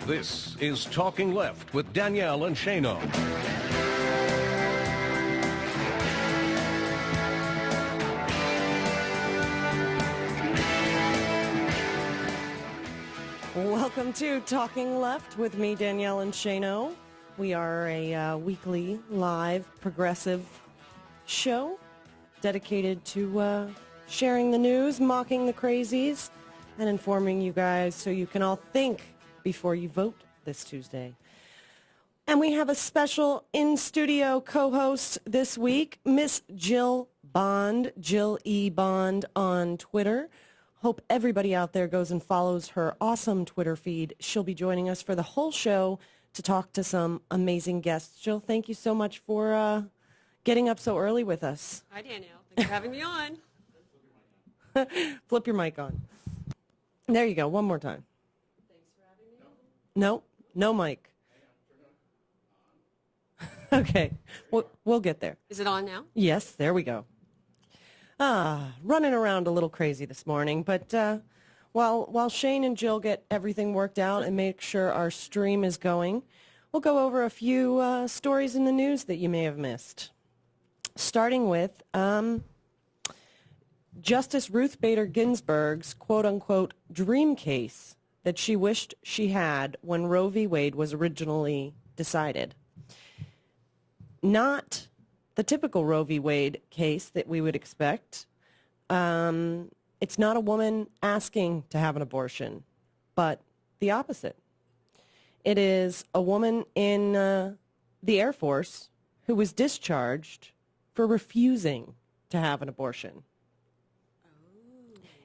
This is Talking Left with Danielle and Shano. Welcome to Talking Left with me, Danielle and Shano. We are a weekly, live, progressive show dedicated to sharing the news, mocking the crazies, and informing you guys so you can all think before you vote this Tuesday. And we have a special in-studio co-host this week, Miss Jill Bond, Jill E. Bond on Twitter. Hope everybody out there goes and follows her awesome Twitter feed. She'll be joining us for the whole show to talk to some amazing guests. Jill, thank you so much for getting up so early with us. Hi, Danielle. Thanks for having me on. Flip your mic on. There you go. One more time. Thanks for having me. No mic. Okay. We'll get there. Is it on now? Yes, there we go. Running around a little crazy this morning, but while Shane and Jill get everything worked out and make sure our stream is going, we'll go over a few stories in the news that you may have missed. Starting with Justice Ruth Bader Ginsburg's quote-unquote dream case that she wished she had when Roe v. Wade was originally decided. Not the typical Roe v. Wade case that we would expect. It's not a woman asking to have an abortion, but the opposite. It is a woman in the Air Force who was discharged for refusing to have an abortion. Oh.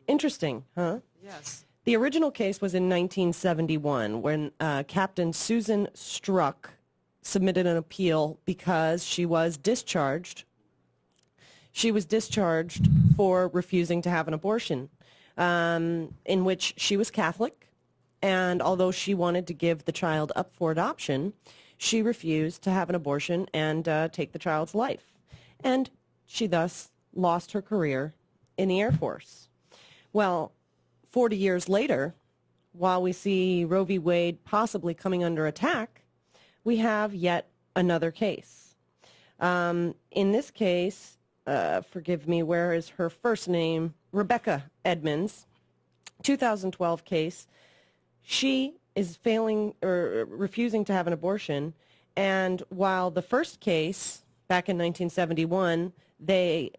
Interesting, huh? Yes. The original case was in 1971 when Captain Susan Struck submitted an appeal because she was discharged. She was discharged for refusing to have an abortion, in which she was Catholic, and although she wanted to give the child up for adoption, she refused to have an abortion and take the child's life. And she thus lost her career in the Air Force. Well, 40 years later, while we see Roe v. Wade possibly coming under attack, we have yet another case. In this case, forgive me, where is her first name? Rebecca Edmonds, 2012 case. She is refusing to have an abortion, and while the first case back in 1971, the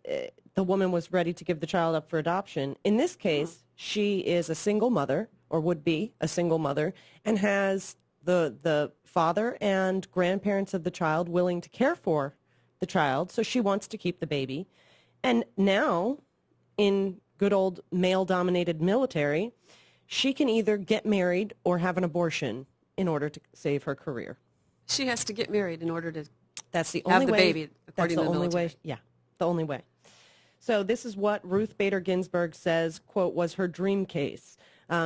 woman was ready to give the child up for adoption. In this case, she is a single mother, or would be a single mother, and has the father and grandparents of the child willing to care for the child, so she wants to keep the baby. And now, in good old male-dominated military, she can either get married or have an abortion in order to save her career. She has to get married in order to That's the only have the way, baby, according that's to the the only military. way. Yeah, the only way. So this is what Ruth Bader Ginsburg says, quote, was her dream case.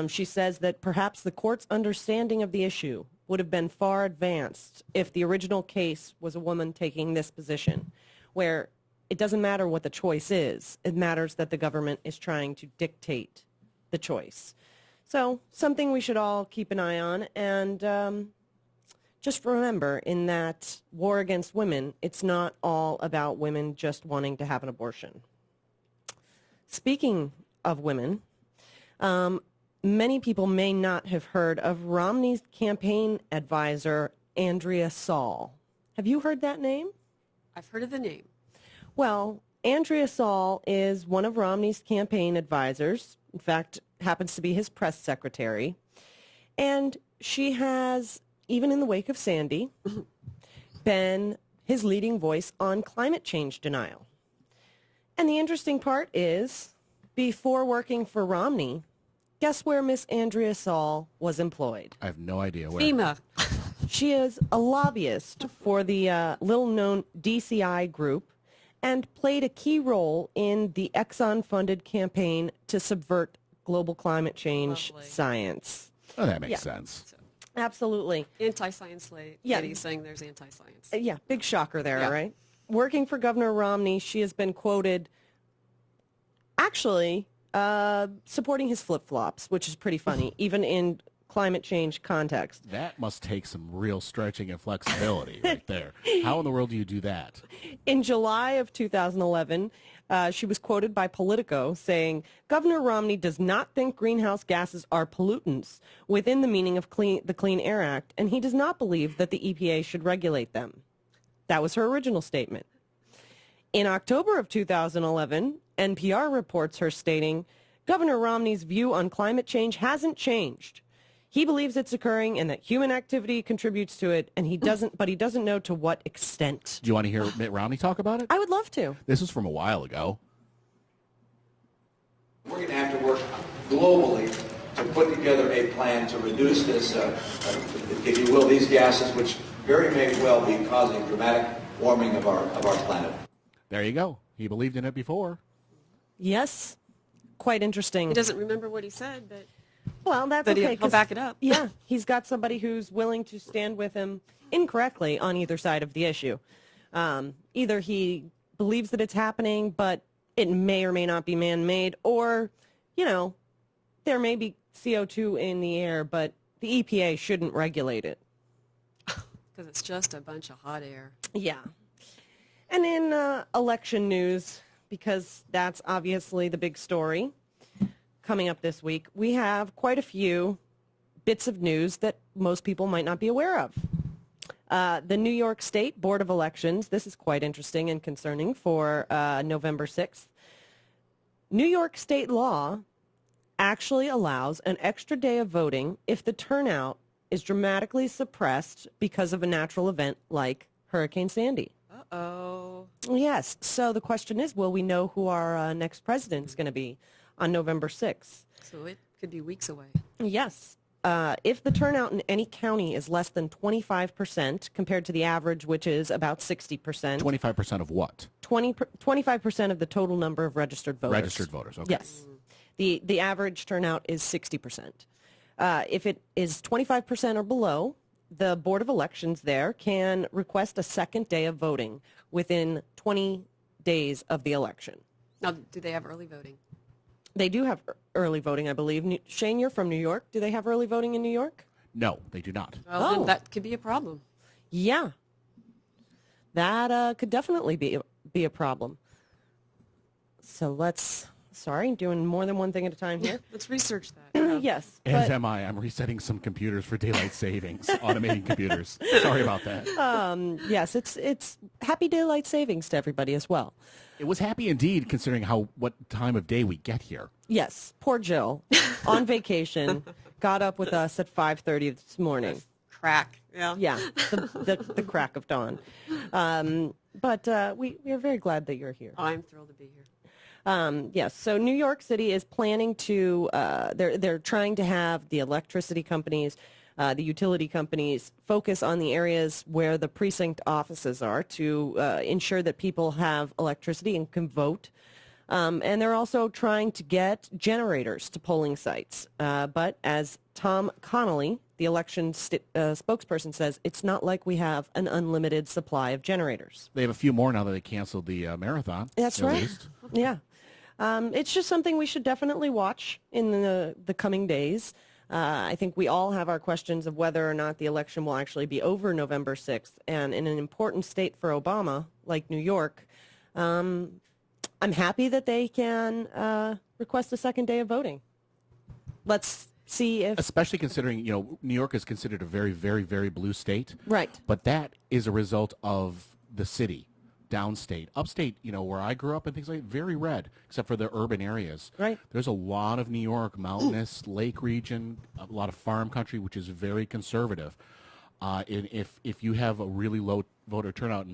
She says that perhaps the court's understanding of the issue would have been far advanced if the original case was a woman taking this position, where it doesn't matter what the choice is. It matters that the government is trying to dictate the choice. So something we should all keep an eye on. And just remember, in that war against women, it's not all about women just wanting to have an abortion. Speaking of women, many people may not have heard of Romney's campaign advisor, Andrea Saul. Have you heard that name? I've heard of the name. Well, Andrea Saul is one of Romney's campaign advisors. In fact, happens to be his press secretary. And she has, even in the wake of Sandy, been his leading voice on climate change denial. And the interesting part is, before working for Romney, guess where Miss Andrea Saul was employed? I have no idea where. FEMA. She is a lobbyist for the little-known DCI group and played a key role in the Exxon-funded campaign to subvert global climate change Lovely. science. Oh, that makes sense. Absolutely. Anti-science lady saying there's anti-science. Yeah, big shocker there, Yeah. right? Working for Governor Romney, she has been quoted actually supporting his flip-flops, which is pretty funny, even in climate change context. That must take some real stretching and flexibility right there. How in the world do you do that? In July of 2011, she was quoted by Politico saying, Governor Romney does not think greenhouse gases are pollutants within the meaning of the Clean Air Act, and he does not believe that the EPA should regulate them. That was her original statement. In October of 2011, NPR reports her stating, Governor Romney's view on climate change hasn't changed. He believes it's occurring and that human activity contributes to it, and he doesn't know to what extent. Do you want to hear Mitt Romney talk about it? I would love to. This is from a while ago. We're going to have to work globally to put together a plan to reduce this, if you will, these gases, which very may well be causing dramatic warming of our planet. There you go. He believed in it before. Yes. Quite interesting. He doesn't remember what he said, but well, that's but okay. He'll back it up. Yeah, he's got somebody who's willing to stand with him incorrectly on either side of the issue. Either he believes that it's happening, but it may or may not be man-made, or, you know, there may be CO2 in the air, but the EPA shouldn't regulate it. Because it's just a bunch of hot air. Yeah. And in election news, because that's obviously the big story coming up this week, we have quite a few bits of news that most people might not be aware of. The New York State Board of Elections, this is quite interesting and concerning for November 6th. New York state law actually allows an extra day of voting if the turnout is dramatically suppressed because of a natural event like Hurricane Sandy. Uh-oh. Yes. So the question is, will we know who our next president is going to be on November 6th? So it could be weeks away. Yes. If the turnout in any county is less than 25% compared to the average, which is about 60%. 25% of what? 25% of the total number of registered voters. Registered voters, okay. Yes. The average turnout is 60%. If it is 25% or below, the Board of Elections there can request a second day of voting within 20 days of the election. Now, do they have early voting? They do have early voting, I believe. Shane, you're from New York. Do they have early voting in New York? No, they do not. Well, then Oh. that could be a problem. Yeah. That could definitely be a problem. So doing more than one thing at a time here. Let's research that. Yes. As But, am I. I'm resetting some computers for daylight savings, automating computers. Sorry about that. yes, it's happy daylight savings to everybody as well. It was happy indeed, considering what time of day we get here. Yes, poor Jill, on vacation, got up with us at 5:30 this morning. Crack. Yeah. Yeah, the crack of dawn. But we are very glad that you're here. Oh, I'm thrilled to be here. Yes, so New York City is planning to, they're trying to have the electricity companies, the utility companies focus on the areas where the precinct offices are to ensure that people have electricity and can vote. And they're also trying to get generators to polling sites. But as Tom Connolly, the election spokesperson, says, it's not like we have an unlimited supply of generators. They have a few more now that they canceled the marathon. That's at right. least. Yeah. It's just something we should definitely watch in the coming days. I think we all have our questions of whether or not the election will actually be over November 6th. And in an important state for Obama, like New York, I'm happy that they can request a second day of voting. Let's see if... Especially considering, New York is considered a very, very, very blue state. Right. But that is a result of the city. Downstate, upstate, where I grew up and things like that, very red, except for the urban areas. Right. There's a lot of New York, mountainous, lake region, a lot of farm country, which is very conservative. And if you have a really low voter turnout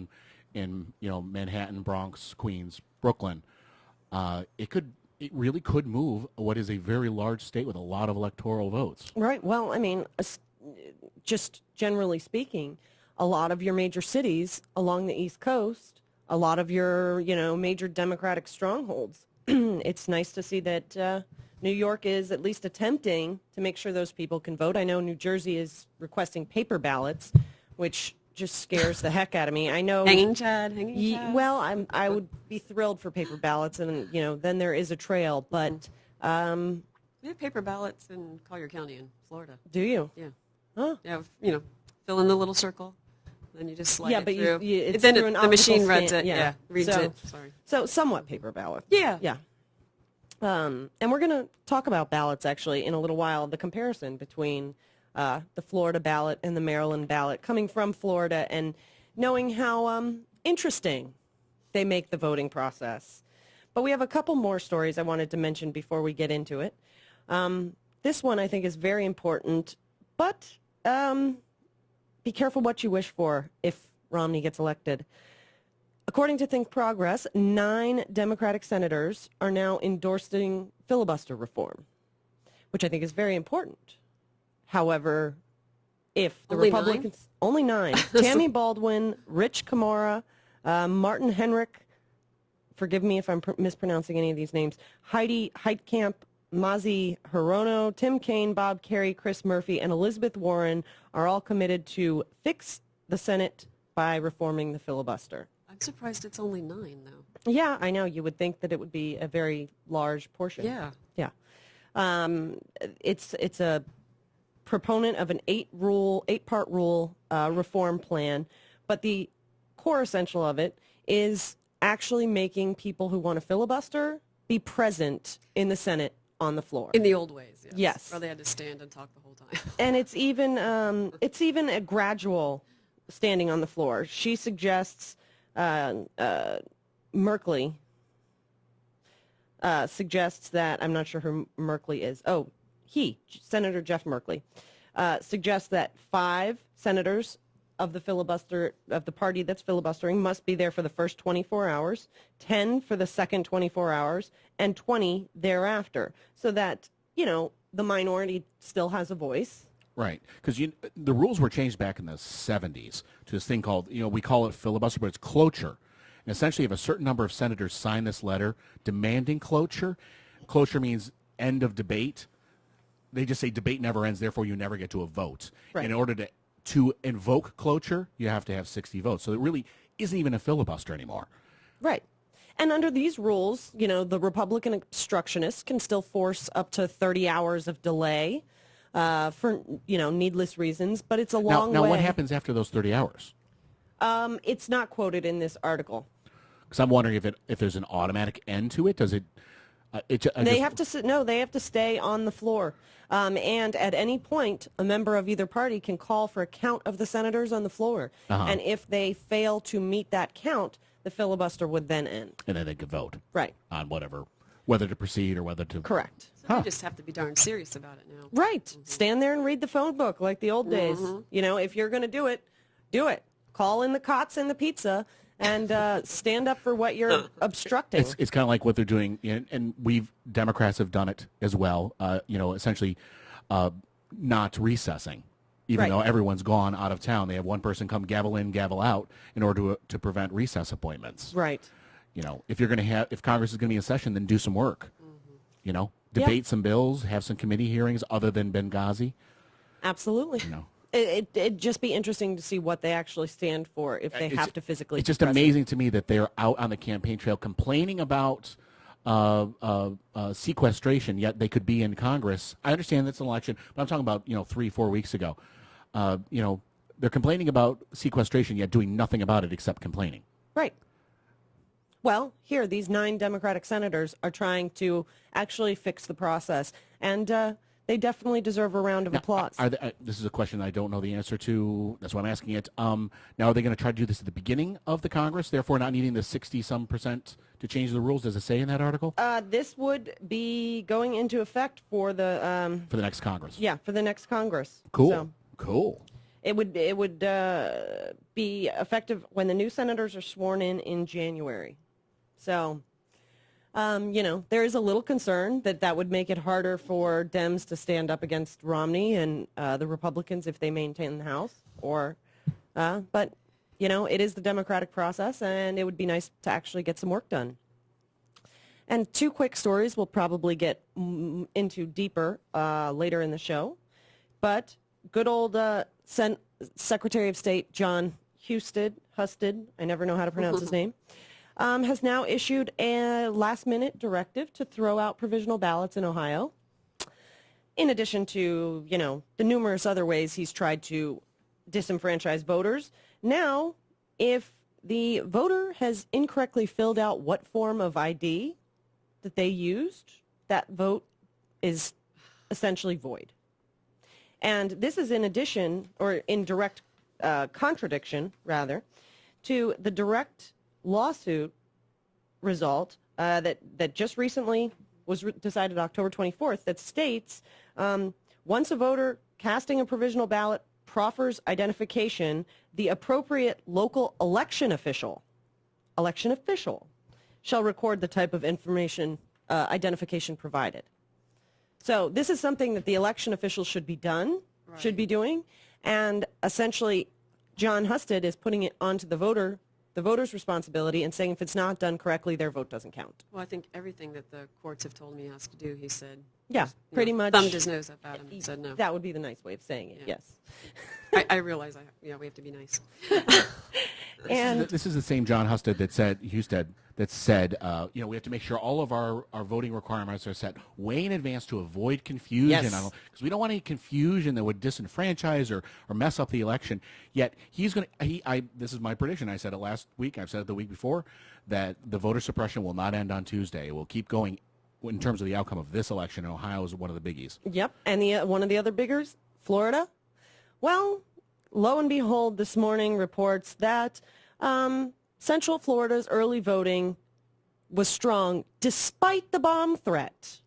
in Manhattan, Bronx, Queens, Brooklyn, it really could move what is a very large state with a lot of electoral votes. Right. Well, I mean, just generally speaking, a lot of your major cities along the East Coast, a lot of your, major Democratic strongholds. It's nice to see that New York is at least attempting to make sure those people can vote. I know New Jersey is requesting paper ballots, which just scares the heck out of me. I know. Hanging Chad. Well, I would be thrilled for paper ballots, and then there is a trail, but who We have paper ballots in Collier County in Florida. Do you? Yeah. Huh. Yeah, fill in the little circle, then you just slide Yeah, it but through. it's then through an the machine optical reads scan- it. Yeah, reads so, it. Sorry. So somewhat paper ballot. Yeah. Yeah. And we're going to talk about ballots actually in a little while, the comparison between the Florida ballot and the Maryland ballot, coming from Florida and knowing how interesting they make the voting process. But we have a couple more stories I wanted to mention before we get into it. This one I think is very important, but be careful what you wish for if Romney gets elected. According to Think Progress, 9 Democratic senators are now endorsing filibuster reform, which I think is very important. However, if the Only Republicans... Only 9. Tammy Baldwin, Rich Kamara, Martin Henrik, forgive me if I'm mispronouncing any of these names, Heidi Heitkamp, Mazi Hirono, Tim Kaine, Bob Kerrey, Chris Murphy, and Elizabeth Warren are all committed to fix the Senate by reforming the filibuster. I'm surprised it's only 9, though. Yeah, I know. You would think that it would be a very large portion. Yeah. Yeah. It's a proponent of an 8-part rule reform plan, but the core essential of it is actually making people who want to filibuster be present in the Senate on the floor. In the old ways, yes. Yes. Or they had to stand and talk the whole time. And it's even a gradual standing on the floor. She suggests Merkley suggests that, I'm not sure who Merkley is. Oh, Senator Jeff Merkley, suggests that 5 senators of the party that's filibustering must be there for the first 24 hours, 10 for the second 24 hours, and 20 thereafter, so that, the minority still has a voice. Right, because the rules were changed back in the 70s to this thing called, we call it filibuster, but it's cloture. And essentially, if a certain number of senators sign this letter demanding cloture means end of debate. They just say debate never ends, therefore you never get to a vote. Right. In order to invoke cloture, you have to have 60 votes. So it really isn't even a filibuster anymore. Right. And under these rules, the Republican obstructionists can still force up to 30 hours of delay for, needless reasons, but it's a long way. Now, what happens after those 30 hours? It's not quoted in this article. Because I'm wondering if there's an automatic end to it. Does it? They have to stay on the floor. And at any point, a member of either party can call for a count of the senators on the floor. Uh-huh. And if they fail to meet that count, the filibuster would then end. And then they could vote. Right. On whether to proceed or whether to... Correct. So they just have to be darn serious about it now. Right. Mm-hmm. Stand there and read the phone book like the old days. If you're going to do it, do it. Call in the cots and the pizza and stand up for what you're obstructing. It's kind of like what they're doing, and Democrats have done it as well, essentially not recessing. Even though everyone's gone out of town, they have one person come gavel in, gavel out in order to prevent recess appointments. Right. If Congress is going to be in session, then do some work. Debate some bills, have some committee hearings other than Benghazi. Absolutely. It'd just be interesting to see what they actually stand for if they have to physically. It's just amazing to me that they're out on the campaign trail complaining about sequestration, yet they could be in Congress. I understand that's an election, but I'm talking about 3-4 weeks ago. They're complaining about sequestration, yet doing nothing about it except complaining. Right. Well, here, these 9 Democratic senators are trying to actually fix the process, and they definitely deserve a round of applause. This is a question I don't know the answer to. That's why I'm asking it. Now, are they going to try to do this at the beginning of the Congress, therefore not needing the 60-some% to change the rules? Does it say in that article? This would be going into effect for the... for the next Congress. Yeah, for the next Congress. Cool. So cool. It would be effective when the new senators are sworn in January. So... there is a little concern that would make it harder for Dems to stand up against Romney and the Republicans if they maintain the House. But, it is the democratic process, and it would be nice to actually get some work done. And 2 quick stories we'll probably get into deeper later in the show. But good old Secretary of State John Husted, I never know how to pronounce his name, has now issued a last-minute directive to throw out provisional ballots in Ohio. in addition to, the numerous other ways he's tried to disenfranchise voters. Now, if the voter has incorrectly filled out what form of ID that they used, that vote is essentially void. And this is in addition, or in direct contradiction, rather, to the direct lawsuit result that just recently was decided October 24th that states once a voter casting a provisional ballot proffers identification, the appropriate local election official shall record the type of information identification provided. So this is something that the election officials should be doing, and essentially John Justyn is putting it onto the voter's responsibility and saying if it's not done correctly, their vote doesn't count. Well, I think everything that the courts have told me he has to do, he said. Yeah, pretty much. Thumbed his nose up at him and said no. That would be the nice way of saying it, Yeah. yes. I realize, we have to be nice. And this is the same John Justyn that said, we have to make sure all of our voting requirements are set way in advance to avoid confusion. Yes. Because we don't want any confusion that would disenfranchise or mess up the election. Yet this is my prediction. I said it last week. I've said it the week before, that the voter suppression will not end on Tuesday. It will keep going in terms of the outcome of this election. And Ohio is one of the biggies. Yep, and one of the other biggers, Florida. Well, lo and behold, this morning reports that Central Florida's early voting was strong despite the bomb threat.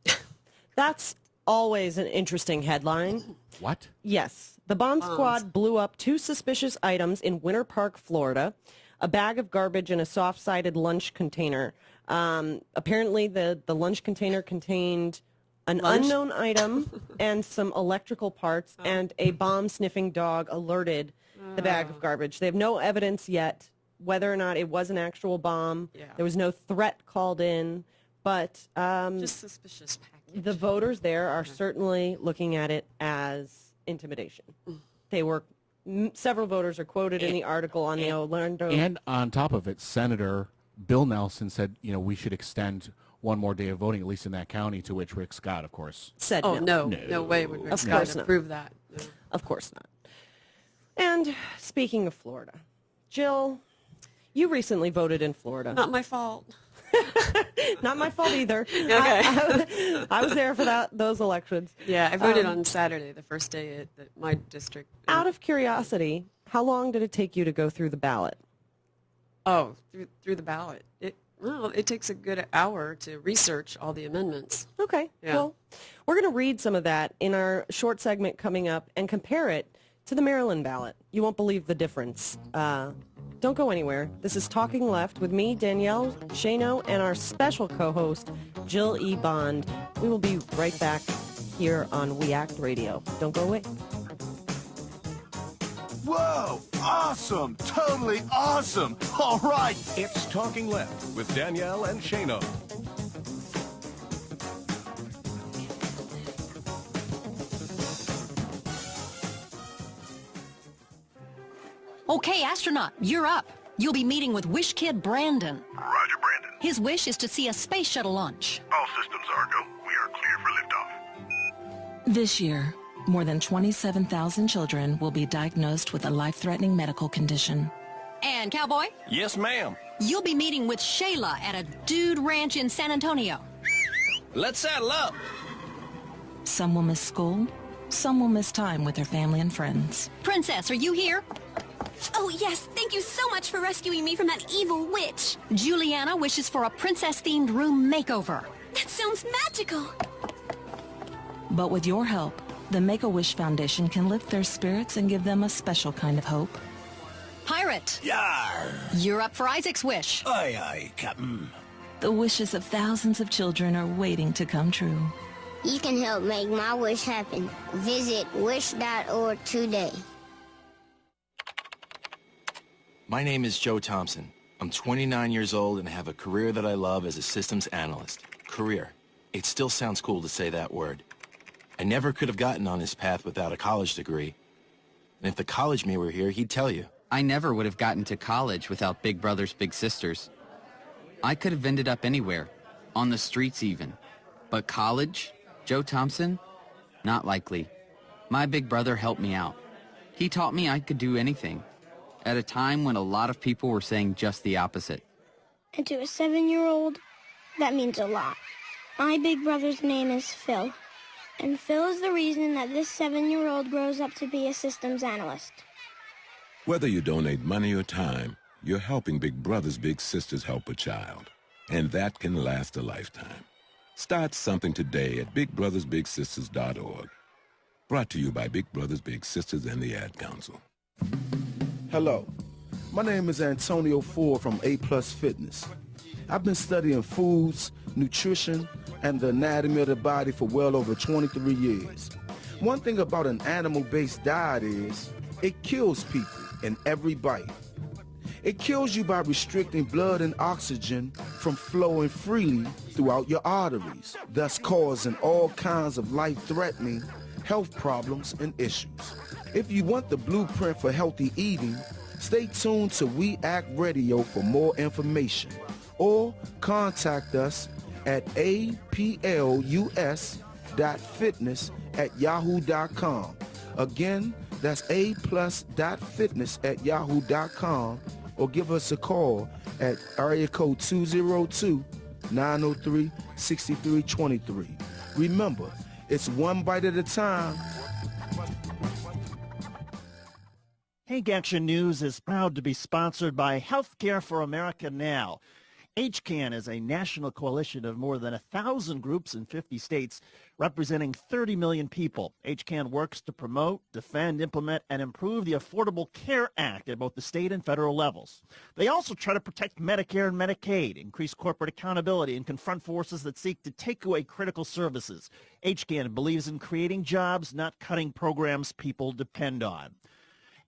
That's always an interesting headline. What? Yes. The bomb squad blew up 2 suspicious items in Winter Park, Florida, a bag of garbage and a soft-sided lunch container. Apparently, the lunch container contained an unknown item and some electrical parts, and a bomb-sniffing dog alerted the bag of garbage. They have no evidence yet whether or not it was an actual bomb. Yeah. There was no threat called in, but Just suspicious package. the voters there are certainly looking at it as intimidation. They were several voters are quoted in the article on the Orlando. And on top of it, Senator Bill Nelson said, we should extend one more day of voting, at least in that county, to which Rick Scott, of course. Said Oh, no. no way would Rick Of Scott course not. approve that. No. Of course not. And speaking of Florida, Jill, you recently voted in Florida. Not my fault. Not my fault either. Okay. I was there for those elections. Yeah, I voted on Saturday, the first day at my district. Out of curiosity, how long did it take you to go through the ballot? Oh, through the ballot. It takes a good hour to research all the amendments. Okay, Yeah. well, we're going to read some of that in our short segment coming up and compare it to the Maryland ballot. You won't believe the difference. Don't go anywhere. This is Talking Left with me, Danielle Shano, and our special co-host, Jill E. Bond. We will be right back here on We Act Radio. Don't go away. Whoa! Awesome! Totally awesome! All right! It's Talking Left with Danielle and Shano. Okay, astronaut, you're up. You'll be meeting with Wish Kid Brandon. Roger, Brandon. His wish is to see a space shuttle launch. All systems are go. We are clear for liftoff. This year, more than 27,000 children will be diagnosed with a life-threatening medical condition. And, Cowboy, Yes, ma'am. you'll be meeting with Shayla at a dude ranch in San Antonio. Let's saddle up. Some will miss school, some will miss time with their family and friends. Princess, are you here? Oh, yes. Thank you so much for rescuing me from that evil witch. Juliana wishes for a princess-themed room makeover. That sounds magical. But with your help, the Make-A-Wish Foundation can lift their spirits and give them a special kind of hope. Pirate, Yar! you're up for Isaac's wish. Aye, aye, Captain. The wishes of thousands of children are waiting to come true. You can help make my wish happen. Visit wish.org today. My name is Joe Thompson. I'm 29 years old and I have a career that I love as a systems analyst. Career. It still sounds cool to say that word. I never could have gotten on this path without a college degree. And if the college me were here, he'd tell you. I never would have gotten to college without big brothers, big sisters. I could have ended up anywhere, on the streets even. But college, Joe Thompson, Not likely. My big brother helped me out. He taught me I could do anything, at a time when a lot of people were saying just the opposite. And to a 7-year-old, that means a lot. My big brother's name is Phil. And Phil is the reason that this 7-year-old grows up to be a systems analyst. Whether you donate money or time, you're helping Big Brothers Big Sisters help a child. And that can last a lifetime. Start something today at bigbrothersbigsisters.org. Brought to you by Big Brothers Big Sisters and the Ad Council. Hello, my name is Antonio Ford from A Plus Fitness. I've been studying foods, nutrition, and the anatomy of the body for well over 23 years. One thing about an animal-based diet is it kills people in every bite. It kills you by restricting blood and oxygen from flowing freely throughout your arteries, thus causing all kinds of life-threatening health problems and issues. If you want the blueprint for healthy eating, stay tuned to We Act Radio for more information, or contact us at aplus.fitness@yahoo.com. Again, that's aplus.fitness@yahoo.com, or give us a call at area code 202-903-6323. Remember, it's one bite at a time. Hank Action News is proud to be sponsored by Healthcare for America Now. HCAN is a national coalition of more than 1,000 groups in 50 states, representing 30 million people. HCAN works to promote, defend, implement, and improve the Affordable Care Act at both the state and federal levels. They also try to protect Medicare and Medicaid, increase corporate accountability, and confront forces that seek to take away critical services. HCAN believes in creating jobs, not cutting programs people depend on.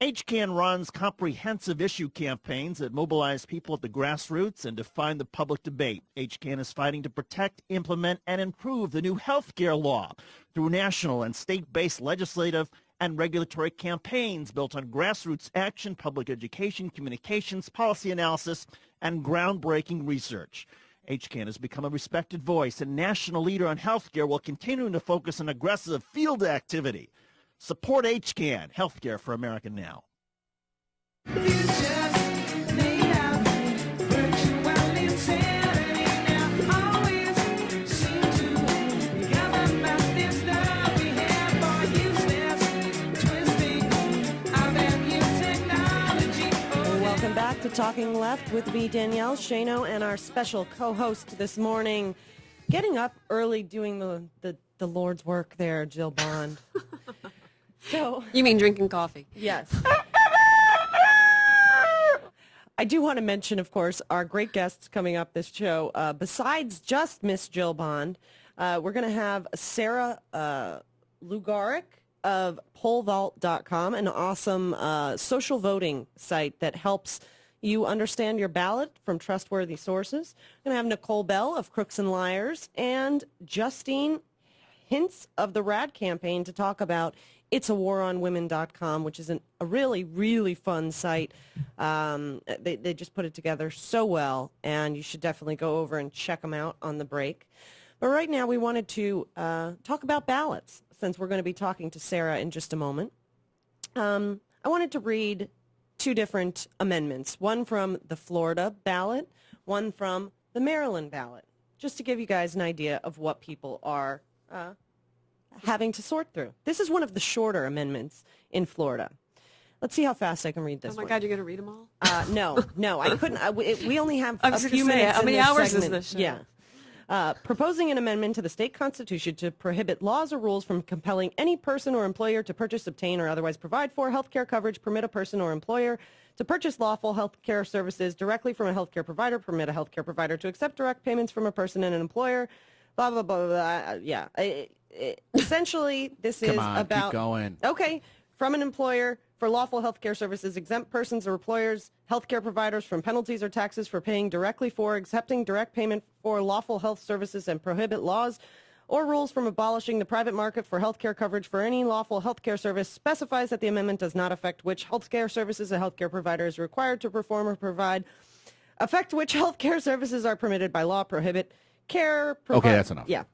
HCAN runs comprehensive issue campaigns that mobilize people at the grassroots and define the public debate. HCAN is fighting to protect, implement, and improve the new health care law through national and state-based legislative and regulatory campaigns built on grassroots action, public education, communications, policy analysis, and groundbreaking research. HCAN has become a respected voice and national leader on health care while continuing to focus on aggressive field activity. Support HCAN, Healthcare for America Now. Welcome back to Talking Left with me, Danielle Shano, and our special co-host this morning, getting up early doing the Lord's work there, Jill Bond. So, you mean drinking coffee? Yes. I do want to mention, of course, our great guests coming up this show. Besides just Miss Jill Bond, we're going to have Sarah Lugaric of pollvault.com, an awesome social voting site that helps you understand your ballot from trustworthy sources. We're going to have Nicole Belle of Crooks Liars and Justyn Hintze of the RAD campaign to talk about itsawaronwomen.com, which is a really, really fun site. They just put it together so well, and you should definitely go over and check them out on the break. But right now we wanted to talk about ballots, since we're going to be talking to Sarah in just a moment. I wanted to read two different amendments, one from the Florida ballot, one from the Maryland ballot, just to give you guys an idea of what people are having to sort through. This is one of the shorter amendments in Florida. Let's see how fast I can read this. Oh my one. God, you're going to read them all? No, I couldn't. We only have I a was few gonna say, minutes. how many in this hours is segment. this show? Yeah. Proposing an amendment to the state constitution to prohibit laws or rules from compelling any person or employer to purchase, obtain, or otherwise provide for health care coverage, permit a person or employer to purchase lawful health care services directly from a health care provider, permit a health care provider to accept direct payments from a person and an employer, blah, blah, blah, blah. Yeah. Essentially, this is about... Keep going. Okay. From an employer for lawful health care services, exempt persons or employers, health care providers from penalties or taxes for paying directly for, accepting direct payment for lawful health services, and prohibit laws or rules from abolishing the private market for health care coverage for any lawful health care service. Specifies that the amendment does not affect which health care services a health care provider is required to perform or provide, affect which health care services are permitted by law, prohibit care. Okay, that's enough. Yeah.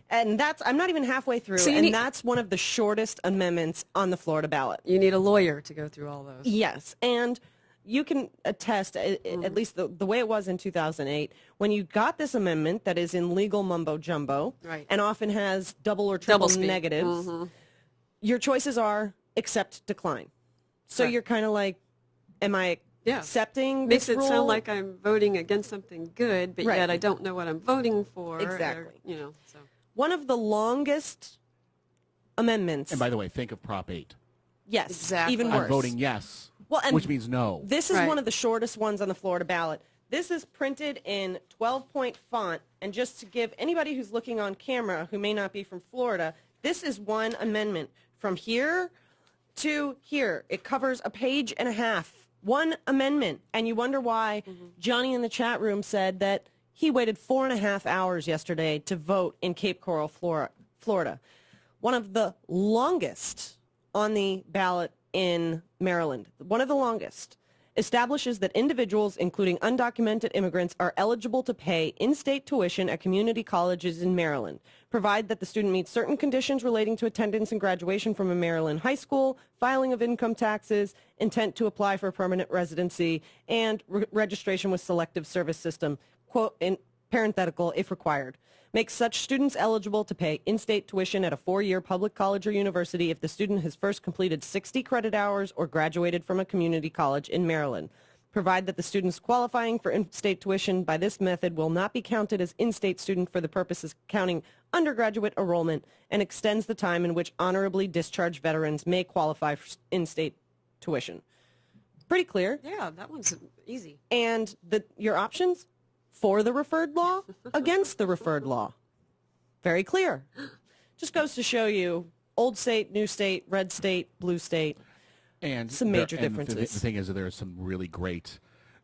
And I'm not even halfway through, So that's one of the shortest amendments on the Florida ballot. You need a lawyer to go through all those. Yes, and you can attest, at least the way it was in 2008, when you got this amendment that is in legal mumbo-jumbo Right. and often has double or triple Doublespeak. negatives, your choices are accept, decline. So Right. you're kind of like, am I accepting Makes this it rule? sound like I'm voting against something good, but Right. yet I don't know what I'm voting for. Exactly. So. One of the longest amendments. And by the way, think of Prop 8. Yes, Exactly. even I'm worse. voting yes, Well, and which means no. This is Right. one of the shortest ones on the Florida ballot. This is printed in 12-point font, and just to give anybody who's looking on camera who may not be from Florida, this is one amendment from here to here. It covers a page and a half. One amendment, and you wonder why Johnny in the chat room said that he waited 4.5 hours yesterday to vote in Cape Coral, Florida. One of the longest on the ballot in Maryland, one of the longest, establishes that individuals, including undocumented immigrants, are eligible to pay in-state tuition at community colleges in Maryland, provide that the student meets certain conditions relating to attendance and graduation from a Maryland high school, filing of income taxes, intent to apply for permanent residency, and registration with selective service system, quote, in parenthetical, if required. Makes such students eligible to pay in-state tuition at a 4-year public college or university if the student has first completed 60 credit hours or graduated from a community college in Maryland. Provide that the students qualifying for in-state tuition by this method will not be counted as in-state student for the purposes of counting undergraduate enrollment, and extends the time in which honorably discharged veterans may qualify for in-state tuition. Pretty clear. Yeah, that one's easy. And your options? For the referred law, against the referred law. Very clear. Just goes to show you old state, new state, red state, blue state, and some major and differences. The thing is that there are some really great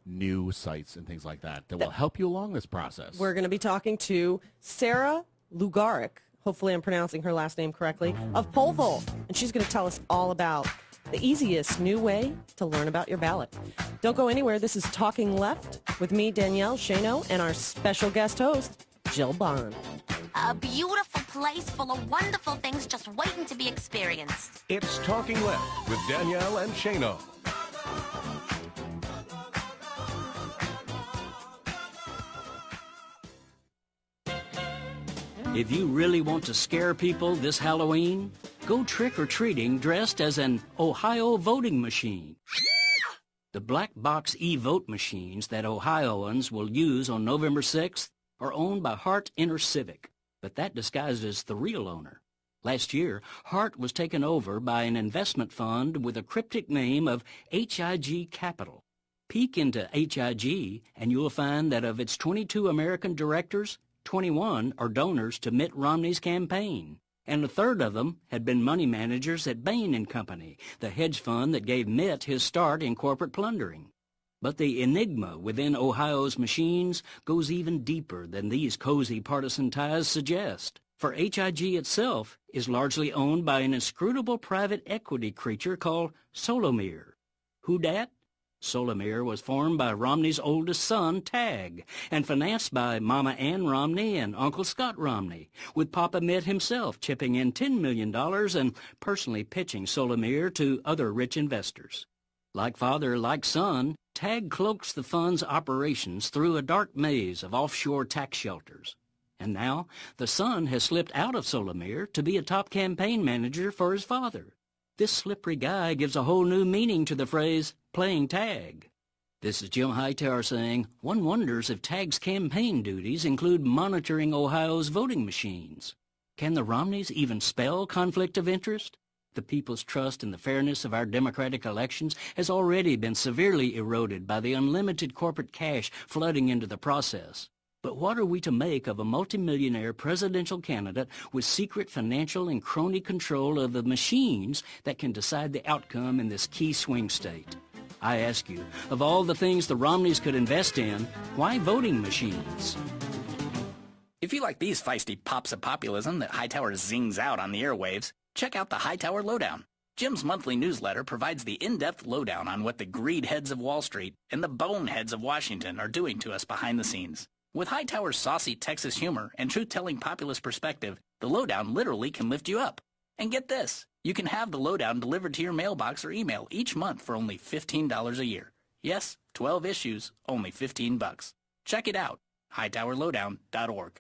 new sites and things like that will help you along this process. We're going to be talking to Sarah Lugaric, hopefully I'm pronouncing her last name correctly, of Polville, and she's going to tell us all about the easiest new way to learn about your ballot. Don't go anywhere. This is Talking Left with me, Danielle Shano, and our special guest host, Jill Bond. A beautiful place full of wonderful things just waiting to be experienced. It's Talking Left with Danielle and Shano. If you really want to scare people this Halloween, go trick-or-treating dressed as an Ohio voting machine. The black box e-vote machines that Ohioans will use on November 6th are owned by Hart InterCivic, but that disguises the real owner. Last year, Hart was taken over by an investment fund with a cryptic name of HIG Capital. Peek into HIG, and you'll find that of its 22 American directors, 21 are donors to Mitt Romney's campaign, and a third of them had been money managers at Bain & Company, the hedge fund that gave Mitt his start in corporate plundering. But the enigma within Ohio's machines goes even deeper than these cozy partisan ties suggest, for HIG itself is largely owned by an inscrutable private equity creature called Solomir. Who dat? Solomir was formed by Romney's oldest son, Tag, and financed by Mama Ann Romney and Uncle Scott Romney, with Papa Mitt himself chipping in $10 million and personally pitching Solomir to other rich investors. Like father, like son, Tag cloaks the fund's operations through a dark maze of offshore tax shelters. And now, the son has slipped out of Solomir to be a top campaign manager for his father. This slippery guy gives a whole new meaning to the phrase, playing tag. This is Jim Hightower saying, one wonders if Tag's campaign duties include monitoring Ohio's voting machines. Can the Romneys even spell conflict of interest? The people's trust in the fairness of our democratic elections has already been severely eroded by the unlimited corporate cash flooding into the process. But what are we to make of a multimillionaire presidential candidate with secret financial and crony control of the machines that can decide the outcome in this key swing state? I ask you, of all the things the Romneys could invest in, why voting machines? If you like these feisty pops of populism that Hightower zings out on the airwaves, check out the Hightower Lowdown. Jim's monthly newsletter provides the in-depth lowdown on what the greed heads of Wall Street and the boneheads of Washington are doing to us behind the scenes. With Hightower's saucy Texas humor and truth-telling populist perspective, the Lowdown literally can lift you up. And get this, you can have the Lowdown delivered to your mailbox or email each month for only $15 a year. Yes, 12 issues, only $15. Check it out, hightowerlowdown.org.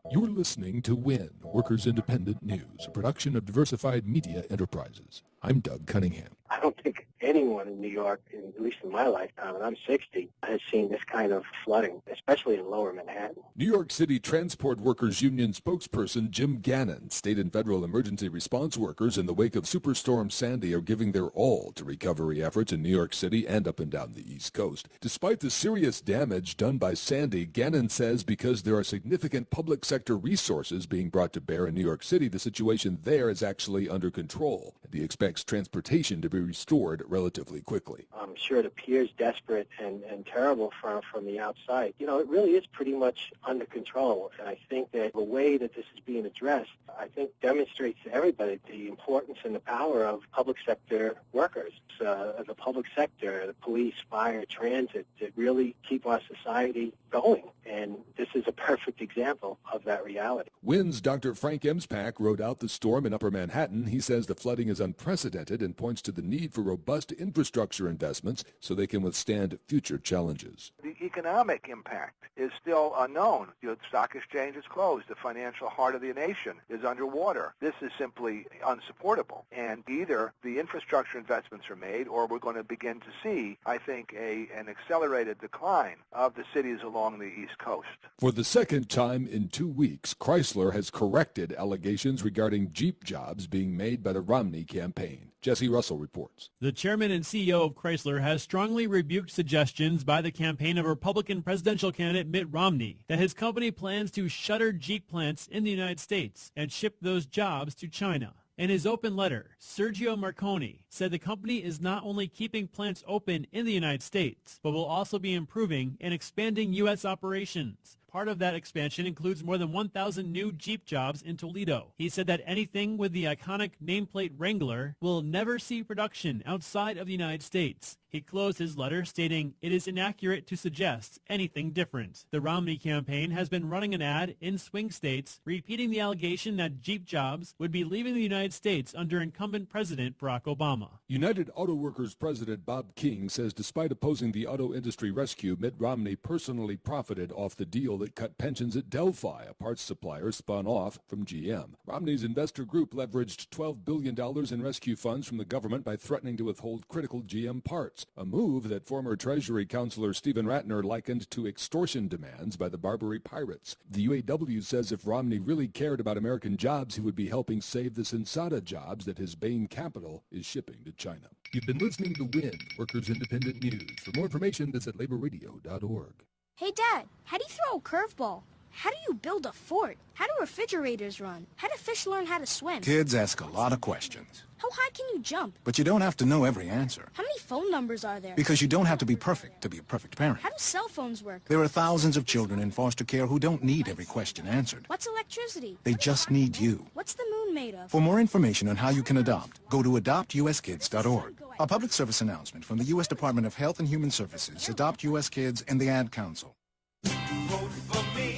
You're listening to WIN, Workers Independent News, a production of Diversified Media Enterprises. I'm Doug Cunningham. I don't think anyone in New York, at least in my lifetime, and I'm 60, has seen this kind of flooding, especially in lower Manhattan. New York City Transport Workers Union spokesperson Jim Gannon, state and federal emergency response workers in the wake of Superstorm Sandy are giving their all to recovery efforts in New York City and up and down the East Coast. Despite the serious damage done by Sandy, Gannon says because there are significant public sector resources being brought to bear in New York City, the situation there is actually under control, and he expects transportation to be restored relatively quickly. I'm sure it appears desperate and terrible from the outside. You know, it really is pretty much under control, and I think that the way that this is being addressed, I think, demonstrates to everybody the importance and the power of public sector workers. The public sector, the police, fire, transit, to really keep our society going, and this is a perfect example of that reality. WIN's Dr. Frank Emspak rode out the storm in Upper Manhattan. He says the flooding is unprecedented and points to the need for robust infrastructure investments so they can withstand future challenges. The economic impact is still unknown. The stock exchange is closed. The financial heart of the nation is underwater. This is simply unsupportable. And either the infrastructure investments are made or we're going to begin to see, I think, an accelerated decline of the cities along the East Coast. For the second time in 2 weeks, Chrysler has corrected allegations regarding Jeep jobs being made by the Romney campaign. Jesse Russell reports. The chairman and CEO of Chrysler has strongly rebuked suggestions by the campaign of Republican presidential candidate Mitt Romney that his company plans to shutter Jeep plants in the United States and ship those jobs to China. In his open letter, Sergio Marconi said the company is not only keeping plants open in the United States, but will also be improving and expanding U.S. operations. Part of that expansion includes more than 1,000 new Jeep jobs in Toledo. He said that anything with the iconic nameplate Wrangler will never see production outside of the United States. He closed his letter stating, "It is inaccurate to suggest anything different." The Romney campaign has been running an ad in swing states repeating the allegation that Jeep jobs would be leaving the United States under incumbent President Barack Obama. United Auto Workers President Bob King says despite opposing the auto industry rescue, Mitt Romney personally profited off the deal that cut pensions at Delphi, a parts supplier spun off from GM. Romney's investor group leveraged $12 billion in rescue funds from the government by threatening to withhold critical GM parts, a move that former Treasury Counselor Stephen Ratner likened to extortion demands by the Barbary Pirates. The UAW says if Romney really cared about American jobs, he would be helping save the Sensata jobs that his Bain Capital is shipping to China. You've been listening to WIN, Workers Independent News. For more information, visit laborradio.org. Hey, Dad, how do you throw a curveball? How do you build a fort? How do refrigerators run? How do fish learn how to swim? Kids ask a lot of questions. How high can you jump? But you don't have to know every answer. How many phone numbers are there? Because you don't have to be perfect to be a perfect parent. How do cell phones work? There are thousands of children in foster care who don't need every question answered. What's electricity? They just need you. What's the moon made of? For more information on how you can adopt, go to adoptuskids.org. A public service announcement from the U.S. Department of Health and Human Services, Adopt U.S. Kids, and the Ad Council. Vote for me,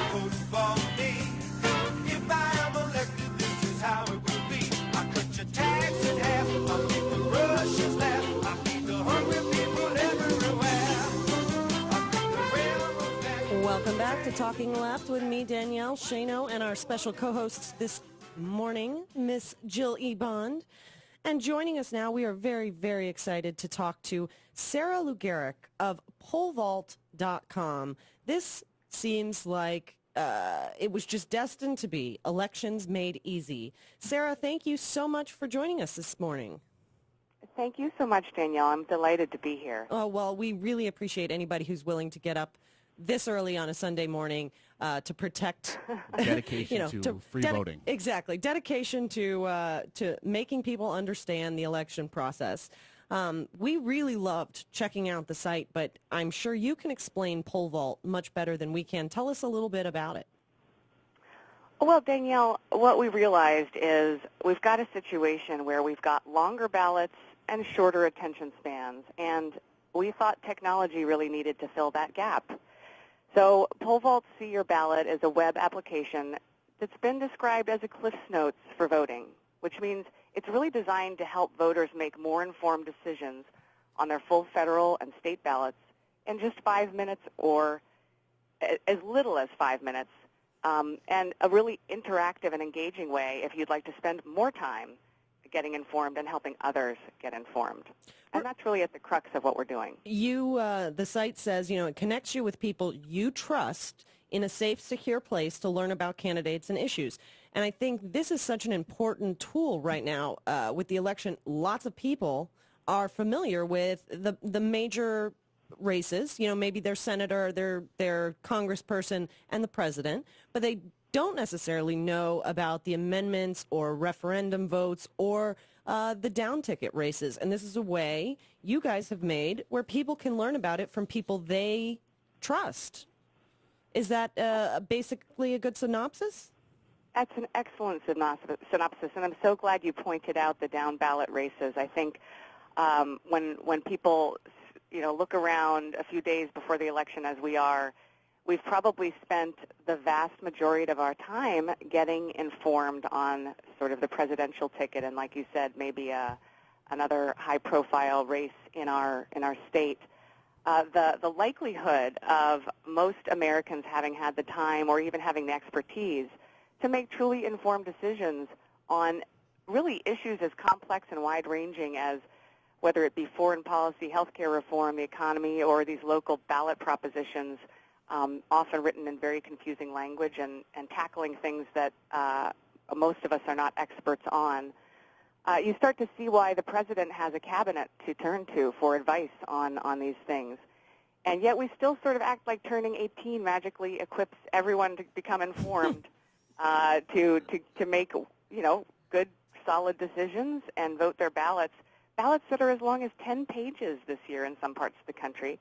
vote for me. If I am elected, this is how it will be. I cut your tax in half, I make the Russians laugh, I feed the hungry people everywhere. I make the railroads back. Welcome back to Talking Left with me, Danielle Shano, and our special co-hosts this morning, Miss Jill E. Bond. And joining us now, we are very, very excited to talk to Sarah Lugaric of pollvault.com. This seems like it was just destined to be elections made easy. Sarah, thank you so much for joining us this morning. Thank you so much, Danielle. I'm delighted to be here. Oh, well, we really appreciate anybody who's willing to get up this early on a Sunday morning to protect dedication to free voting. Exactly, dedication to making people understand the election process. We really loved checking out the site, but I'm sure you can explain Poll Vault much better than we can. Tell us a little bit about it. Well, Danielle, what we realized is we've got a situation where we've got longer ballots and shorter attention spans, and we thought technology really needed to fill that gap. So Pole Vault See Your Ballot is a web application that's been described as a Cliff's Notes for voting, which means it's really designed to help voters make more informed decisions on their full federal and state ballots in just 5 minutes or as little as 5 minutes, and a really interactive and engaging way if you'd like to spend more time getting informed and helping others get informed. And that's really at the crux of what we're doing. The site says, it connects you with people you trust in a safe, secure place to learn about candidates and issues. And I think this is such an important tool right now with the election. Lots of people are familiar with the major races, maybe their senator, their congressperson, and the president, but they don't necessarily know about the amendments or referendum votes or the down ticket races. And this is a way you guys have made where people can learn about it from people they trust. Is that basically a good synopsis? That's an excellent synopsis, and I'm so glad you pointed out the down ballot races. I think when people look around a few days before the election as we are, we've probably spent the vast majority of our time getting informed on sort of the presidential ticket, and like you said, maybe another high-profile race in our state. The likelihood of most Americans having had the time or even having the expertise to make truly informed decisions on really issues as complex and wide-ranging as whether it be foreign policy, healthcare reform, the economy, or these local ballot propositions, often written in very confusing language and tackling things that most of us are not experts on. You start to see why the president has a cabinet to turn to for advice on these things. And yet we still sort of act like turning 18 magically equips everyone to become informed to make, good, solid decisions and vote their ballots that are as long as 10 pages this year in some parts of the country,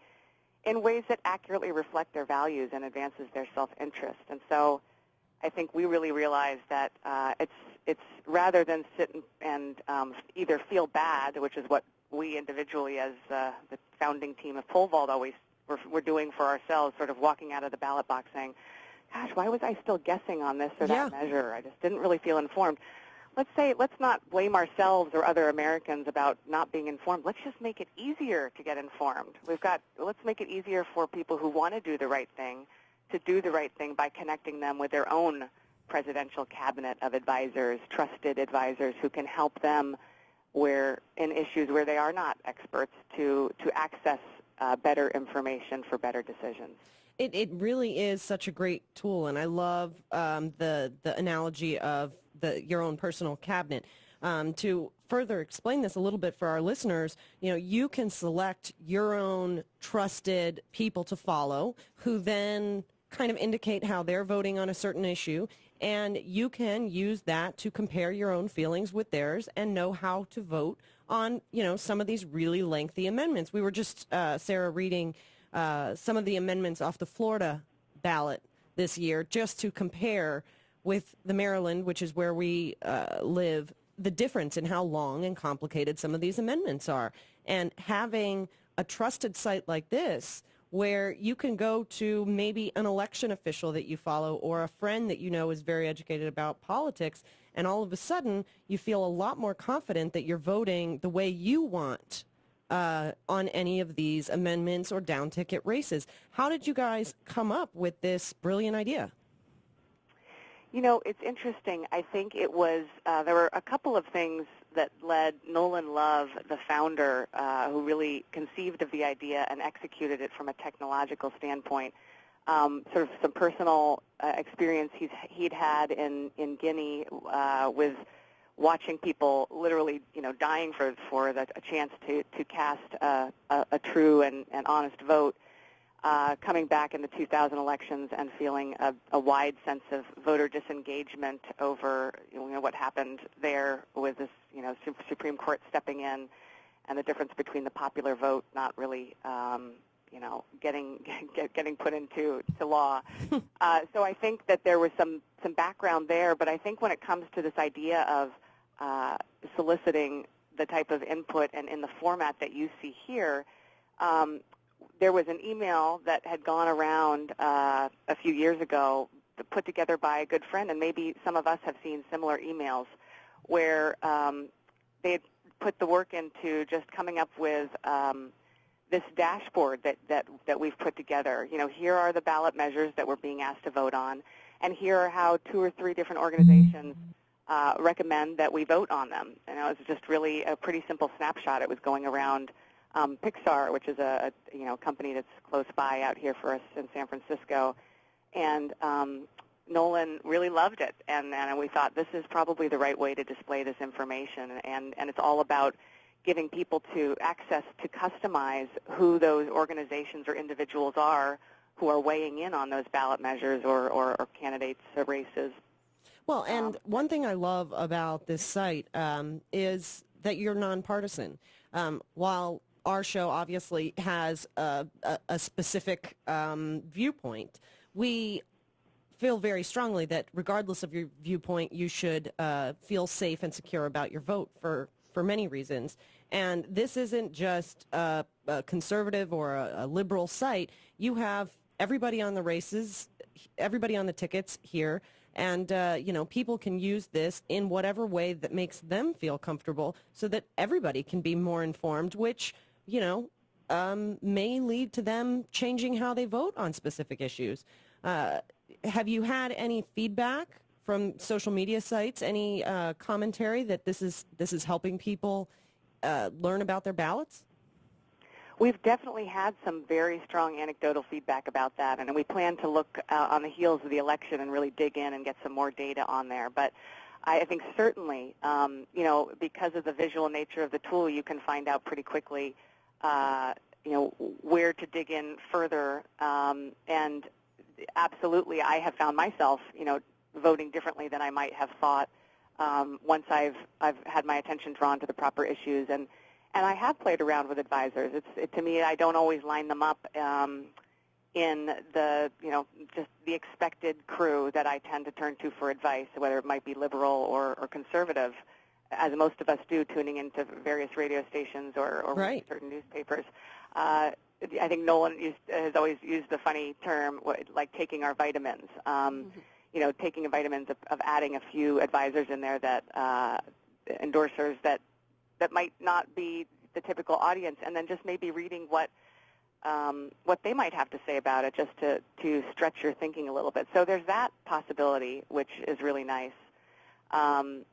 in ways that accurately reflect their values and advances their self-interest. And so I think we really realize that it's rather than sit and either feel bad, which is what we individually as the founding team of Pole Vault always were doing for ourselves, sort of walking out of the ballot box saying, gosh, why was I still guessing on this or that measure? I just didn't really feel informed. Let's not blame ourselves or other Americans about not being informed. Let's just make it easier to get informed. Let's make it easier for people who want to do the right thing to do the right thing by connecting them with their own presidential cabinet of advisors, trusted advisors who can help them in issues where they are not experts to access better information for better decisions. It really is such a great tool, and I love the analogy of your own personal cabinet. To further explain this a little bit for our listeners, you can select your own trusted people to follow who then kind of indicate how they're voting on a certain issue, and you can use that to compare your own feelings with theirs and know how to vote on, some of these really lengthy amendments. We were just, Sarah, reading some of the amendments off the Florida ballot this year just to compare with the Maryland, which is where we live, the difference in how long and complicated some of these amendments are. And having a trusted site like this where you can go to maybe an election official that you follow or a friend that you know is very educated about politics, and all of a sudden you feel a lot more confident that you're voting the way you want on any of these amendments or down ticket races. How did you guys come up with this brilliant idea? It's interesting. I think it was, there were a couple of things that led Nolan Love, the founder, who really conceived of the idea and executed it from a technological standpoint, sort of some personal experience he'd had in Guinea with watching people literally, dying for a chance to cast a true and honest vote. Coming back in the 2000 elections and feeling a wide sense of voter disengagement over what happened there with this Supreme Court stepping in, and the difference between the popular vote not really getting put into law. So I think that there was some background there, but I think when it comes to this idea of soliciting the type of input and in the format that you see here, there was an email that had gone around a few years ago, put together by a good friend, and maybe some of us have seen similar emails, where they had put the work into just coming up with this dashboard that we've put together. You know, here are the ballot measures that we're being asked to vote on, and here are how 2 or 3 different organizations recommend that we vote on them. And it was just really a pretty simple snapshot. It was going around Pixar, which is a company that's close by out here for us in San Francisco, and Nolan really loved it, and we thought this is probably the right way to display this information, and it's all about giving people to access to customize who those organizations or individuals are who are weighing in on those ballot measures or candidates' races. Well, and one thing I love about this site is that you're nonpartisan. While our show obviously has a specific viewpoint, we feel very strongly that regardless of your viewpoint, you should feel safe and secure about your vote for many reasons. And this isn't just a conservative or a liberal site. You have everybody on the races, everybody on the tickets here, and people can use this in whatever way that makes them feel comfortable so that everybody can be more informed, which, may lead to them changing how they vote on specific issues. Have you had any feedback from social media sites, any commentary that this is helping people learn about their ballots? We've definitely had some very strong anecdotal feedback about that, and we plan to look on the heels of the election and really dig in and get some more data on there. But I think certainly, because of the visual nature of the tool, you can find out pretty quickly, where to dig in further. And absolutely, I have found myself, voting differently than I might have thought once I've had my attention drawn to the proper issues. And I have played around with advisors. To me, I don't always line them up in the, just the expected crew that I tend to turn to for advice, whether it might be liberal or conservative, as most of us do, tuning into various radio stations or right. certain newspapers. I think Nolan has always used the funny term, like taking our vitamins. Taking vitamins of adding a few advisors in there that endorsers that might not be the typical audience, and then just maybe reading what they might have to say about it, just to stretch your thinking a little bit. So there's that possibility, which is really nice. And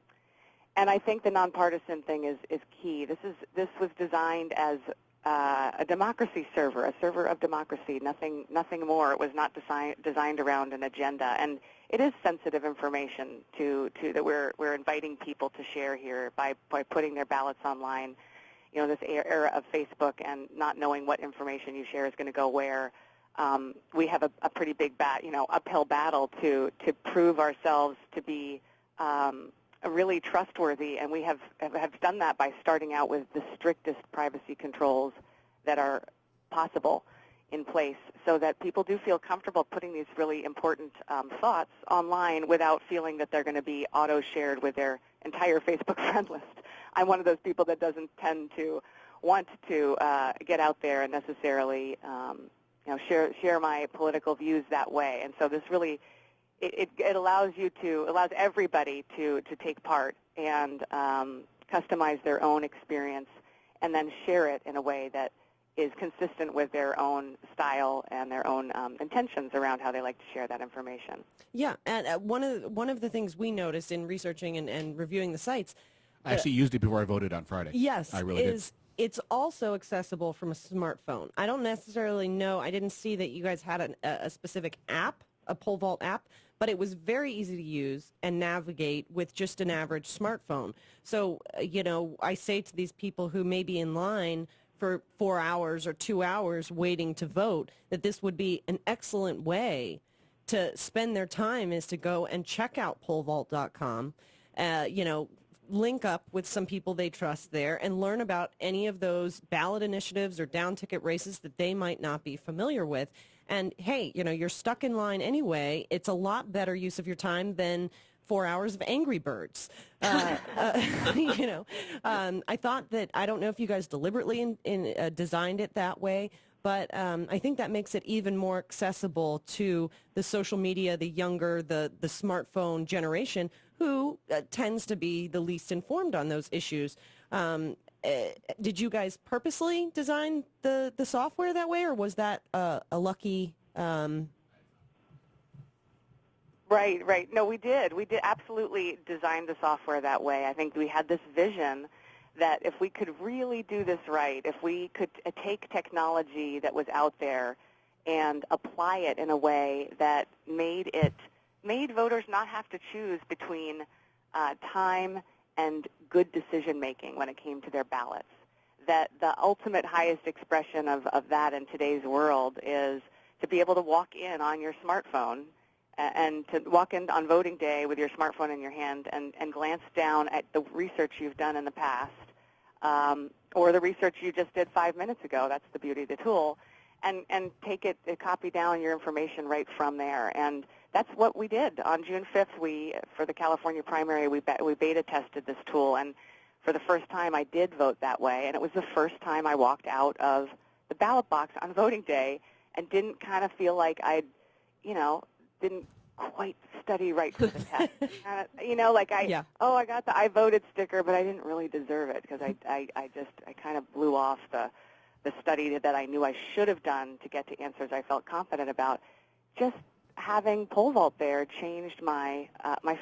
I think the nonpartisan thing is key. This was designed as a democracy server, a server of democracy, nothing more. It was not designed around an agenda, and it is sensitive information that we're inviting people to share here by putting their ballots online. This era of Facebook and not knowing what information you share is going to go where. We have a pretty big uphill battle to prove ourselves to be really trustworthy, and we have done that by starting out with the strictest privacy controls that are possible in place, so that people do feel comfortable putting these really important thoughts online without feeling that they're going to be auto-shared with their entire Facebook friend list. I'm one of those people that doesn't tend to want to get out there and necessarily share my political views that way, and so this really it allows everybody to take part and customize their own experience and then share it in a way that is consistent with their own style and their own intentions around how they like to share that information. Yeah, and one of the things we noticed in researching and reviewing the sites, I actually used it before I voted on Friday. Yes, I really did. It's also accessible from a smartphone. I don't necessarily know. I didn't see that you guys had a specific app, a pole vault app, but it was very easy to use and navigate with just an average smartphone. So, I say to these people who may be in line for 4 hours or 2 hours waiting to vote that this would be an excellent way to spend their time, is to go and check out pollvault.com, link up with some people they trust there and learn about any of those ballot initiatives or down ticket races that they might not be familiar with. And hey, you're stuck in line anyway. It's a lot better use of your time than 4 hours of Angry Birds. You know, I thought that, I don't know if you guys deliberately designed it that way, but I think that makes it even more accessible to the social media, the younger, the smartphone generation, who tends to be the least informed on those issues. Did you guys purposely design the software that way, or was that a lucky... Right. No, we did. We did absolutely design the software that way. I think we had this vision that if we could really do this right, if we could take technology that was out there and apply it in a way that made voters not have to choose between time and good decision-making when it came to their ballots, that the ultimate highest expression of that in today's world is to be able to walk in on your smartphone and to walk in on voting day with your smartphone in your hand and glance down at the research you've done in the past or the research you just did 5 minutes ago. That's the beauty of the tool. And take it, copy down your information right from there. And that's what we did. On June 5th, for the California primary, we beta tested this tool. And for the first time, I did vote that way. And it was the first time I walked out of the ballot box on voting day and didn't kind of feel like didn't quite study right for the test. I got the I voted sticker, but I didn't really deserve it because I kind of blew off the study that I knew I should have done to get to answers I felt confident about. Just having pole vault there changed my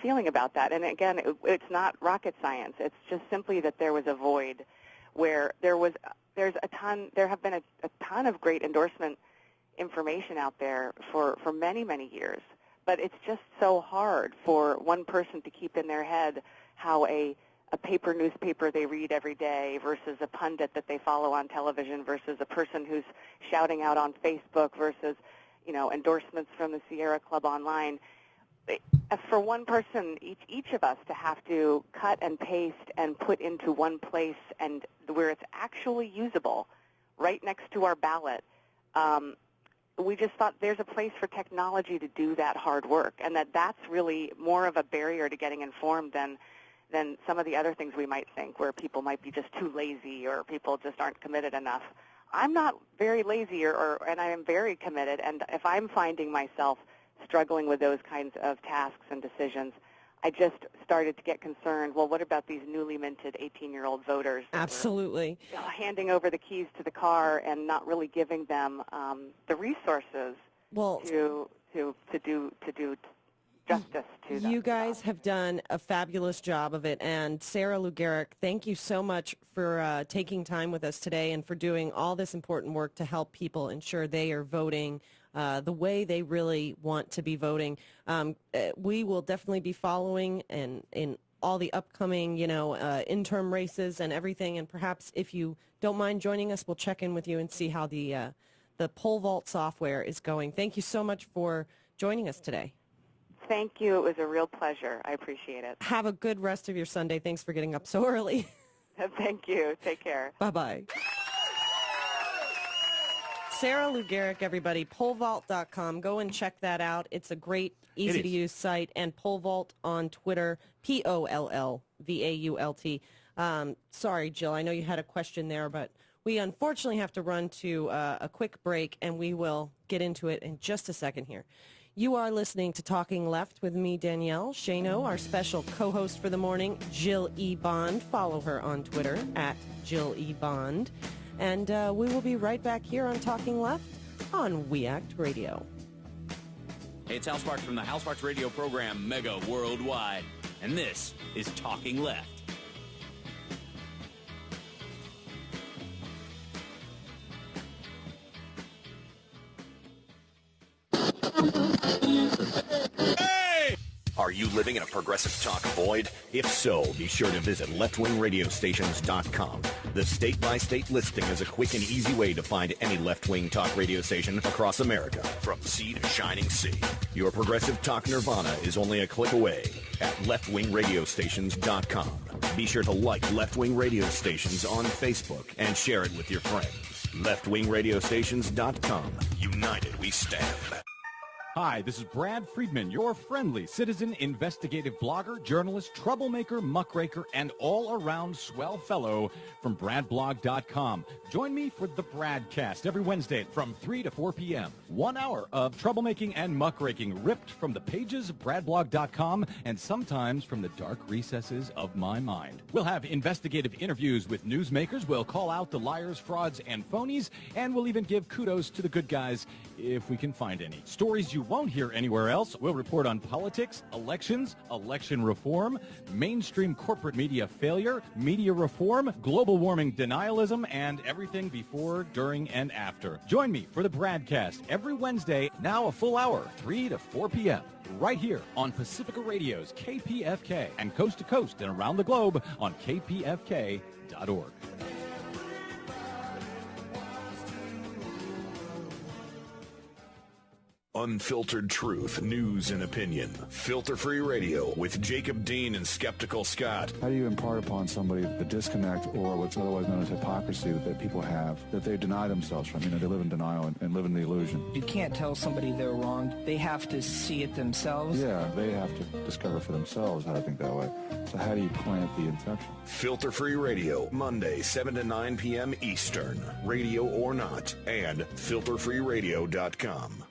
feeling about that. And again, it's not rocket science. It's just simply that there was a void where there have been a ton of great endorsement information out there for many, many years. But it's just so hard for one person to keep in their head how a paper newspaper they read every day versus a pundit that they follow on television versus a person who's shouting out on Facebook versus, endorsements from the Sierra Club online. For one person, each of us to have to cut and paste and put into one place and where it's actually usable right next to our ballot, we just thought there's a place for technology to do that hard work, and that's really more of a barrier to getting informed than some of the other things we might think, where people might be just too lazy or people just aren't committed enough. I'm not very lazy, and I am very committed, and if I'm finding myself struggling with those kinds of tasks and decisions, I just started to get concerned, well, what about these newly minted 18-year-old voters? Absolutely. Handing over the keys to the car and not really giving them the resources to do justice to them. You guys have done a fabulous job of it. And Sarah Lugaric, thank you so much for taking time with us today and for doing all this important work to help people ensure they are voting the way they really want to be voting. We will definitely be following in all the upcoming, interim races and everything. And perhaps if you don't mind joining us, we'll check in with you and see how the pole vault software is going. Thank you so much for joining us today. Thank you. It was a real pleasure. I appreciate it. Have a good rest of your Sunday. Thanks for getting up so early. Thank you. Take care. Bye-bye. Sarah Lugaric, everybody, polevault.com. Go and check that out. It's a great, easy-to-use site. And Pole Vault on Twitter, Pollvault. Sorry, Jill, I know you had a question there, but we unfortunately have to run to a quick break, and we will get into it in just a second here. You are listening to Talking Left with me, Danielle. Shano, our special co-host for the morning, Jill E. Bond. Follow her on Twitter, at Jill E. Bond. And we will be right back here on Talking Left on We Act Radio. Hey, it's Hal Sparks from the Hal Sparks radio program Mega Worldwide. And this is Talking Left. Are you living in a progressive talk void? If so, be sure to visit leftwingradiosstations.com. The state-by-state listing is a quick and easy way to find any left-wing talk radio station across America, from sea to shining sea. Your progressive talk nirvana is only a click away at leftwingradiosstations.com. Be sure to like Left Wing Radio Stations on Facebook and share it with your friends. leftwingradiosstations.com. United we stand. Hi, this is Brad Friedman, your friendly citizen investigative blogger, journalist, troublemaker, muckraker, and all-around swell fellow from bradblog.com. Join me for the Bradcast every Wednesday from 3 to 4 p.m. 1 hour of troublemaking and muckraking ripped from the pages of bradblog.com and sometimes from the dark recesses of my mind. We'll have investigative interviews with newsmakers, we'll call out the liars, frauds, and phonies, and we'll even give kudos to the good guys if we can find any. Stories you won't hear anywhere else. We'll report on politics, elections, election reform, mainstream corporate media failure, media reform, global warming denialism, and everything before, during, and after. Join me for the Bradcast every Wednesday, now a full hour, 3 to 4 p.m., right here on Pacifica Radio's KPFK, and coast to coast and around the globe on kpfk.org. Unfiltered truth, news, and opinion. Filter-free radio with Jacob Dean and Skeptical Scott. How do you impart upon somebody the disconnect or what's otherwise known as hypocrisy that people have, that they deny themselves from? You know, they live in denial and live in the illusion. You can't tell somebody they're wrong. They have to see it themselves. Yeah, they have to discover for themselves how to think that way. So how do you plant the inception? Filter-free radio, Monday, 7 to 9 p.m. Eastern. Radio or not. And filterfreeradio.com.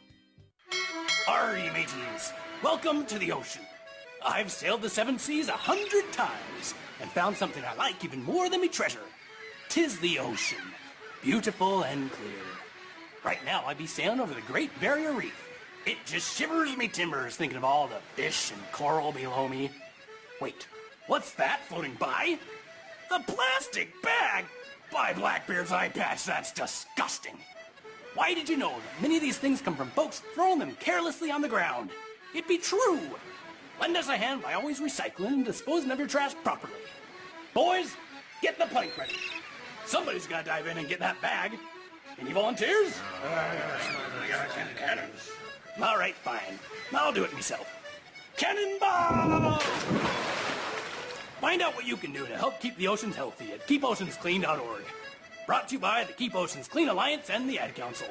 Arr, mateys, welcome to the ocean. I've sailed the seven seas 100 times and found something I like even more than me treasure. 'Tis the ocean, beautiful and clear. Right now I be sailing over the Great Barrier Reef. It just shivers me timbers thinking of all the fish and coral below me. Wait, what's that floating by? A plastic bag? By Blackbeard's eye patch, that's disgusting. Why did you know that many of these things come from folks throwing them carelessly on the ground? It be true. Lend us a hand by always recycling and disposing of your trash properly. Boys, get the plank ready. Somebody's got to dive in and get that bag. Any volunteers? Cannons. All right, fine. I'll do it myself. Cannonball! Find out what you can do to help keep the oceans healthy at keepoceansclean.org. Brought to you by the Keep Oceans Clean Alliance and the Ad Council.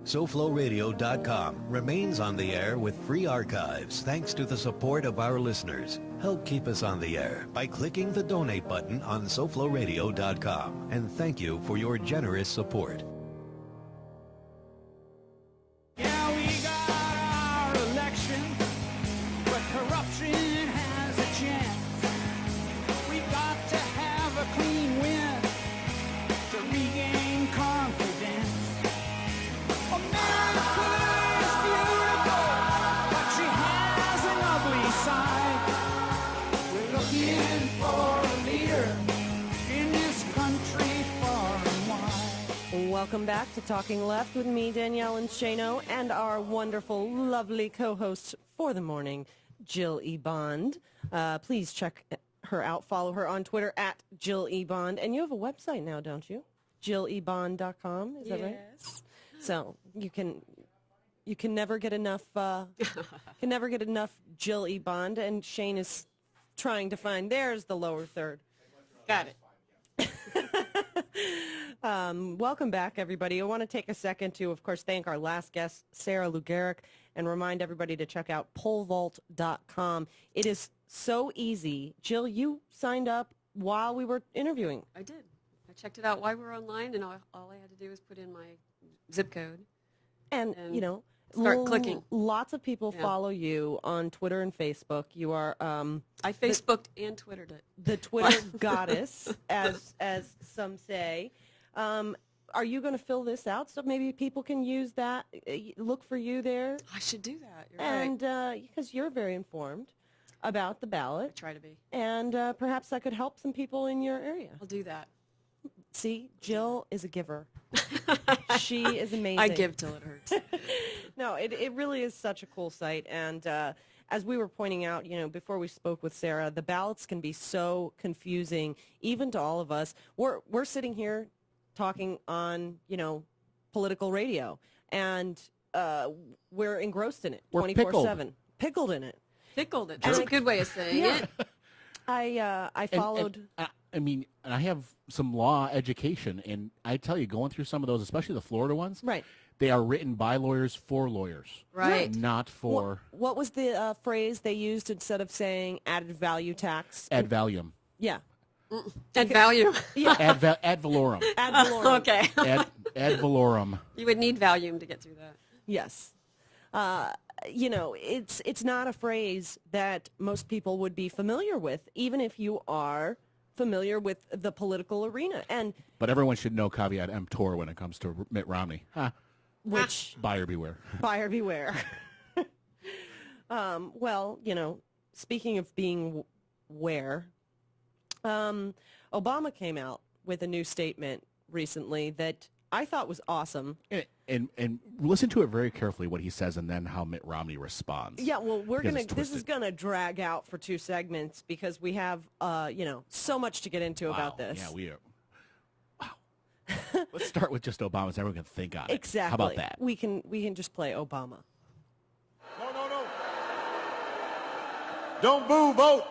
SoFloRadio.com remains on the air with free archives thanks to the support of our listeners. Help keep us on the air by clicking the donate button on SoFloRadio.com. And thank you for your generous support. Yeah, we got our election, but corruption has a chance. We got to have a clean win to regain confidence. America is beautiful, but she has an ugly side. We're looking for a leader in this country far and wide. Welcome back to Talking Left with me, Danielle and Shano, and our wonderful, lovely co-host for the morning, Jill E. Bond. Please check her out. Follow her on Twitter at Jill E. Bond. And you have a website now, don't you? JillEBond.com, is that right? Yes. So you can never get enough Jill E. Bond, and Shane is trying to find there's the lower third. Got it. Welcome back, everybody. I want to take a second to, of course, thank our last guest, Sarah Lugaric, and remind everybody to check out polevault.com. It is so easy. Jill, you signed up while we were interviewing. I did. I checked it out while we were online, and all I had to do was put in my zip code. And you know, start clicking. Lots of people follow you on Twitter and Facebook. You are I Facebooked and Twittered it. The Twitter goddess, as some say. Are you going to fill this out so maybe people can use that? Look for you there. I should do that. You're and right. Because you're very informed about the ballot. I try to be. And perhaps that could help some people in your area. I'll do that. See, Jill is a giver. She is amazing. I give till it hurts. No, it really is such a cool site. And as we were pointing out, you know, before we spoke with Sarah, the ballots can be so confusing, even to all of us. We're sitting here talking on, you know, political radio, and we're engrossed in it 24/7. Pickled in it. Pickled it. That's a good way of saying it. I followed. I mean, and I have some law education, and I tell you, going through some of those, especially the Florida ones, right? They are written by lawyers for lawyers. Right. Not for... What was the phrase they used instead of saying added value tax? Ad valium. Yeah. Ad value. Yeah. Ad valorem. Ad valorem. Okay. Ad valorem. You would need Valium to get through that. Yes. You know, it's not a phrase that most people would be familiar with, even if you are familiar with the political arena. But everyone should know caveat emptor when it comes to Mitt Romney. Which buyer beware. Buyer beware. Well, you know, speaking of being where, Obama came out with a new statement recently that I thought was awesome. And listen to it very carefully what he says and then how Mitt Romney responds. Yeah, well, this is gonna drag out for 2 segments because we have you know, so much to get into about this. Yeah, we are. Wow. Let's start with just Obama so everyone can think on it. Exactly. How about that? We can just play Obama. No. Don't boo, vote.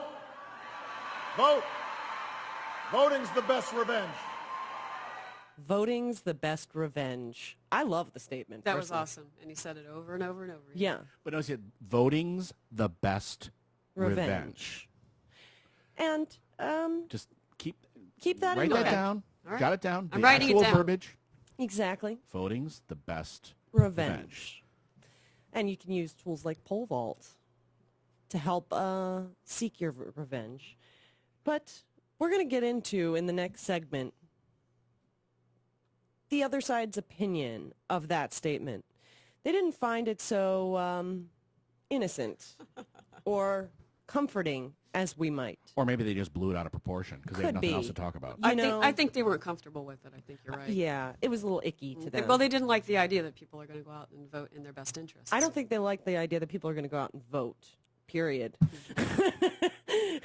Vote. Voting's the best revenge. Voting's the best revenge. I love the statement. That was personally. awesome. And he said it over and over and over again. Yeah. But no, he said voting's the best revenge. And just keep that write in that mind. down. All right. Got it down. I'm The writing it actual down. verbiage. Exactly. Voting's the best Revenge. And you can use tools like pole vault to help seek your revenge. But we're going to get into, in the next segment, the other side's opinion of that statement. They didn't find it so innocent or comforting as we might. Or maybe they just blew it out of proportion because they had nothing else to talk about. I think they weren't comfortable with it. I think you're right. Yeah, it was a little icky to them. Well, they didn't like the idea that people are going to go out and vote in their best interest. I don't think they like the idea that people are going to go out and vote, period.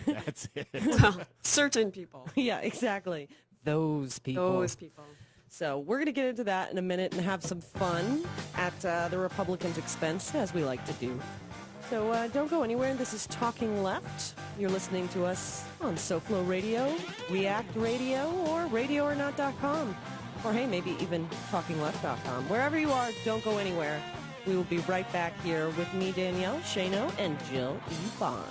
That's it. Well, certain people. Yeah, exactly. Those people. Those people. So we're going to get into that in a minute and have some fun at the Republicans' expense, as we like to do. So don't go anywhere. This is Talking Left. You're listening to us on SoFlo Radio, React Radio, or RadioOrNot.com. Or, hey, maybe even TalkingLeft.com. Wherever you are, don't go anywhere. We will be right back here with me, Danielle, Shano, and Jill E. Bond.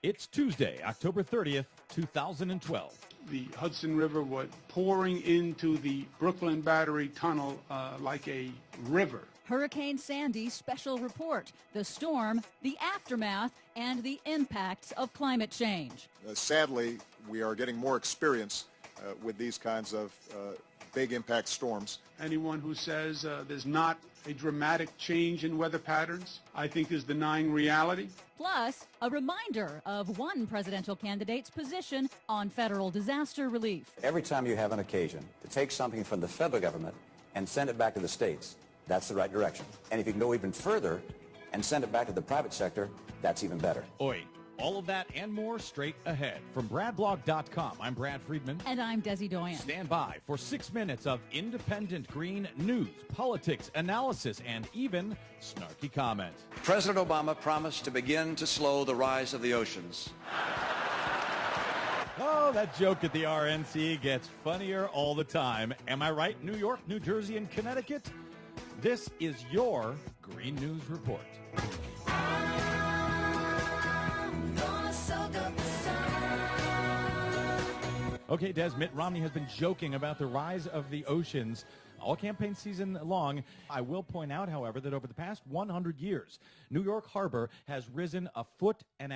It's Tuesday, October 30th, 2012. The Hudson River was pouring into the Brooklyn Battery Tunnel like a river. Hurricane Sandy special report, the storm, the aftermath, and the impacts of climate change. Sadly, we are getting more experience with these kinds of big impact storms. Anyone who says there's not a dramatic change in weather patterns, I think is denying reality. Plus, a reminder of one presidential candidate's position on federal disaster relief. Every time you have an occasion to take something from the federal government and send it back to the states, that's the right direction. And if you can go even further and send it back to the private sector, that's even better. Oi. All of that and more straight ahead. From BradBlog.com, I'm Brad Friedman. And I'm Desi Doyen. Stand by for 6 minutes of independent green news, politics, analysis, and even snarky comment. President Obama promised to begin to slow the rise of the oceans. Oh, that joke at the RNC gets funnier all the time. Am I right? New York, New Jersey, and Connecticut? This is your Green News Report. Okay, Des, Mitt Romney has been joking about the rise of the oceans all campaign season long. I will point out, however, that over the past 100 years, New York Harbor has risen 1.5 feet.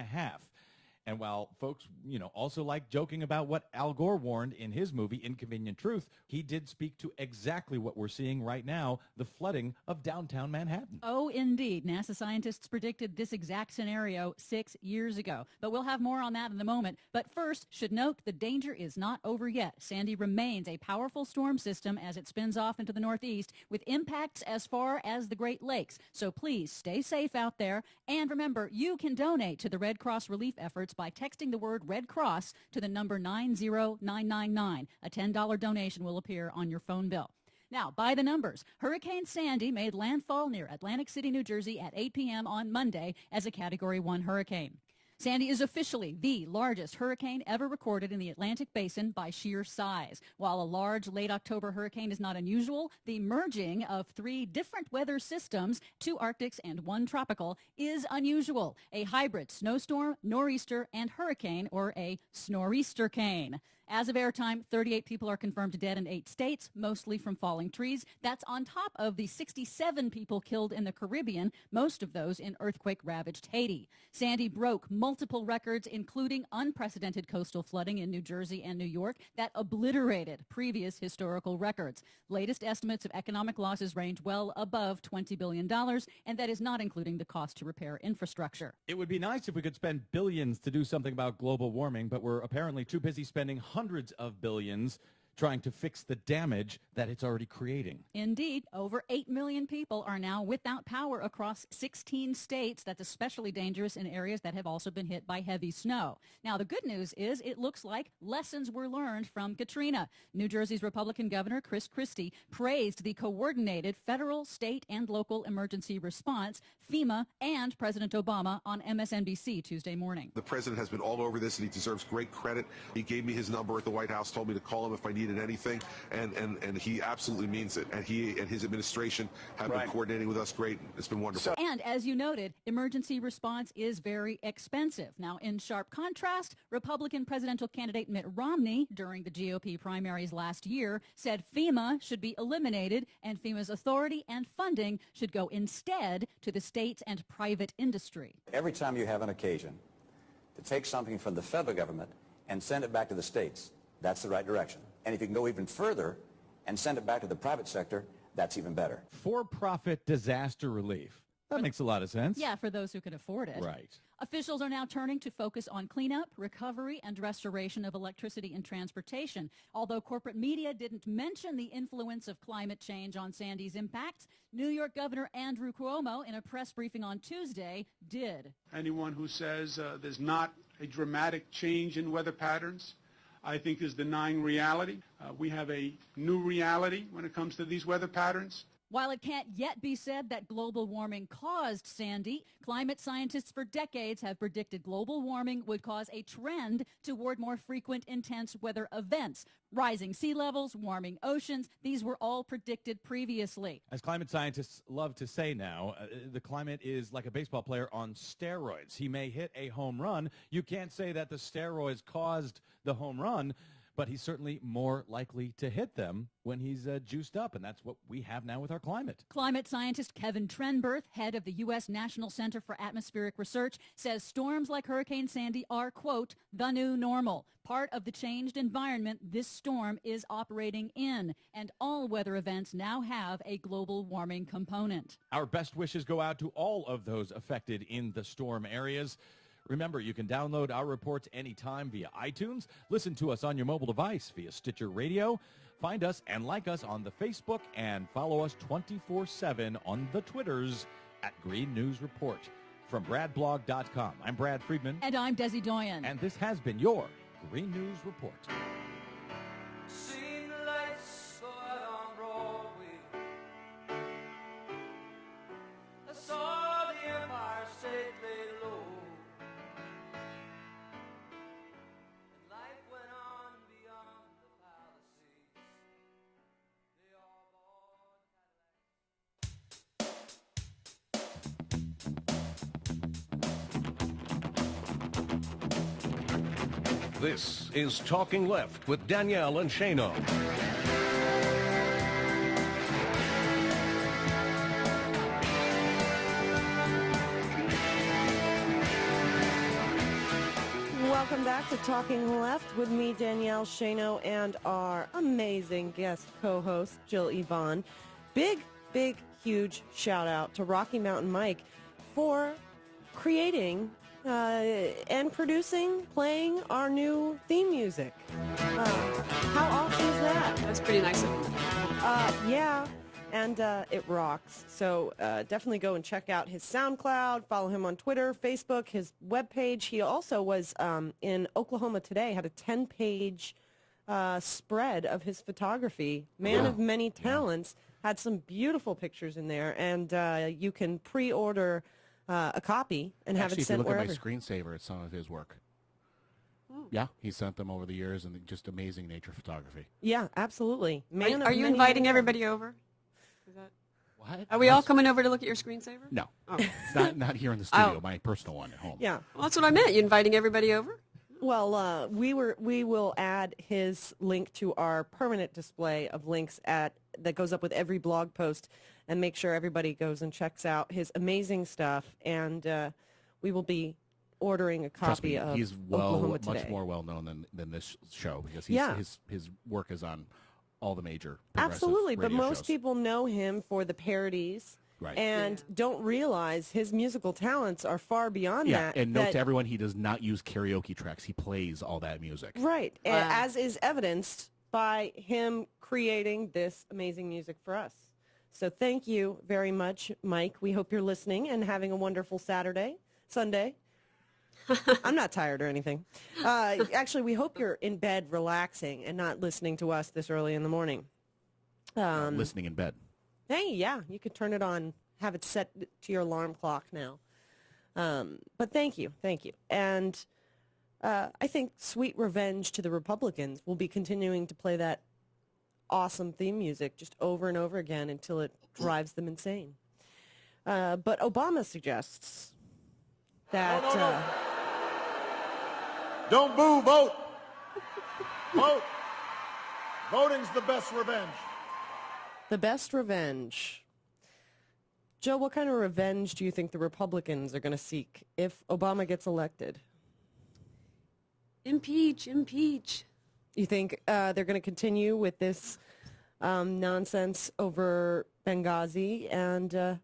And while folks, also like joking about what Al Gore warned in his movie, Inconvenient Truth, he did speak to exactly what we're seeing right now, the flooding of downtown Manhattan. Oh, indeed. NASA scientists predicted this exact scenario 6 years ago. But we'll have more on that in a moment. But first, should note the danger is not over yet. Sandy remains a powerful storm system as it spins off into the northeast with impacts as far as the Great Lakes. So please stay safe out there. And remember, you can donate to the Red Cross relief efforts by texting the word Red Cross to the number 90999. A $10 donation will appear on your phone bill. Now, by the numbers, Hurricane Sandy made landfall near Atlantic City, New Jersey at 8 p.m. on Monday as a Category 1 hurricane. Sandy is officially the largest hurricane ever recorded in the Atlantic Basin by sheer size. While a large late October hurricane is not unusual, the merging of 3 different weather systems, 2 Arctics and 1 tropical, is unusual. A hybrid snowstorm, nor'easter, and hurricane, or a snor'eastercane. As of airtime, 38 people are confirmed dead in 8 states, mostly from falling trees. That's on top of the 67 people killed in the Caribbean, most of those in earthquake-ravaged Haiti. Sandy broke multiple records, including unprecedented coastal flooding in New Jersey and New York that obliterated previous historical records. Latest estimates of economic losses range well above $20 billion, and that is not including the cost to repair infrastructure. It would be nice if we could spend billions to do something about global warming, but we're apparently too busy spending hundreds of billions trying to fix the damage that it's already creating. Indeed, over 8 million people are now without power across 16 states. That's especially dangerous in areas that have also been hit by heavy snow. Now, the good news is it looks like lessons were learned from Katrina. New Jersey's Republican Governor Chris Christie praised the coordinated federal, state, and local emergency response, FEMA, and President Obama on MSNBC Tuesday morning. The president has been all over this, and he deserves great credit. He gave me his number at the White House, told me to call him if I needed anything, and he absolutely means it. And he and his administration have been coordinating with us great. It's been wonderful. And as you noted, emergency response is very expensive. Now, in sharp contrast, Republican presidential candidate Mitt Romney, during the GOP primaries last year, said FEMA should be eliminated and FEMA's authority and funding should go instead to the states and private industry. Every time you have an occasion to take something from the federal government and send it back to the states, that's the right direction. And if you can go even further and send it back to the private sector, that's even better. For-profit disaster relief. That makes a lot of sense. Yeah, for those who can afford it. Right. Officials are now turning to focus on cleanup, recovery, and restoration of electricity and transportation. Although corporate media didn't mention the influence of climate change on Sandy's impacts, New York Governor Andrew Cuomo, in a press briefing on Tuesday, did. Anyone who says there's not a dramatic change in weather patterns, I think, is denying reality. We have a new reality when it comes to these weather patterns. While it can't yet be said that global warming caused Sandy, climate scientists for decades have predicted global warming would cause a trend toward more frequent intense weather events. Rising sea levels, warming oceans, these were all predicted previously. As climate scientists love to say now, the climate is like a baseball player on steroids. He may hit a home run. You can't say that the steroids caused the home run, but he's certainly more likely to hit them when he's juiced up, and that's what we have now with our climate. Climate scientist Kevin Trenberth, head of the U.S. National Center for Atmospheric Research, says storms like Hurricane Sandy are, quote, the new normal, part of the changed environment this storm is operating in, and all weather events now have a global warming component. Our best wishes go out to all of those affected in the storm areas. Remember, you can download our reports anytime via iTunes, listen to us on your mobile device via Stitcher Radio, find us and like us on the Facebook, and follow us 24/7 on the Twitters at Green News Report. From BradBlog.com, I'm Brad Friedman. And I'm Desi Doyen. And this has been your Green News Report. Seen the lights go out on Broadway. I saw the Empire State lay low. And life went on beyond the Palisades. They all This is Talking Left with Danielle and Shano. Welcome back to Talking Left with me, Danielle Shano, and our amazing guest co-host, Jill Yvonne. Big, huge shout out to Rocky Mountain Mike for creating and producing, playing our new theme music. How awesome is that? That's pretty nice of him. Yeah, and it rocks. So definitely go and check out his SoundCloud, follow him on Twitter, Facebook, his webpage. He also was in Oklahoma today, had a 10-page spread of his photography. Man of many talents, had some beautiful pictures in there, and you can pre-order a copy and have Actually, it sent if you look wherever. at my screensaver, it's some of his work. Yeah, he sent them over the years, and just amazing nature photography. Yeah, absolutely. Are you inviting everybody over? Is that... What? Are we all coming over to look at your screensaver? No, Oh. it's not here in the studio. My personal one at home. Yeah. Well, that's what I meant. You inviting everybody over? Well, we will add his link to our permanent display of links that goes up with every blog post, and make sure everybody goes and checks out his amazing stuff. And we will be ordering a Trust copy me, of he's Oklahoma Today. much more well known than this show, because his work is on all the major progressive Absolutely, but radio most shows. people know him for the parodies. Right. And don't realize his musical talents are far beyond that. And note to everyone, he does not use karaoke tracks. He plays all that music. Right, as is evidenced by him creating this amazing music for us. So thank you very much, Mike. We hope you're listening and having a wonderful Sunday. I'm not tired or anything. Actually, we hope you're in bed relaxing and not listening to us this early in the morning. Listening in bed. Hey, yeah, you could turn it on, have it set to your alarm clock now. But thank you. And I think Sweet Revenge to the Republicans will be continuing to play that awesome theme music just over and over again until it drives them insane. But Obama suggests that... No. Don't boo, vote. Vote. Voting's the best revenge. The best revenge. Joe, what kind of revenge do you think the Republicans are going to seek if Obama gets elected? Impeach. You think they're going to continue with this nonsense over Benghazi and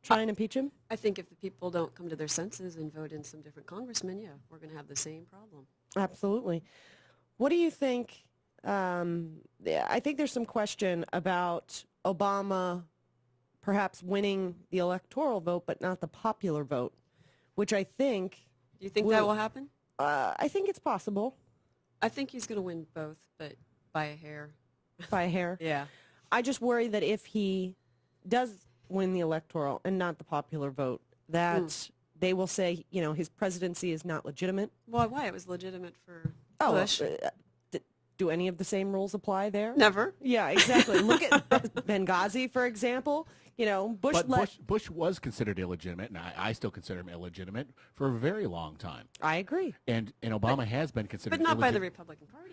try and impeach him? I think if the people don't come to their senses and vote in some different congressmen, we're going to have the same problem. Absolutely. What do you think? I think there's some question about Obama perhaps winning the electoral vote, but not the popular vote, which I think... Do you think that will happen? I think it's possible. I think he's going to win both, but by a hair. By a hair? Yeah. I just worry that if he does win the electoral and not the popular vote, that they will say, his presidency is not legitimate. Well, why? It was legitimate for Oh, Bush. Do any of the same rules apply there? Never. Yeah, exactly. Look at Benghazi, for example. Bush was considered illegitimate, and I still consider him illegitimate for a very long time. I agree. And Obama has been considered But not by the Republican Party.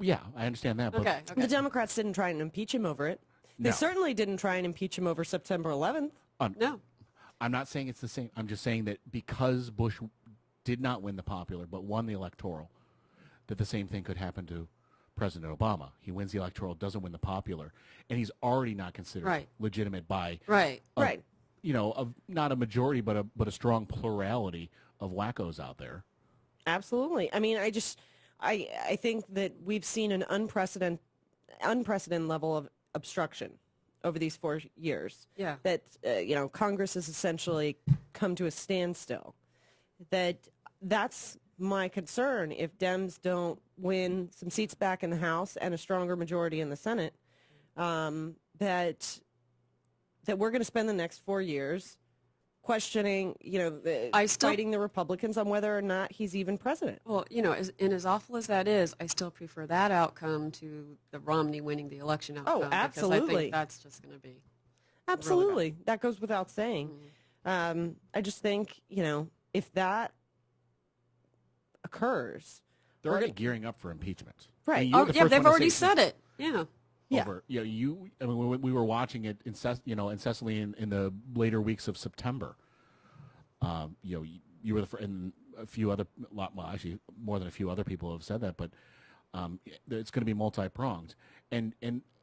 Yeah, I understand that. But Okay. The Democrats didn't try and impeach him over it. They No. certainly didn't try and impeach him over September 11th. No. I'm not saying it's the same. I'm just saying that because Bush did not win the popular but won the electoral, that the same thing could happen to President Obama. He wins the electoral, doesn't win the popular, and he's already not considered legitimate by not a majority but a strong plurality of wackos out there. Absolutely. I mean, I think that we've seen an unprecedented level of obstruction over these 4 years. Yeah. That Congress has essentially come to a standstill. That's my concern. If Dems don't win some seats back in the House and a stronger majority in the Senate, that we're going to spend the next 4 years questioning, fighting the Republicans on whether or not he's even president. Well, as awful as that is, I still prefer that outcome to the Romney winning the election outcome. Oh, absolutely. Because I think that's just going to be Absolutely. really bad. That goes without saying. I just think, if that occurs, They're already gearing up for impeachment. Right. I mean, you were the first they've one to already say said it. Yeah. Over, when we were watching it incessantly in the later weeks of September. You were and a few other, actually more than a few other people have said that, but it's going to be multi-pronged. And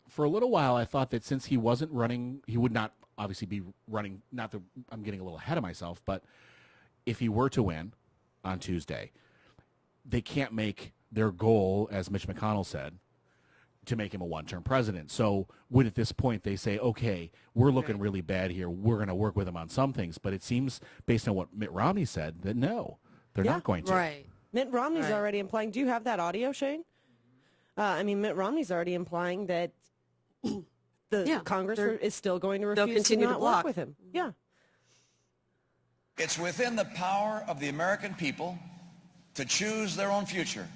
for a little while, I thought that since he wasn't running, he would not obviously be running. Not that I'm getting a little ahead of myself, but if he were to win on Tuesday, they can't make their goal, as Mitch McConnell said, to make him a one-term president. So would at this point they say, okay, we're looking really bad here. We're going to work with him on some things. But it seems, based on what Mitt Romney said, that no, they're not going to. Right. Mitt Romney's already implying. Do you have that audio, Shane? Mitt Romney's already implying that the Congress is still going to refuse to continue to not block. work with him. Yeah. It's within the power of the American people to choose their own future.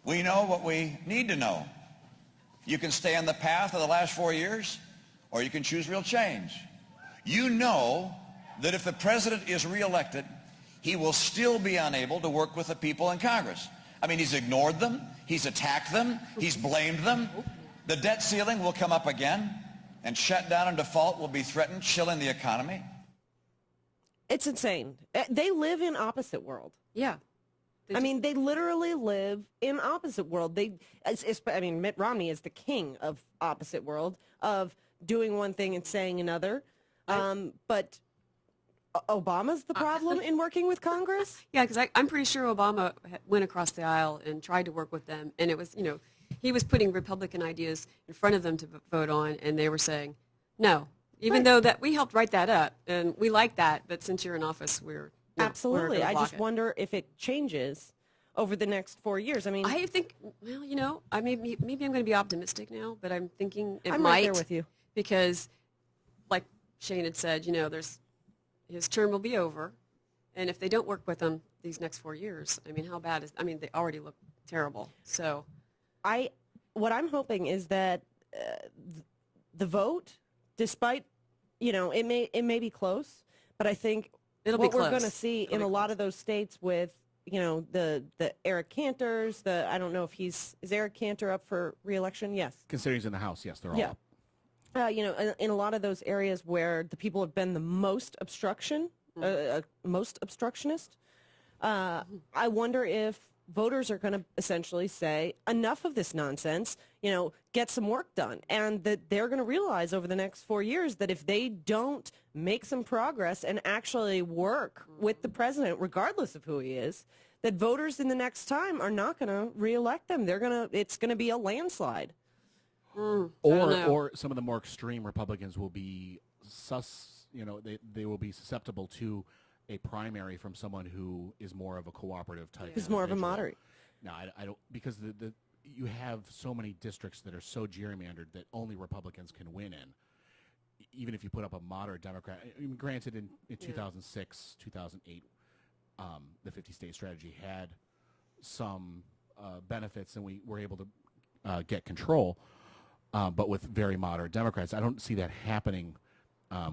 We know what we need to know. You can stay on the path of the last 4 years, or you can choose real change. You know that if the president is reelected, he will still be unable to work with the people in Congress. I mean, he's ignored them, he's attacked them, he's blamed them. The debt ceiling will come up again, and shutdown and default will be threatened, chilling the economy. It's insane. They live in opposite world. Yeah. I mean, they literally live in opposite world. Mitt Romney is the king of opposite world, of doing one thing and saying another. But Obama's the problem in working with Congress? Yeah, because I'm pretty sure Obama went across the aisle and tried to work with them, and it was, he was putting Republican ideas in front of them to vote on, and they were saying, no, even though that we helped write that up, and we like that, but since you're in office, we're Absolutely. I just wonder if it changes over the next 4 years. I mean, I think, well, maybe I'm going to be optimistic now, but I'm thinking it I'm might. right there with you. Because, like Shane had said, his term will be over, and if they don't work with him these next 4 years, I mean, how bad is? I mean, they already look terrible. So, what I'm hoping is that the vote, despite, it may be close, but I think what we're going to see in a lot of those states with, the Eric Cantors, I don't know if is Eric Cantor up for re-election? Yes. Considering he's in the House, yes, they're all up. In a lot of those areas where the people have been the most most obstructionist, I wonder if voters are going to essentially say, enough of this nonsense, get some work done. And that they're going to realize over the next 4 years that if they don't make some progress and actually work with the president, regardless of who he is, that voters in the next time are not going to reelect them. It's going to be a landslide. Or some of the more extreme Republicans will be they will be susceptible to a primary from someone who is more of a cooperative type. Who's more of a moderate. No, I don't, because you have so many districts that are so gerrymandered that only Republicans can win in. Even if you put up a moderate Democrat, granted in 2006, 2008, the 50-state strategy had some benefits, and we were able to get control. But with very moderate Democrats, I don't see that happening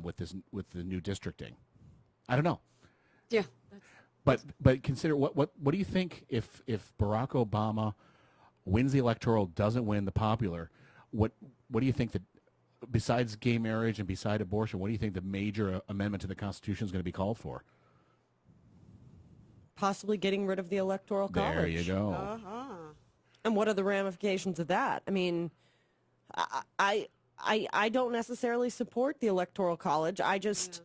with the new districting. I don't know. Yeah. But consider what do you think if Barack Obama wins the electoral, doesn't win the popular? What do you think that, besides gay marriage and beside abortion, what do you think the major amendment to the Constitution is going to be called for? Possibly getting rid of the Electoral College. There you go. And what are the ramifications of that? I mean, I don't necessarily support the Electoral College. I just,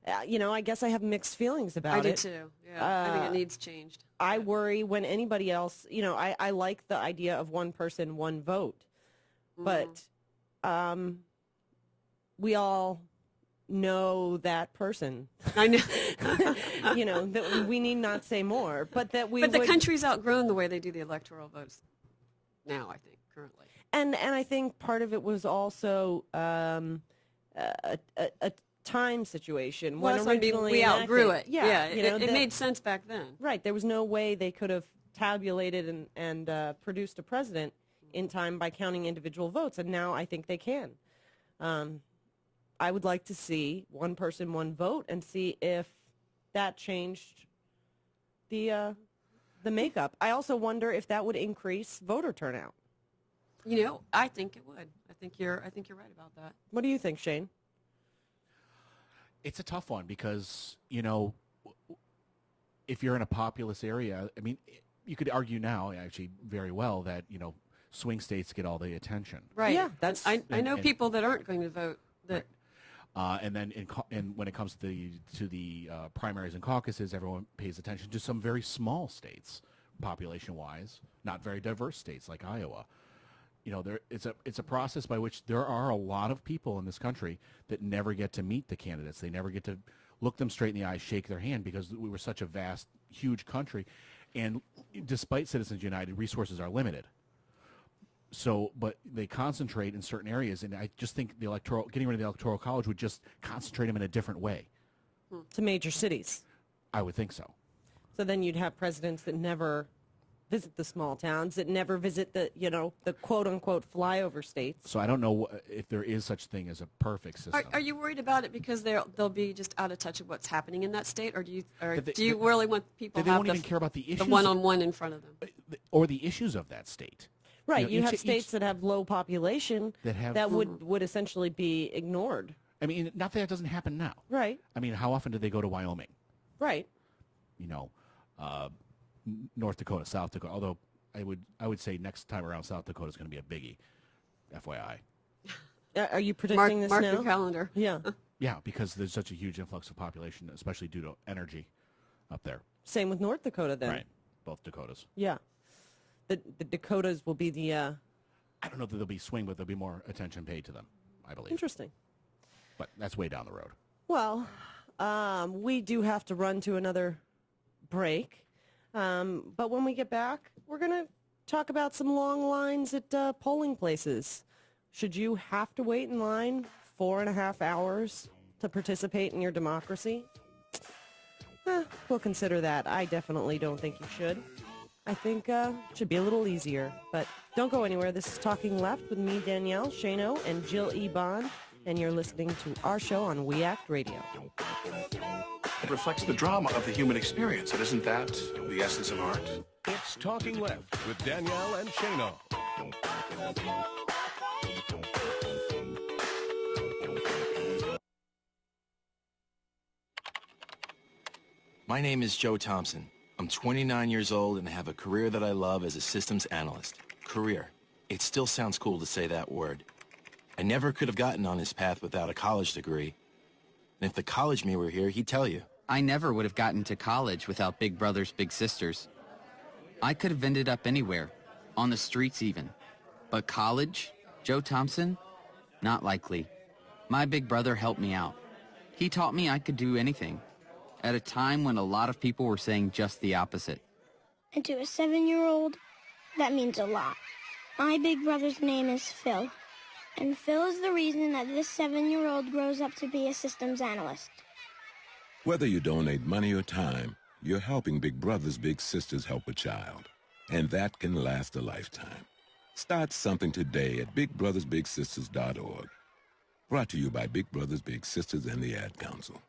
I guess I have mixed feelings about it. I do too. Yeah, I think it needs changed. I worry when anybody else, I like the idea of one person, one vote. But we all know that person. I know. That we need not say more, but that we. But the country's outgrown the way they do the electoral votes now, I think, currently. And I think part of it was also a time situation. Well, when originally we outgrew it. Yeah, it made sense back then. Right. There was no way they could have tabulated and produced a president in time by counting individual votes, and now I think they can. I would like to see one person, one vote, and see if that changed the makeup. I also wonder if that would increase voter turnout. I think it would. I think you're right about that. What do you think, Shane? It's a tough one because, if you're in a populous area, I mean, you could argue now, actually, very well that, swing states get all the attention. Right. Yeah, I know people that aren't going to vote. That. Right. And then when it comes to the primaries and caucuses, everyone pays attention to some very small states, population-wise, not very diverse states like Iowa. It's a process by which there are a lot of people in this country that never get to meet the candidates. They never get to look them straight in the eye, shake their hand, because we were such a vast, huge country. And despite Citizens United, resources are limited. So, but they concentrate in certain areas, and I just think getting rid of the Electoral College would just concentrate them in a different way. to major cities. I would think so. So then you'd have presidents that never visit the small towns, that never visit the, the quote-unquote flyover states. So I don't know if there is such thing as a perfect system. Are you worried about it because they'll be just out of touch of what's happening in that state, or do you really want people to have won't even care about the issues, the one-on-one in front of them, or the issues of that state? Right, you have states that have low population that would essentially be ignored. I mean, not that it doesn't happen now. Right. I mean, how often do they go to Wyoming? Right. North Dakota, South Dakota. Although I would say next time around, South Dakota is going to be a biggie. FYI. Are you predicting this now? Mark your calendar. Yeah. Yeah, because there's such a huge influx of population, especially due to energy up there. Same with North Dakota then. Right. Both Dakotas. Yeah. The Dakotas will be the... I don't know if there'll be swing, but there'll be more attention paid to them, I believe. Interesting. But that's way down the road. Well, we do have to run to another break. But when we get back, we're going to talk about some long lines at polling places. Should you have to wait in line 4.5 hours to participate in your democracy? We'll consider that. I definitely don't think you should. I think it should be a little easier. But don't go anywhere. This is Talking Left with me, Danielle Shano, and Jill E. Bond. And you're listening to our show on We Act Radio. It reflects the drama of the human experience, and isn't that the essence of art? It's Talking Left with Danielle and Shano. My name is Joe Thompson. I'm 29 years old and have a career that I love as a systems analyst. Career. It still sounds cool to say that word. I never could have gotten on this path without a college degree. And if the college me were here, he'd tell you. I never would have gotten to college without Big Brothers Big Sisters. I could have ended up anywhere, on the streets even. But college? Joe Thompson? Not likely. My big brother helped me out. He taught me I could do anything, at a time when a lot of people were saying just the opposite. And to a 7-year-old, that means a lot. My big brother's name is Phil. And Phil is the reason that this 7-year-old grows up to be a systems analyst. Whether you donate money or time, you're helping Big Brothers Big Sisters help a child. And that can last a lifetime. Start something today at BigBrothersBigSisters.org. Brought to you by Big Brothers Big Sisters and the Ad Council.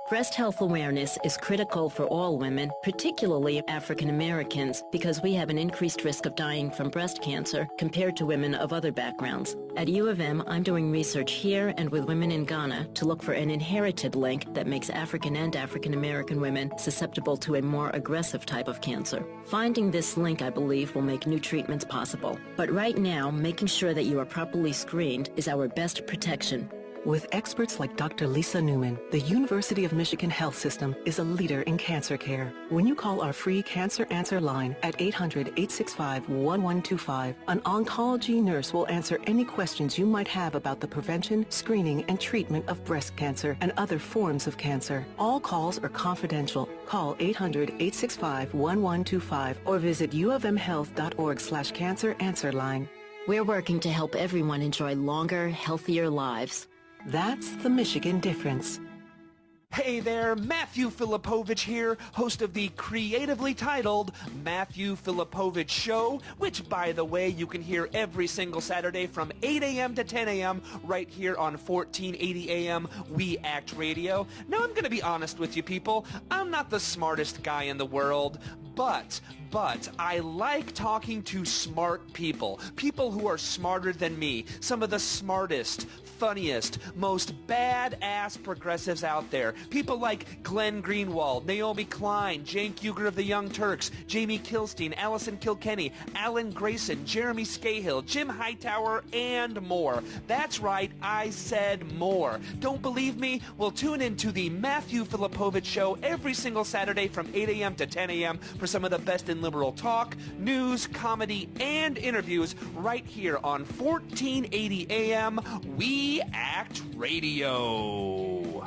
Breast health awareness is critical for all women, particularly African Americans, because we have an increased risk of dying from breast cancer compared to women of other backgrounds. At U of M, I'm doing research here and with women in Ghana to look for an inherited link that makes African and African American women susceptible to a more aggressive type of cancer. Finding this link, I believe, will make new treatments possible. But right now, making sure that you are properly screened is our best protection. With experts like Dr. Lisa Newman, the University of Michigan Health System is a leader in cancer care. When you call our free Cancer Answer line at 800-865-1125, an oncology nurse will answer any questions you might have about the prevention, screening, and treatment of breast cancer and other forms of cancer. All calls are confidential. Call 800-865-1125 or visit uofmhealth.org/cancer answer line. We're working to help everyone enjoy longer, healthier lives. That's the Michigan difference. Hey there, Matthew Filipovich here, host of the creatively titled Matthew Filipovich Show, which, by the way, you can hear every single Saturday from 8 a.m. to 10 a.m. right here on 1480 a.m. We Act Radio. Now, I'm going to be honest with you people. I'm not the smartest guy in the world, but I like talking to smart people who are smarter than me, some of the smartest, funniest, most badass progressives out there. People like Glenn Greenwald, Naomi Klein, Cenk Uygur of the Young Turks, Jamie Kilstein, Allison Kilkenny, Alan Grayson, Jeremy Scahill, Jim Hightower, and more. That's right, I said more. Don't believe me? Well, tune into the Matthew Filipovich Show every single Saturday from 8 a.m. to 10 a.m. for some of the best in liberal talk, news, comedy, and interviews right here on 1480 a.m. We Act Radio.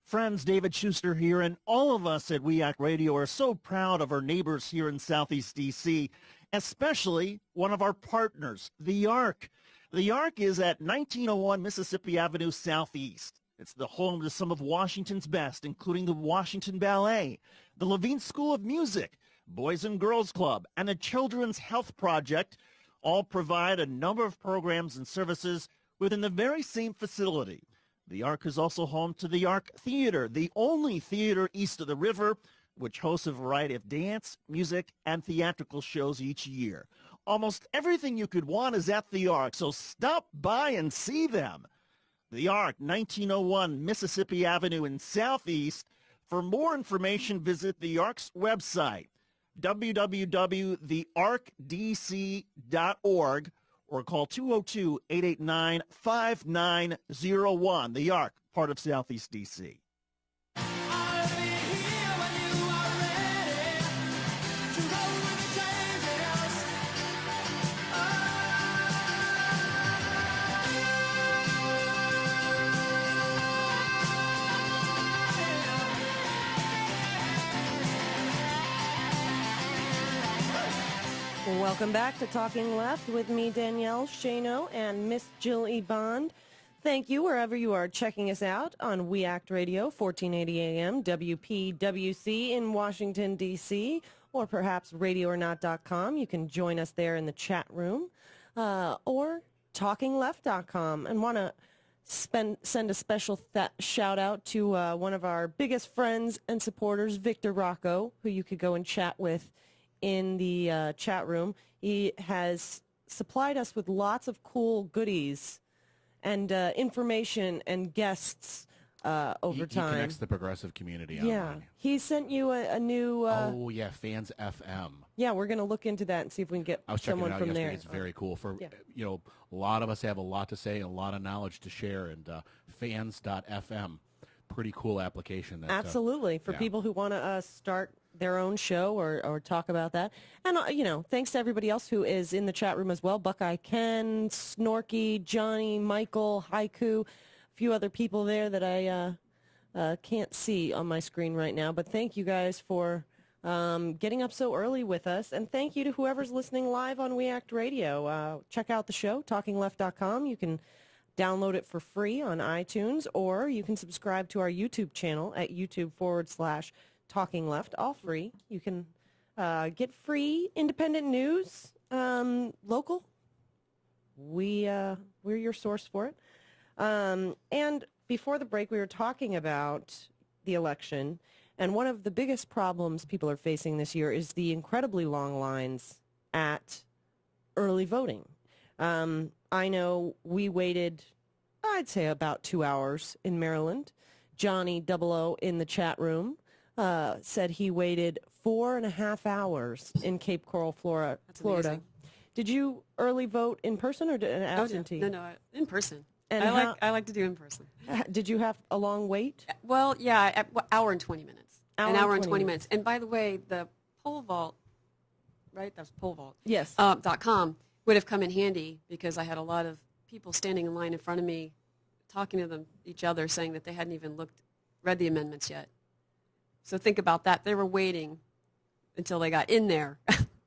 Friends, David Schuster here, and all of us at We Act Radio are so proud of our neighbors here in Southeast D.C., especially one of our partners, the Ark. The Ark is at 1901 Mississippi Avenue Southeast. It's the home to some of Washington's best, including the Washington Ballet, the Levine School of Music, Boys and Girls Club, and the Children's Health Project. All provide a number of programs and services within the very same facility. The Arc is also home to the Arc Theater, the only theater east of the river, which hosts a variety of dance, music, and theatrical shows each year. Almost everything you could want is at the Arc, so stop by and see them. The Arc, 1901 Mississippi Avenue in Southeast. For more information, visit the Arc's website, www.thearcdc.org, or call 202-889-5901. The Arc, part of Southeast D.C. Welcome back to Talking Left with me, Danielle Shano, and Miss Jill E. Bond. Thank you wherever you are checking us out on We Act Radio, 1480 AM, WPWC in Washington, D.C., or perhaps radioornot.com. You can join us there in the chat room, or talkingleft.com. And want to send a special shout out to one of our biggest friends and supporters, Victor Rocco, who you could go and chat with in the chat room. He has supplied us with lots of cool goodies and information and guests over time. He connects the progressive community Yeah. online. He sent you a new... oh, yeah, Fans FM. Yeah, we're going to look into that and see if we can get I was checking someone it out from yesterday. there. It's very cool. Yeah. You know, a lot of us have a lot to say, a lot of knowledge to share, and fans.fm, pretty cool application. That, Absolutely. For yeah. people who want to start their own show or talk about that. And, you know, thanks to everybody else who is in the chat room as well. Buckeye Ken, Snorky, Johnny, Michael, Haiku, a few other people there that I can't see on my screen right now. But thank you guys for getting up so early with us. And thank you to whoever's listening live on We Act Radio. Check out the show, talkingleft.com. You can download it for free on iTunes, or you can subscribe to our YouTube channel at YouTube/Talking Left, all free. You can get free independent news, local. We're your source for it. And before the break, we were talking about the election, and one of the biggest problems people are facing this year is the incredibly long lines at early voting. I know we waited, I'd say, about 2 hours in Maryland. Johnny 00 in the chat room said he waited 4.5 hours in Cape Coral, Florida. Amazing. Did you early vote in person or an absentee? No, in person. And I like to do in person. Did you have a long wait? Well, yeah, hour and 20 minutes. An hour and 20 minutes. And by the way, the poll vault, right? That's poll vault. Yes. .com would have come in handy because I had a lot of people standing in line in front of me talking to each other saying that they hadn't even read the amendments yet. So think about that. They were waiting until they got in there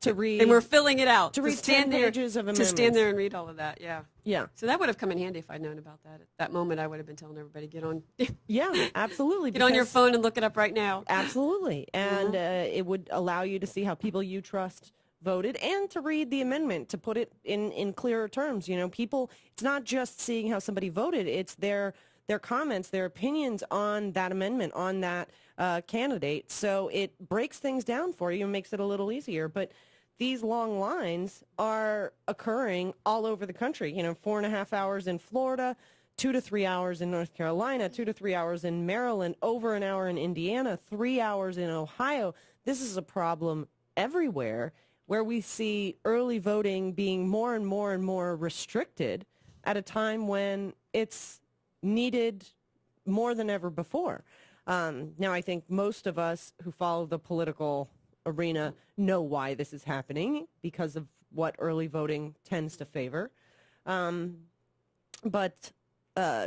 to read. And we're filling it out. To read 10 pages of amendments. To stand there and read all of that, yeah. Yeah. So that would have come in handy if I'd known about that. At that moment, I would have been telling everybody, get on. Yeah, absolutely. Get on your phone and look it up right now. Absolutely. And it would allow you to see how people you trust voted and to read the amendment, to put it in clearer terms. You know, people, it's not just seeing how somebody voted, it's their comments, their opinions on that amendment, on that candidate. So it breaks things down for you and makes it a little easier. But these long lines are occurring all over the country. You know, 4.5 hours in Florida, 2 to 3 hours in North Carolina, 2 to 3 hours in Maryland, over an hour in Indiana, 3 hours in Ohio. This is a problem everywhere, where we see early voting being more and more and more restricted at a time when it's needed more than ever before. Now, I think most of us who follow the political arena know why this is happening, because of what early voting tends to favor. But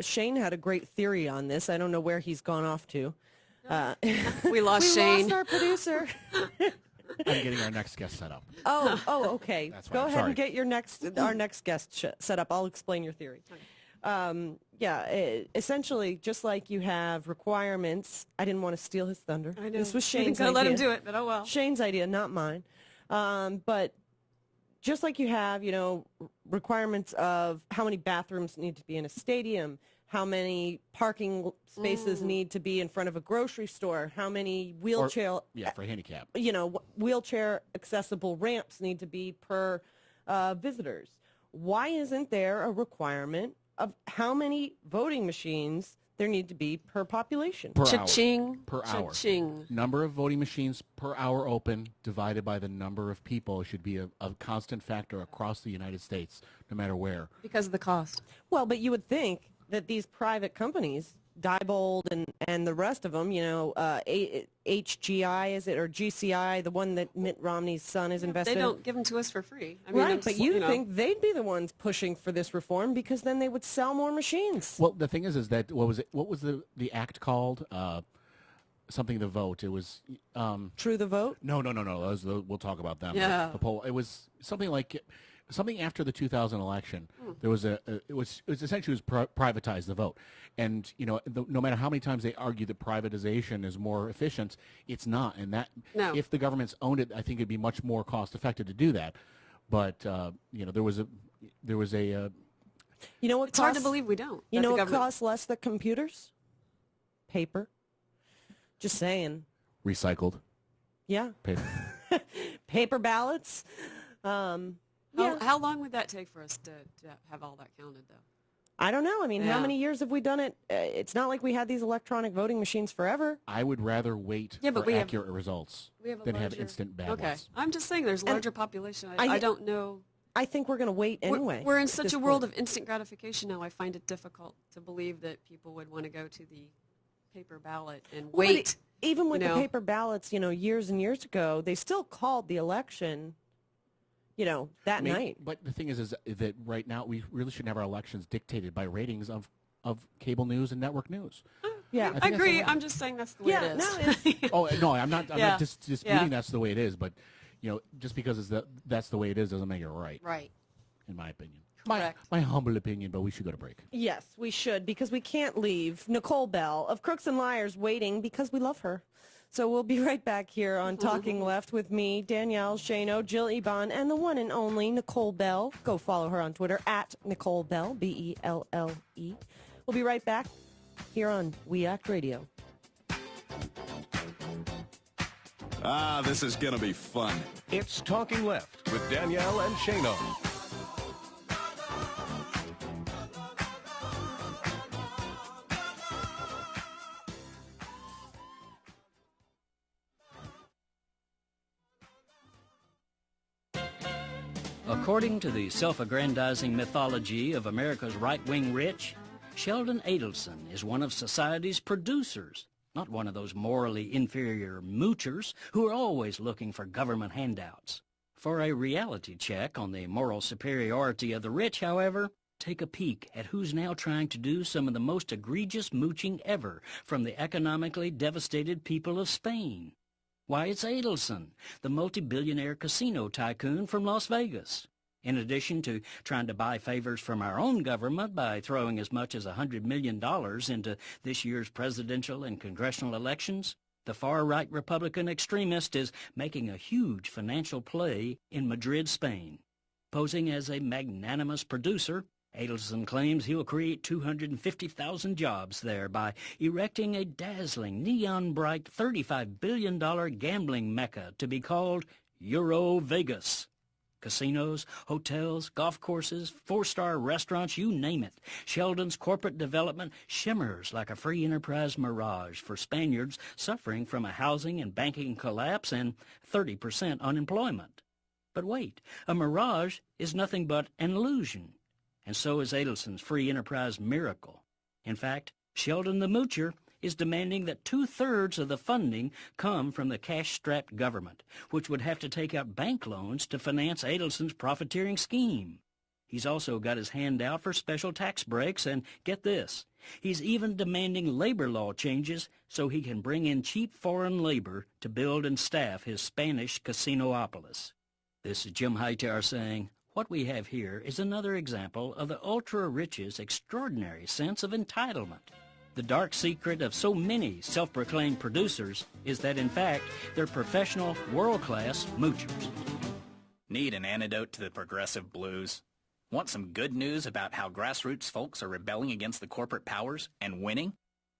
Shane had a great theory on this. I don't know where he's gone off to. We lost Shane. We lost our producer. I'm getting our next guest set up. Oh, okay. That's Go fine. ahead Sorry. and get our next guest set up. I'll explain your theory. Essentially, just like you have requirements. I didn't want to steal his thunder. I know. This was You Shane's gotta idea. let him do it, but oh well. Shane's idea, not mine. But just like you have, requirements of how many bathrooms need to be in a stadium, how many parking spaces need to be in front of a grocery store, how many wheelchair for handicap. Wheelchair accessible ramps need to be per visitors. Why isn't there a requirement of how many voting machines there need to be per population? Per Cha-ching. hour. Per hour. Cha-ching. Number of voting machines per hour open divided by the number of people should be a constant factor across the United States, no matter where. Because of the cost. Well, but you would think that these private companies, Diebold and the rest of them, HGI, is it, or GCI, the one that Mitt Romney's son is invested They in? don't give them to us for free. I mean, Right, it's, but you think they'd be the ones pushing for this reform because then they would sell more machines. Well, the thing is that what was the act called? Something the vote. It was True the Vote? No. We'll talk about them. Yeah. The poll. It was something like something after the 2000 election. There was it was essentially privatize the vote, and no matter how many times they argue that privatization is more efficient, it's not. And that if the governments owned it, I think it'd be much more cost effective to do that. But there was a it's hard to believe we don't. You that know the what government- costs less than computers? Paper. Just saying. recycled Yeah. paper. Paper ballots. How long would that take for us to have all that counted, though? I don't know. I mean, how Yeah. many years have we done it? It's not like we had these electronic voting machines forever. I would rather wait Yeah, but for we have- accurate results We have a than have larger- instant bad Okay, ones. I'm just saying there's a larger population. I- I don't know. I think we're going to wait anyway. We're in at such this a world point. of instant gratification now. I find it difficult to believe that people would want to go to the paper ballot and Well, but wait. Even with you the know? paper ballots, years and years ago, they still called the election, that night. But the thing is that right now we really shouldn't have our elections dictated by ratings of cable news and network news. Yeah, I agree. I'm just saying that's the way it is. Oh no, I'm not Yeah. disputing Yeah. that's the way it is. But just because that's the way it is doesn't make it right. Right. In my opinion. Correct. My humble opinion, but we should go to break. Yes, we should, because we can't leave Nicole Belle of Crooks and Liars waiting because we love her. So we'll be right back here on Talking Left with me, Danielle Shano, Jill Ebon, and the one and only Nicole Belle. Go follow her on Twitter at Nicole Belle, B-E-L-L-E. We'll be right back here on We Act Radio. This is gonna be fun. It's Talking Left with Danielle and Shano. According to the self-aggrandizing mythology of America's right-wing rich, Sheldon Adelson is one of society's producers, not one of those morally inferior moochers who are always looking for government handouts. For a reality check on the moral superiority of the rich, however, take a peek at who's now trying to do some of the most egregious mooching ever from the economically devastated people of Spain. Why, it's Adelson, the multi-billionaire casino tycoon from Las Vegas. In addition to trying to buy favors from our own government by throwing as much as $100 million into this year's presidential and congressional elections, the far-right Republican extremist is making a huge financial play in Madrid, Spain. Posing as a magnanimous producer, Adelson claims he'll create 250,000 jobs there by erecting a dazzling, neon-bright $35 billion gambling mecca to be called Euro Vegas. Casinos, hotels, golf courses, four-star restaurants, you name it. Sheldon's corporate development shimmers like a free enterprise mirage for Spaniards suffering from a housing and banking collapse and 30% unemployment. But wait, a mirage is nothing but an illusion. And so is Adelson's free enterprise miracle. In fact, Sheldon the Moocher is demanding that 2/3 of the funding come from the cash-strapped government, which would have to take out bank loans to finance Adelson's profiteering scheme. He's also got his hand out for special tax breaks, and get this, he's even demanding labor law changes so he can bring in cheap foreign labor to build and staff his Spanish casinoopolis. This is Jim Hightower saying, What we have here is another example of the ultra-rich's extraordinary sense of entitlement. The dark secret of so many self-proclaimed producers is that, in fact, they're professional, world-class moochers. Need an antidote to the progressive blues? Want some good news about how grassroots folks are rebelling against the corporate powers and winning?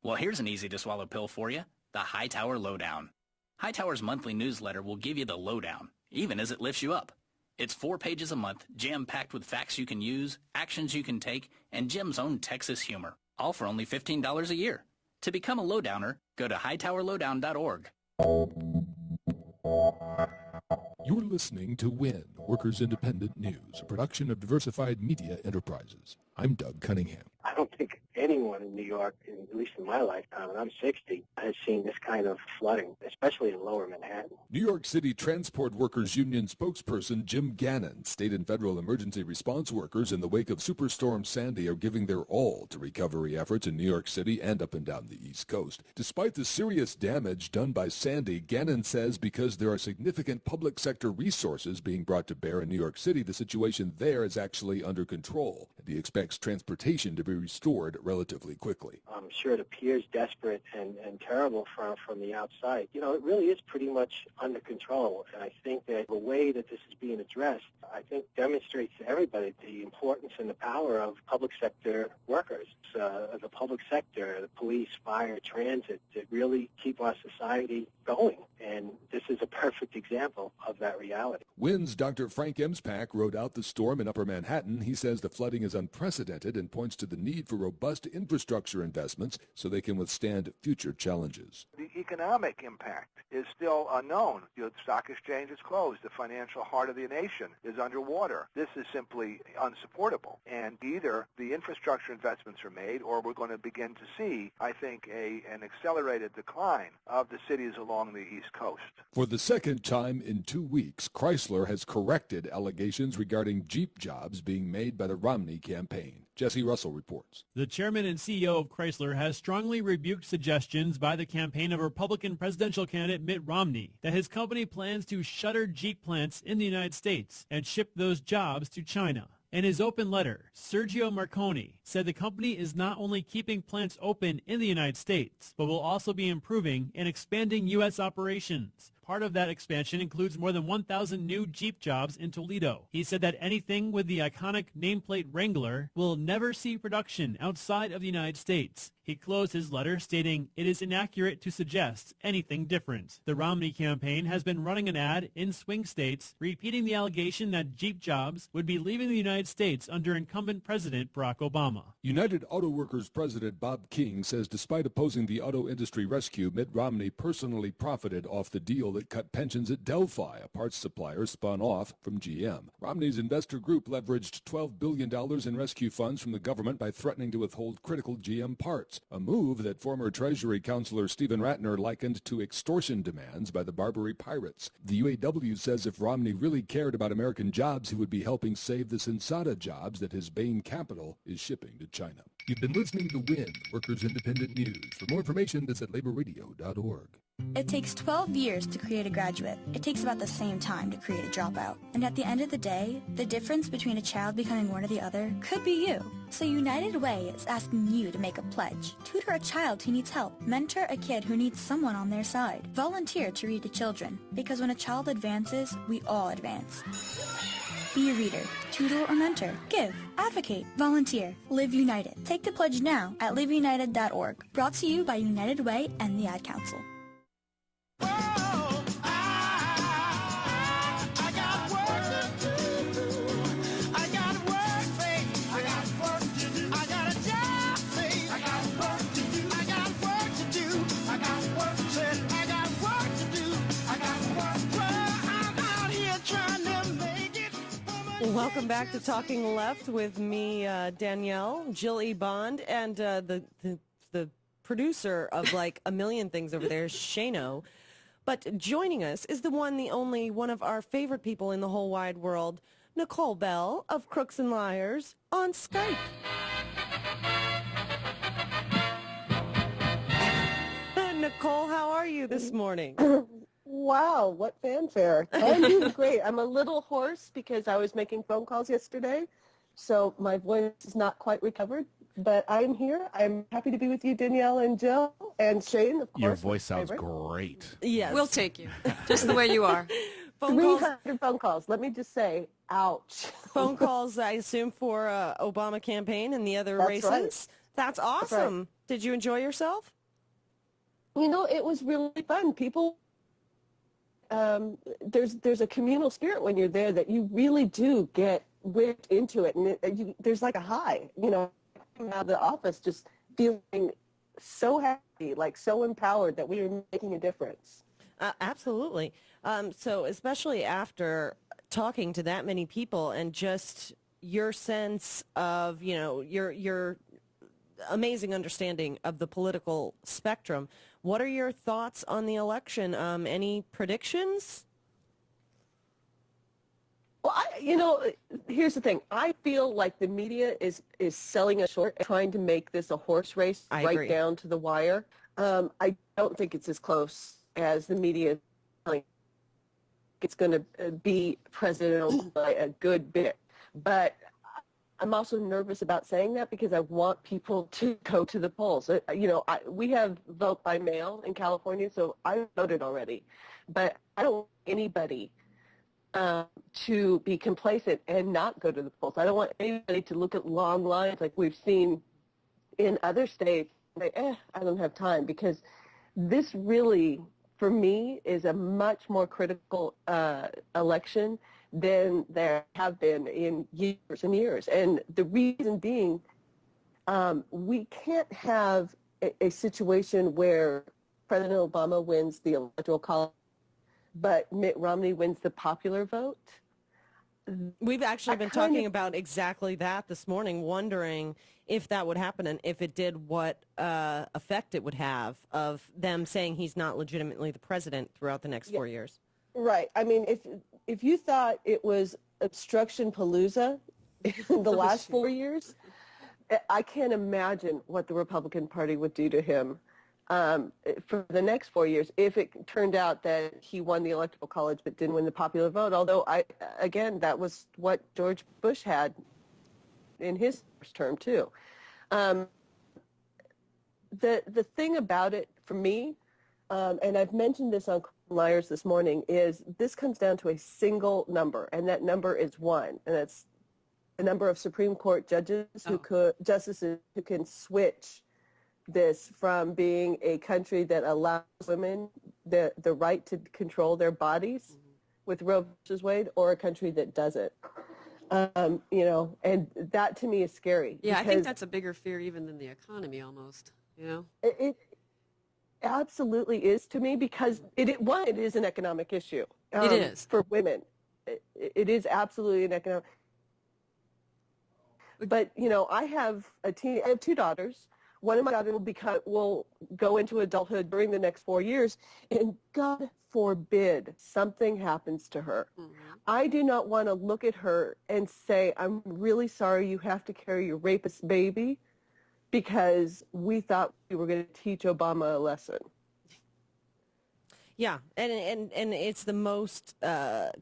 Well, here's an easy-to-swallow pill for you, the Hightower Lowdown. Hightower's monthly newsletter will give you the lowdown, even as it lifts you up. It's 4 pages a month, jam-packed with facts you can use, actions you can take, and Jim's own Texas humor, all for only $15 a year. To become a lowdowner, go to hightowerlowdown.org. You're listening to WIN, Workers Independent News, a production of Diversified Media Enterprises. I'm Doug Cunningham. I don't think anyone in New York, at least in my lifetime, and I'm 60, has seen this kind of flooding, especially in lower Manhattan. New York City Transport Workers Union spokesperson Jim Gannon, state and federal emergency response workers in the wake of Superstorm Sandy are giving their all to recovery efforts in New York City and up and down the East Coast. Despite the serious damage done by Sandy, Gannon says because there are significant public sector resources being brought to bear in New York City, the situation there is actually under control, and he expects transportation to be restored relatively quickly. I'm sure it appears desperate and terrible from the outside. You know, it really is pretty much under control, and I think that the way that this is being addressed, I think demonstrates to everybody the importance and the power of public sector workers. The public sector, the police, fire, transit, that really keep our society going, and this is a perfect example of that reality. WIN's Dr. Frank Emspak rode out the storm in Upper Manhattan. He says the flooding is unprecedented and points to the need for robust infrastructure investments so they can withstand future challenges. The economic impact is still unknown. The stock exchange is closed. The financial heart of the nation is underwater. This is simply unsupportable. And either the infrastructure investments are made or we're going to begin to see, I think, an accelerated decline of the cities along the East Coast. For the second time in 2 weeks, Chrysler has corrected allegations regarding Jeep jobs being made by the Romney campaign. Jesse Russell reports. The chairman and CEO of Chrysler has strongly rebuked suggestions by the campaign of Republican presidential candidate Mitt Romney that his company plans to shutter Jeep plants in the United States and ship those jobs to China. In his open letter, Sergio Marconi said the company is not only keeping plants open in the United States, but will also be improving and expanding U.S. operations. Part of that expansion includes more than 1,000 new Jeep jobs in Toledo. He said that anything with the iconic nameplate Wrangler will never see production outside of the United States. He closed his letter stating, "It is inaccurate to suggest anything different." The Romney campaign has been running an ad in swing states repeating the allegation that Jeep jobs would be leaving the United States under incumbent President Barack Obama. United Auto Workers President Bob King says despite opposing the auto industry rescue, Mitt Romney personally profited off the deal that cut pensions at Delphi, a parts supplier spun off from GM. Romney's investor group leveraged $12 billion in rescue funds from the government by threatening to withhold critical GM parts, a move that former Treasury Counselor Stephen Ratner likened to extortion demands by the Barbary pirates. The UAW says if Romney really cared about American jobs, he would be helping save the Sensata jobs that his Bain Capital is shipping to China. You've been listening to WIN, Workers Independent News. For more information, visit laborradio.org. It takes 12 years to create a graduate. It takes about the same time to create a dropout. And at the end of the day, the difference between a child becoming one or the other could be you. So United Way is asking you to make a pledge. Tutor a child who needs help. Mentor a kid who needs someone on their side. Volunteer to read to children. Because when a child advances, we all advance. Be a reader, tutor or mentor. Give, advocate, volunteer. Live United. Take the pledge now at liveunited.org. Brought to you by United Way and the Ad Council. Welcome back to Talking Left with me, Danielle, Jill E. Bond, and the producer of like a million things over there, Shano. But joining us is the one, the only, one of our favorite people in the whole wide world, Nicole Belle of Crooks Liars on Skype. Nicole, how are you this morning? wow, what fanfare. I'm doing great. I'm a little hoarse because I was making phone calls yesterday, so my voice is not quite recovered. But I'm here. I'm happy to be with you, Danielle and Jill, and Shane, of course. Your voice sounds great. Yes. We'll take you, just the way you are. Phone calls. 300 phone calls. Let me just say, ouch. Phone calls, I assume, for Obama campaign and the other That's races. right. That's awesome. That's right. Did you enjoy yourself? You know, it was really fun. People, there's a communal spirit when you're there that you really do get whipped into it, and there's like a high. You know, coming out of the office just feeling so happy, like so empowered that we were making a difference. Absolutely. So especially after talking to that many people and just your sense of, you know, your amazing understanding of the political spectrum, what are your thoughts on the election? Any predictions? Well, here's the thing. I feel like the media is selling us short, trying to make this a horse race right down to the wire. I don't think it's as close as the media is telling. It's going to be President Obama by a good bit. But I'm also nervous about saying that because I want people to go to the polls. We have vote by mail in California, so I voted already. But I don't want anybody to be complacent and not go to the polls. I don't want anybody to look at long lines like we've seen in other states. Like, I don't have time, because this really, for me, is a much more critical election than there have been in years and years. And the reason being, we can't have a situation where President Obama wins the Electoral College, but Mitt Romney wins the popular vote. We've actually been talking about exactly that this morning, wondering if that would happen and if it did, what effect it would have of them saying he's not legitimately the president throughout the next 4 years. Right. I mean, if you thought it was obstruction palooza in the last 4 years, I can't imagine what the Republican Party would do to him for the next 4 years if it turned out that he won the Electoral College but didn't win the popular vote. Although, again, that was what George Bush had in his first term, too. The thing about it, for me, and I've mentioned this on Crooks Liars this morning, is this comes down to a single number, and that number is 1, and that's the number of Supreme Court justices who can switch this from being a country that allows women the right to control their bodies with Roe versus Wade, or a country that doesn't. And that to me is scary. Yeah, I think that's a bigger fear even than the economy almost, It absolutely is to me, because it is an economic issue. It is. For women. It is absolutely an economic. But, I have I have 2 daughters. One of my daughters will go into adulthood during the next 4 years, and God forbid something happens to her. Mm-hmm. I do not want to look at her and say, I'm really sorry you have to carry your rapist baby, because we thought we were going to teach Obama a lesson. Yeah, and it's the most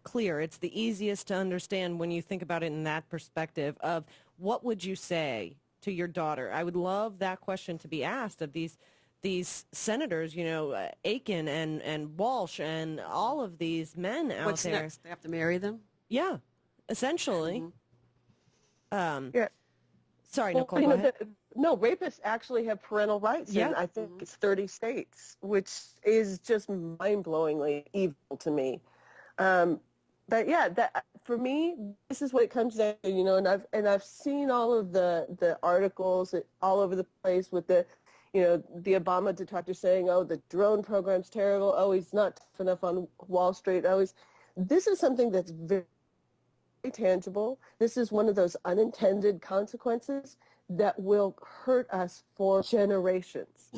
clear. It's the easiest to understand when you think about it in that perspective of what would you say to your daughter. I would love that question to be asked of these senators, Aiken and Walsh and all of these men out What's there. What's next? They have to marry them? Yeah, essentially. Mm-hmm. Yeah. Sorry, Nicole, go ahead. No, rapists actually have parental rights in, I think, it's 30 states, which is just mind-blowingly evil to me. But yeah, for me, this is what it comes down to, and I've seen all of the articles all over the place with the Obama detractors saying, oh, the drone program's terrible. Oh, he's not tough enough on Wall Street. This is something that's very tangible. This is one of those unintended consequences that will hurt us for generations.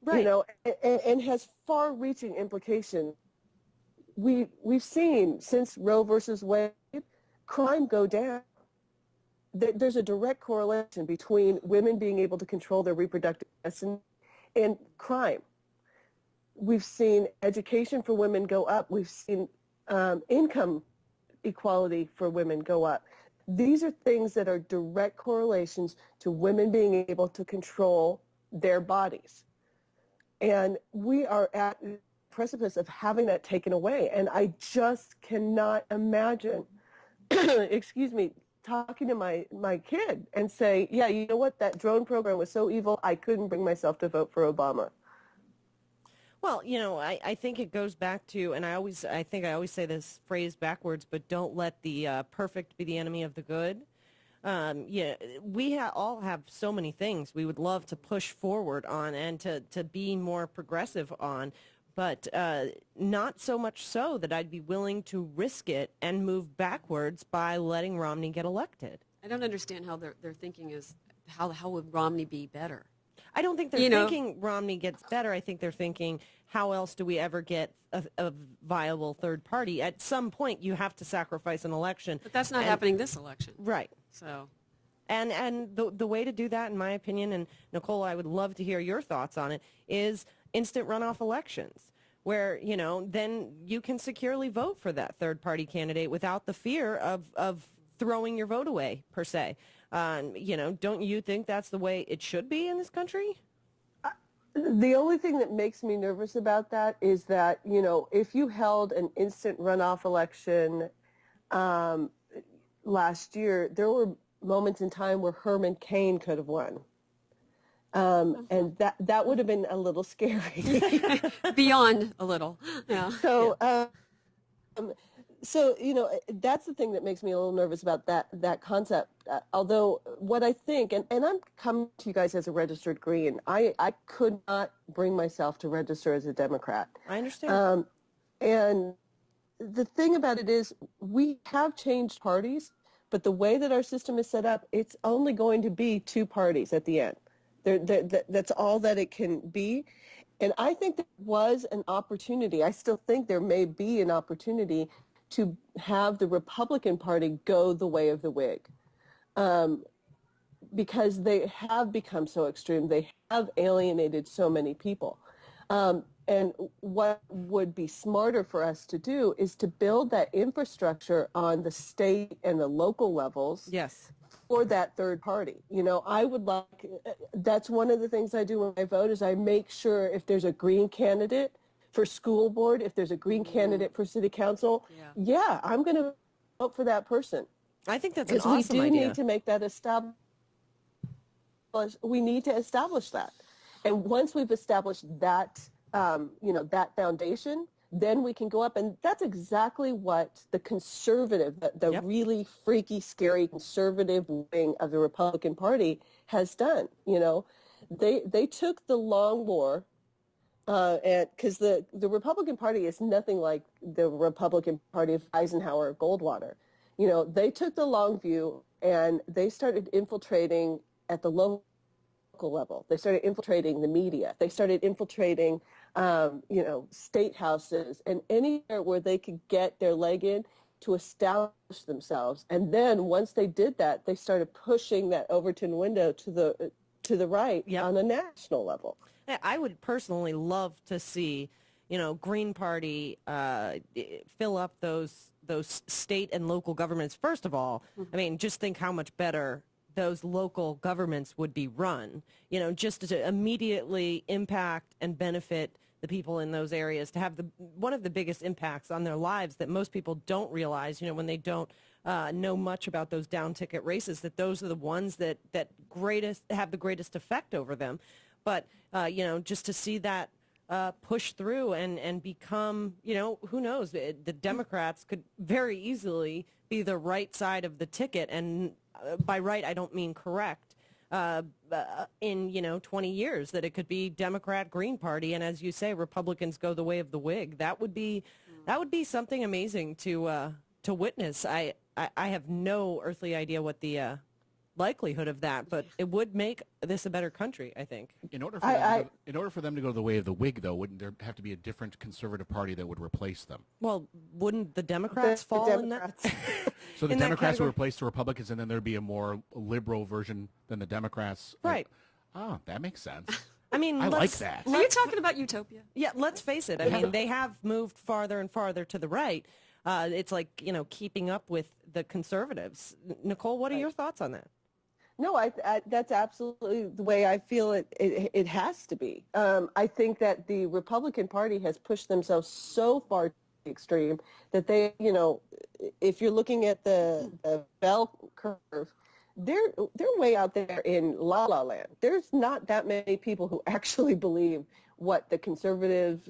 Right. And has far-reaching implications. We've seen since Roe versus Wade, crime go down. There's a direct correlation between women being able to control their reproductive destiny and crime. We've seen education for women go up. We've seen income equality for women go up. These are things that are direct correlations to women being able to control their bodies. And we are at the precipice of having that taken away. And I just cannot imagine, excuse me, talking to my kid and say, yeah, you know what, that drone program was so evil, I couldn't bring myself to vote for Obama. Well, you know, I think it goes back to, and I think I always say this phrase backwards, but don't let the perfect be the enemy of the good. Yeah, we all have so many things we would love to push forward on and to be more progressive on, but not so much so that I'd be willing to risk it and move backwards by letting Romney get elected. I don't understand how their thinking is, how would Romney be better? I don't think they're thinking Romney gets better. I think they're thinking, how else do we ever get a viable third party? At some point, you have to sacrifice an election. But that's not happening this election. Right. So, and the way to do that, in my opinion, and Nicole, I would love to hear your thoughts on it, is instant runoff elections, where, you know, then you can securely vote for that third party candidate without the fear of throwing your vote away, per se. You know, don't you think that's the way it should be in this country? The only thing that makes me nervous about that is that, you know, if you held an instant runoff election last year, there were moments in time where Herman Cain could have won. And that would have been a little scary. Beyond a little, yeah. So, you know, that's the thing that makes me a little nervous about that concept. Although what I think, and I'm coming to you guys as a registered Green, I could not bring myself to register as a Democrat. I understand. And the thing about it is we have changed parties, but the way that our system is set up, it's only going to be two parties at the end. That's all that it can be. And I think there was an opportunity. I still think there may be an opportunity to have the Republican Party go the way of the Whig, because they have become so extreme. They have alienated so many people. And what would be smarter for us to do is to build that infrastructure on the state and the local levels. Yes. For that third party. You know, I would like, that's one of the things I do when I vote is I make sure if there's a Green candidate for school board, if there's a Green candidate for city council, yeah, I'm going to vote for that person. I think that's an awesome Because we do idea. need to make that established. We need to establish that. And once we've established that, you know, that foundation, then we can go up. And that's exactly what the conservative, the really freaky, scary conservative wing of the Republican Party has done. You know, they took the long war. And because the Republican Party is nothing like the Republican Party of Eisenhower or Goldwater. You know, they took the long view and they started infiltrating at the local level. They started infiltrating the media. They started infiltrating, you know, state houses and anywhere where they could get their leg in to establish themselves. And then once they did that, they started pushing that Overton window to the right on a national level. I would personally love to see, you know, Green Party fill up those state and local governments. First of all, I mean, just think how much better those local governments would be run, you know, just to immediately impact and benefit the people in those areas, to have one of the biggest impacts on their lives that most people don't realize, you know, when they don't know much about those down ticket races, that those are the ones that have the greatest effect over them. But, you know, just to see that push through and become, you know, who knows, the Democrats could very easily be the right side of the ticket. And by right, I don't mean correct. In, you know, 20 years, that it could be Democrat Green Party. And as you say, Republicans go the way of the Whig. That would be something amazing to witness. I have no earthly idea what the likelihood of that, but it would make this a better country, I think. In order for them to go the way of the Whig, though, wouldn't there have to be a different conservative party that would replace them? Well, wouldn't the Democrats fall in that? So the Democrats would replace the Republicans, and then there'd be a more liberal version than the Democrats. Right. Oh, that makes sense. I mean, I like that. Are you talking about utopia? Yeah, let's face it. I mean, they have moved farther and farther to the right. It's like, keeping up with the conservatives. Nicole, what are your thoughts on that? No, that's absolutely the way I feel it has to be. I think that the Republican Party has pushed themselves so far to the extreme that they, if you're looking at the bell curve, they're way out there in la la land. There's not that many people who actually believe what the conservative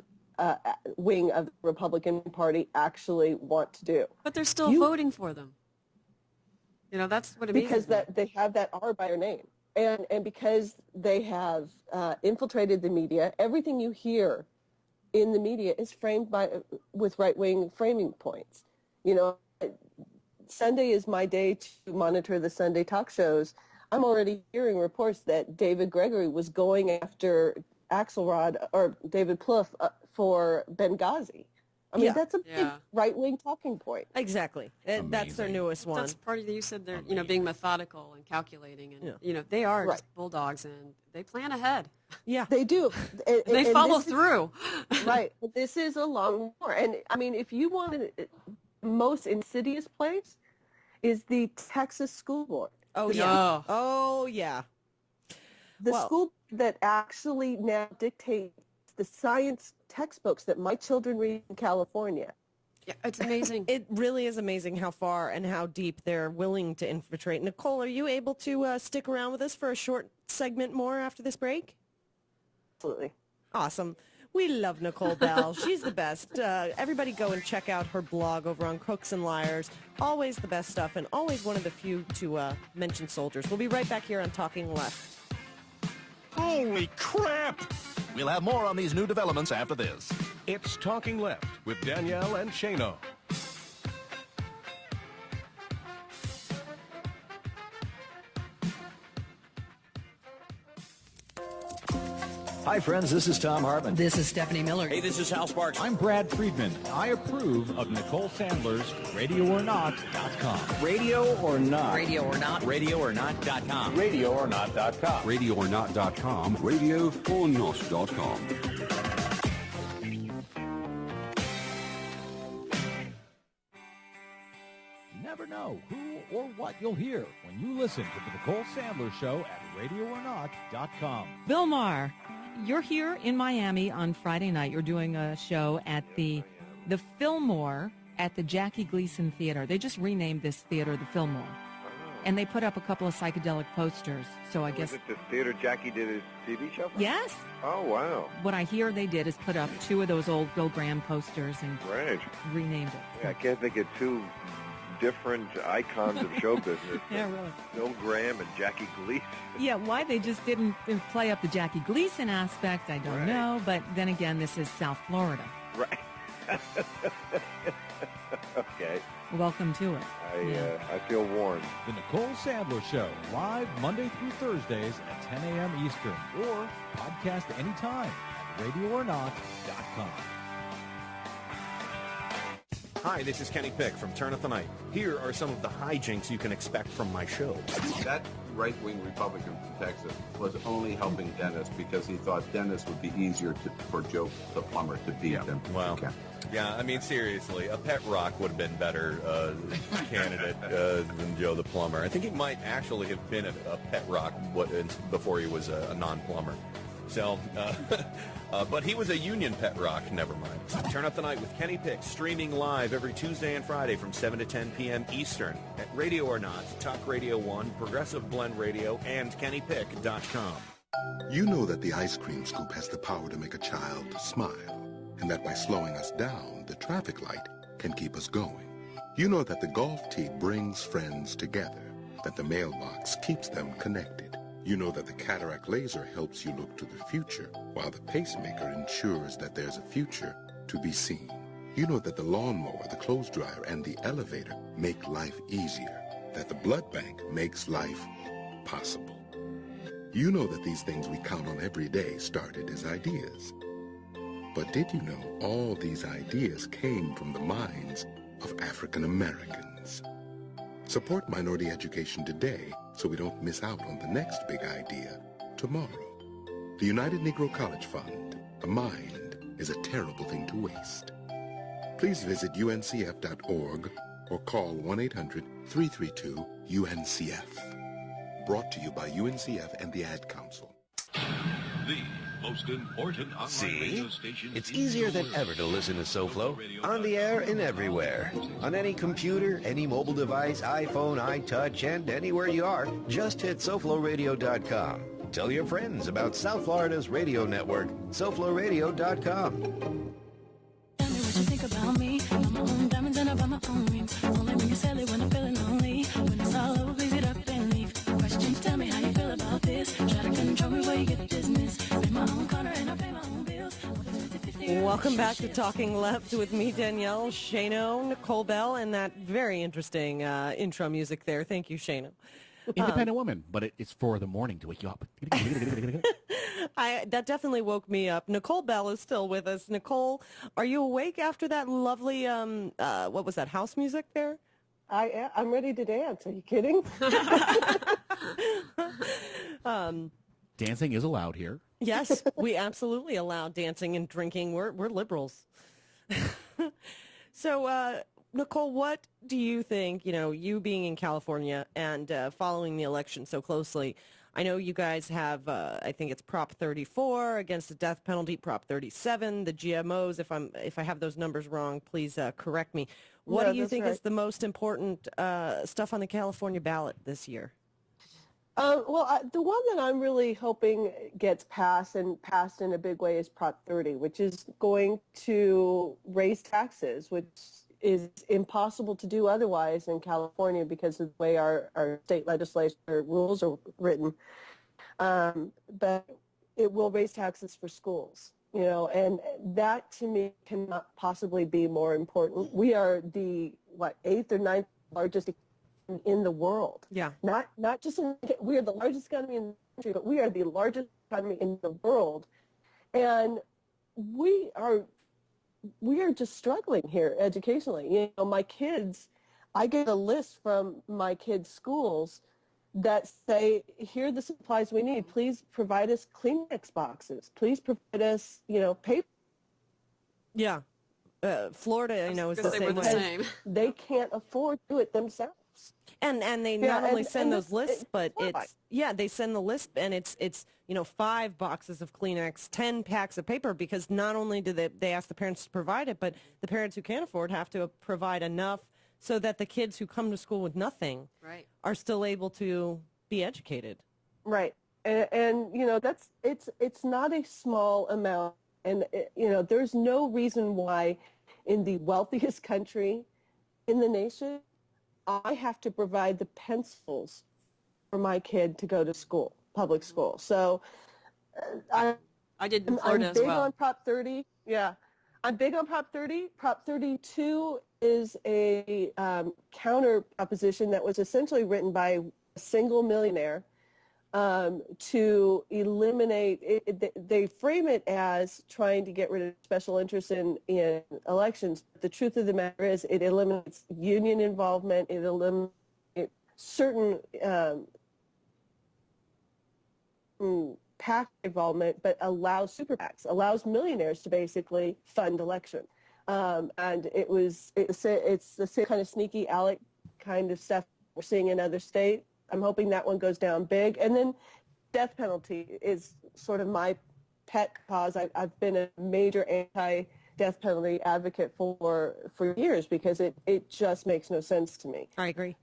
wing of the Republican Party actually want to do. But they're still voting for them. That's what amazes because me. they have that R by their name, and because they have infiltrated the media. Everything you hear in the media is framed with right-wing framing points. Sunday is my day to monitor the Sunday talk shows. I'm already hearing reports that David Gregory was going after Axelrod or David Plouffe for Benghazi. I mean, that's a big right-wing talking point. Exactly. That's their newest one. That's part of you said they're, being methodical and calculating, and they are just bulldogs, and they plan ahead. Yeah, they do. They follow through. Right. This is a long war, and I mean, if you want the most insidious place, is the Texas school board. Oh yeah. Oh yeah. The school that actually now dictates the science textbooks that my children read in California. Yeah, it's amazing. It really is amazing how far and how deep they're willing to infiltrate. Nicole, are you able to stick around with us for a short segment more after this break? Absolutely. Awesome. We love Nicole Belle. She's the best. Everybody go and check out her blog over on Crooks and Liars. Always the best stuff and always one of the few to mention soldiers. We'll be right back here on Talking Left. Holy crap! We'll have more on these new developments after this. It's Talking Left with Danielle and Shano. Hi, friends. This is Tom Hartman. This is Stephanie Miller. Hey, this is Hal Sparks. I'm Brad Friedman. I approve of Nicole Sandler's RadioOrNot.com. Radio or Not. Radio or Not. RadioOrNot.com. RadioOrNot.com. RadioOrNot.com. RadioOrNot.com. You never know who or what you'll hear when you listen to the Nicole Sandler Show at RadioOrNot.com. Bill Maher, you're here in Miami on Friday night. You're doing a show at the Fillmore at the Jackie Gleason Theater. They just renamed this theater the Fillmore. And they put up a couple of psychedelic posters. So I guess... Was it the theater Jackie did his TV show from? Yes. Oh, wow. What I hear they did is put up 2 of those old Bill Graham posters and renamed it. Yeah, I can't think of 2 different icons of show business. Yeah, really. Bill Graham and Jackie Gleason. Yeah, why they just didn't play up the Jackie Gleason aspect, I don't know. But then again, this is South Florida. Right. Okay. Welcome to it. I feel warned. The Nicole Sandler Show, live Monday through Thursdays at 10 a.m. Eastern, or podcast anytime at RadioOrNot.com. Hi, this is Kenny Pick from Turn Up the Night. Here are some of the hijinks you can expect from my show. That right-wing Republican from Texas was only helping Dennis because he thought Dennis would be easier for Joe the plumber to beat than Ken. Yeah, I mean, seriously, a pet rock would have been better candidate than Joe the plumber. I think he might actually have been a pet rock before he was a non-plumber. So, but he was a union pet rock, never mind. Turn Up the Night with Kenny Pick, streaming live every Tuesday and Friday from 7 to 10 p.m. Eastern at Radio or Not, Talk Radio 1, Progressive Blend Radio, and KennyPick.com. You know that the ice cream scoop has the power to make a child smile, and that by slowing us down, the traffic light can keep us going. You know that the golf tee brings friends together, that the mailbox keeps them connected. You know that the cataract laser helps you look to the future, while the pacemaker ensures that there's a future to be seen. You know that the lawnmower, the clothes dryer, and the elevator make life easier, that the blood bank makes life possible. You know that these things we count on every day started as ideas. But did you know all these ideas came from the minds of African Americans? Support minority education today so we don't miss out on the next big idea tomorrow. The United Negro College Fund. A mind is a terrible thing to waste. Please visit uncf.org or call 1-800-332-UNCF. Brought to you by UNCF and the Ad Council. The most important online radio See? station. It's easier than ever to listen to SoFlo. On the air and everywhere. On any computer, any mobile device, iPhone, iTouch, and anywhere you are, just hit SoFloRadio.com. Tell your friends about South Florida's radio network, SoFloRadio.com. Tell me what you think about me. I buy my own diamonds and I buy my own rings. Only ring a celly when I'm feeling lonely. When it's all over, please get up and leave. Question, tell me how you feel about this. Try to control me where you get the business. Pay my own corner and I pay my own bills. Welcome back to Talking Left with me, Danielle, Shano, Nicole Belle, and that very interesting intro music there. Thank you, Shano. Independent woman, but it's for the morning to wake you up. That definitely woke me up. Nicole Belle is still with us. Nicole, are you awake after that lovely, what was that, house music there? I'm ready to dance. Are you kidding? Dancing is allowed here. Yes, we absolutely allow dancing and drinking. We're liberals. So, Nicole, what do you think, you being in California and following the election so closely, I know you guys have, I think it's Prop 34 against the death penalty, Prop 37, the GMOs. If I have those numbers wrong, please correct me. What do you think is the most important stuff on the California ballot this year? The one that I'm really hoping gets passed and passed in a big way is Prop 30, which is going to raise taxes, which is impossible to do otherwise in California because of the way our state legislature rules are written. But it will raise taxes for schools, and that to me cannot possibly be more important. We are the, 8th or 9th largest in the world. Yeah. Not just we are the largest economy in the country, but we are the largest economy in the world. And we are just struggling here educationally. My kids, I get a list from my kids' schools that say, here are the supplies we need. Please provide us Kleenex boxes. Please provide us, paper. Yeah. Florida, is the same way. They can't afford to do it themselves. And they not only send those lists, but they send the list, and it's 5 boxes of Kleenex, 10 packs of paper, because not only do they ask the parents to provide it, but the parents who can't afford have to provide enough so that the kids who come to school with nothing are still able to be educated. Right. And that's it's not a small amount, and there's no reason why in the wealthiest country in the nation I have to provide the pencils for my kid to go to school, public school. So I did in Florida as well. I'm big on Prop 30. Yeah. I'm big on Prop 30. Prop 32 is a counter proposition that was essentially written by a single millionaire to eliminate it. They frame it as trying to get rid of special interest in elections. But the truth of the matter is it eliminates union involvement. It eliminates certain PAC involvement, but allows super PACs, allows millionaires to basically fund election. And it's the same kind of sneaky ALEC kind of stuff we're seeing in other states. I'm hoping that one goes down big. And then death penalty is sort of my pet cause. I've been a major anti-death penalty advocate for years because it just makes no sense to me. I agree.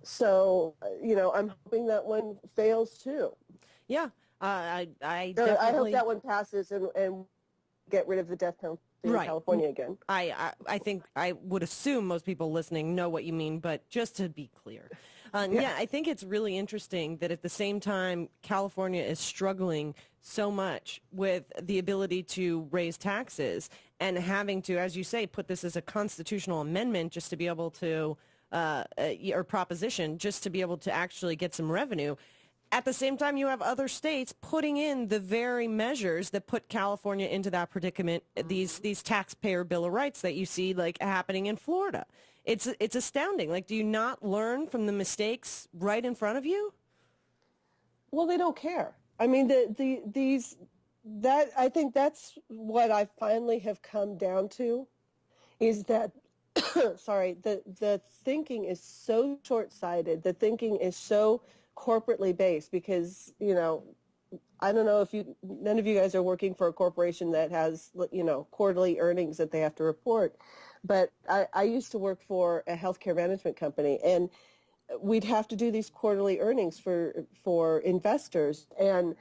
So, I'm hoping that one fails too. Yeah. I hope that one passes and get rid of the death penalty in California again. I think I would assume most people listening know what you mean, but just to be clear. I think it's really interesting that at the same time California is struggling so much with the ability to raise taxes and having to, as you say, put this as a constitutional amendment just to be able to, or proposition, just to be able to actually get some revenue. At the same time, you have other states putting in the very measures that put California into that predicament, these taxpayer Bill of Rights that you see happening in Florida. It's astounding. Do you not learn from the mistakes right in front of you? Well, they don't care. I mean, I think that's what I finally have come down to, is that, sorry, the thinking is so short-sighted. The thinking is so corporately based because, I don't know if none of you guys are working for a corporation that has, quarterly earnings that they have to report. But I used to work for a healthcare management company, and we'd have to do these quarterly earnings for investors, and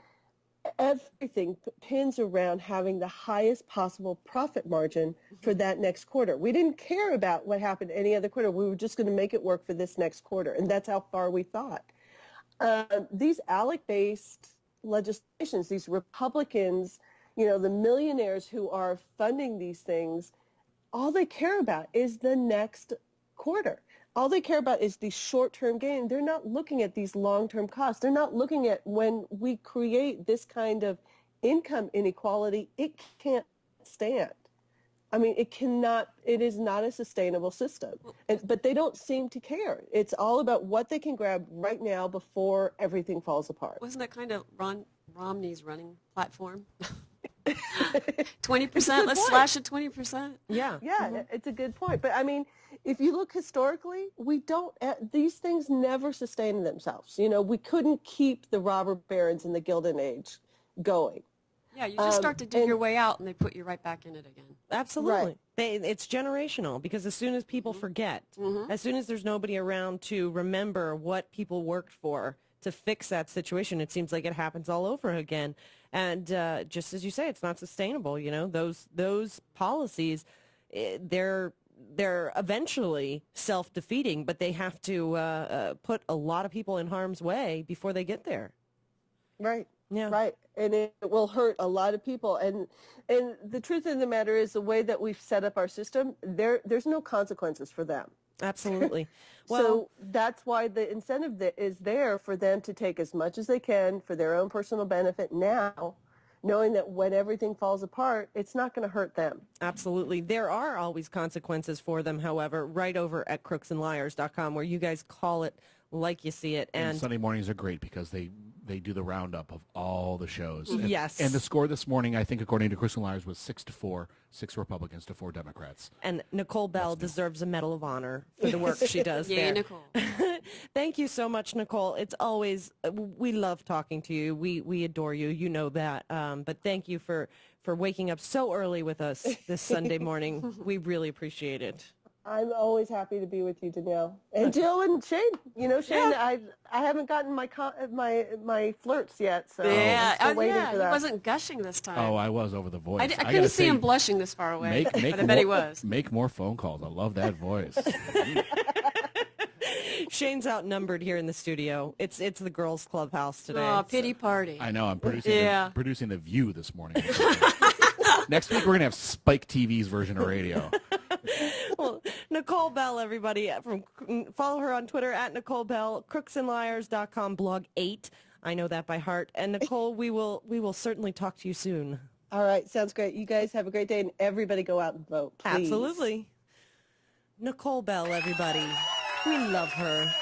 everything pins around having the highest possible profit margin for that next quarter. We didn't care about what happened any other quarter. We were just going to make it work for this next quarter, and that's how far we thought. These ALEC-based legislations, these Republicans, the millionaires who are funding these things, all they care about is the next quarter. All they care about is the short-term gain. They're not looking at these long-term costs. They're not looking at when we create this kind of income inequality, it can't stand. I mean, it is not a sustainable system. But they don't seem to care. It's all about what they can grab right now before everything falls apart. Wasn't that kind of Romney's running platform? 20%, let's slash it 20%. Yeah. Yeah, it's a good point. But I mean, if you look historically, these things never sustain themselves. We couldn't keep the robber barons in the Gilded Age going. Yeah, you just start to dig your way out and they put you right back in it again. Absolutely. Right. It's generational because as soon as people forget, as soon as there's nobody around to remember what people worked for to fix that situation, it seems like it happens all over again. And just as you say, it's not sustainable. Those policies, they're eventually self-defeating, but they have to put a lot of people in harm's way before they get there. Right. Yeah. Right. And it will hurt a lot of people. And the truth of the matter is the way that we've set up our system, there's no consequences for them. Absolutely. Well, so that's why the incentive is there for them to take as much as they can for their own personal benefit now, knowing that when everything falls apart, it's not going to hurt them. Absolutely. There are always consequences for them, however, right over at crooksandliars.com where you guys call it like you see it. And Sunday mornings are great because they do the roundup of all the shows. Yes. And the score this morning, I think, according to Crooks and Liars, was 6-4, 6 Republicans to 4 Democrats. And Nicole Belle deserves a Medal of Honor for the work she does there. Yay, Nicole. Thank you so much, Nicole. It's always, we love talking to you. We adore you. You know that. But thank you for waking up so early with us this Sunday morning. We really appreciate it. I'm always happy to be with you, Danielle. And Jill and Shane. Shane, I haven't gotten my flirts yet, so I'm still waiting for that. He wasn't gushing this time. Oh, I was over the voice. I couldn't see him blushing this far away, but I bet he was. Make more phone calls. I love that voice. Shane's outnumbered here in the studio. It's the girls' clubhouse today. Oh, pity party. I know. I'm producing the View this morning. Next week, we're going to have Spike TV's version of radio. Well, Nicole Belle, everybody. Follow her on Twitter at Nicole Belle, crooksandliars.com, blog 8. I know that by heart. And Nicole, we will certainly talk to you soon. All right. Sounds great. You guys have a great day, and everybody go out and vote, please. Absolutely. Nicole Belle, everybody. We love her.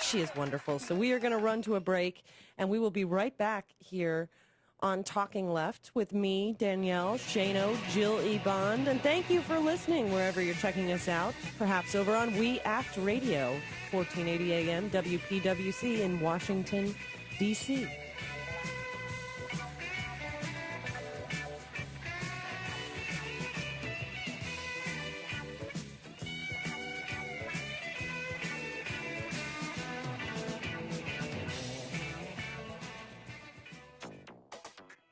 She is wonderful. So we are going to run to a break, and we will be right back here on Talking Left with me, Danielle, Shano, Jill E. Bond. And thank you for listening wherever you're checking us out, perhaps over on We Act Radio, 1480 AM, WPWC in Washington, D.C.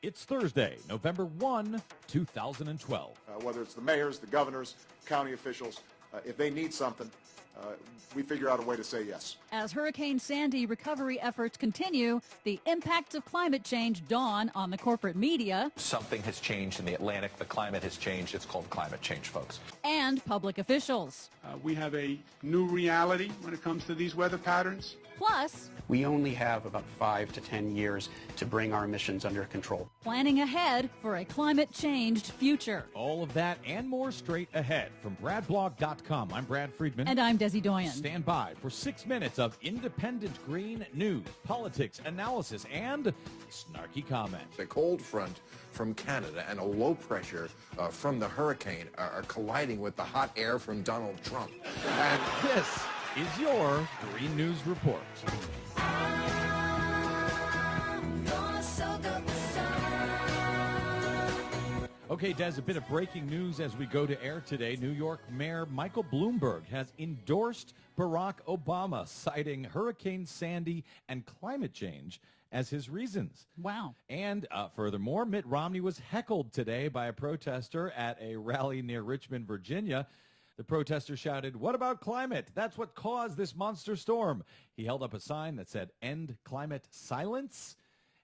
It's Thursday, November 1, 2012. Whether it's the mayors, the governors, county officials, if they need something, we figure out a way to say yes. As Hurricane Sandy recovery efforts continue, the impacts of climate change dawn on the corporate media. Something has changed in the Atlantic. The climate has changed. It's called climate change, folks. And public officials. We have a new reality when it comes to these weather patterns. Plus, we only have about 5 to 10 years to bring our emissions under control. planning ahead for a climate-changed future. All of that and more straight ahead from BradBlog.com. I'm Brad Friedman. And I'm Desi Doyen. Stand by for 6 minutes of independent green news, politics, analysis, and snarky comments. A cold front from Canada and a low pressure from the hurricane are colliding with the hot air from Donald Trump. And this is your Green News Report. Okay, Des, a bit of breaking news as we go to air today. New York Mayor Michael Bloomberg has endorsed Barack Obama, citing Hurricane Sandy and climate change as his reasons. Wow. And furthermore, Mitt Romney was heckled today by a protester at a rally near Richmond, Virginia. The protester shouted, "What about climate? That's what caused this monster storm." He held up a sign that said, "End climate silence,"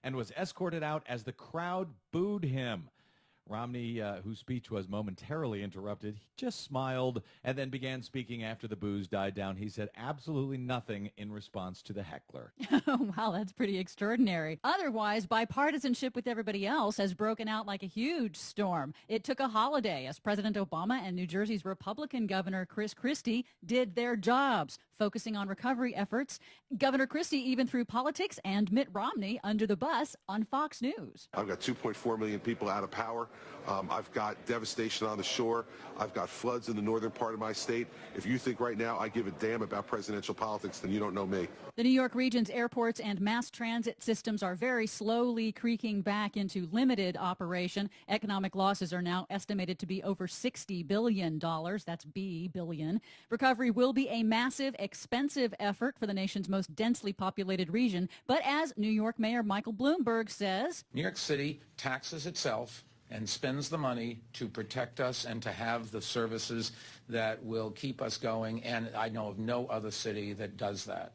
and was escorted out as the crowd booed him. Romney, whose speech was momentarily interrupted, he just smiled and then began speaking after the boos died down. He said absolutely nothing in response to the heckler. Wow, that's pretty extraordinary. Otherwise, bipartisanship with everybody else has broken out like a huge storm. It took a holiday as President Obama and New Jersey's Republican Governor Chris Christie did their jobs, focusing on recovery efforts. Governor Christie even threw politics and Mitt Romney under the bus on Fox News. I've got 2.4 million people out of power. I've got devastation on the shore. I've got floods in the northern part of my state. If you think right now I give a damn about presidential politics, then you don't know me. The New York region's airports and mass transit systems are very slowly creaking back into limited operation. Economic losses are now estimated to be over $60 billion. That's B billion. Recovery will be a massive, expensive effort for the nation's most densely populated region. But as New York Mayor Michael Bloomberg says, New York City taxes itself and spends the money to protect us and to have the services that will keep us going. And I know of no other city that does that,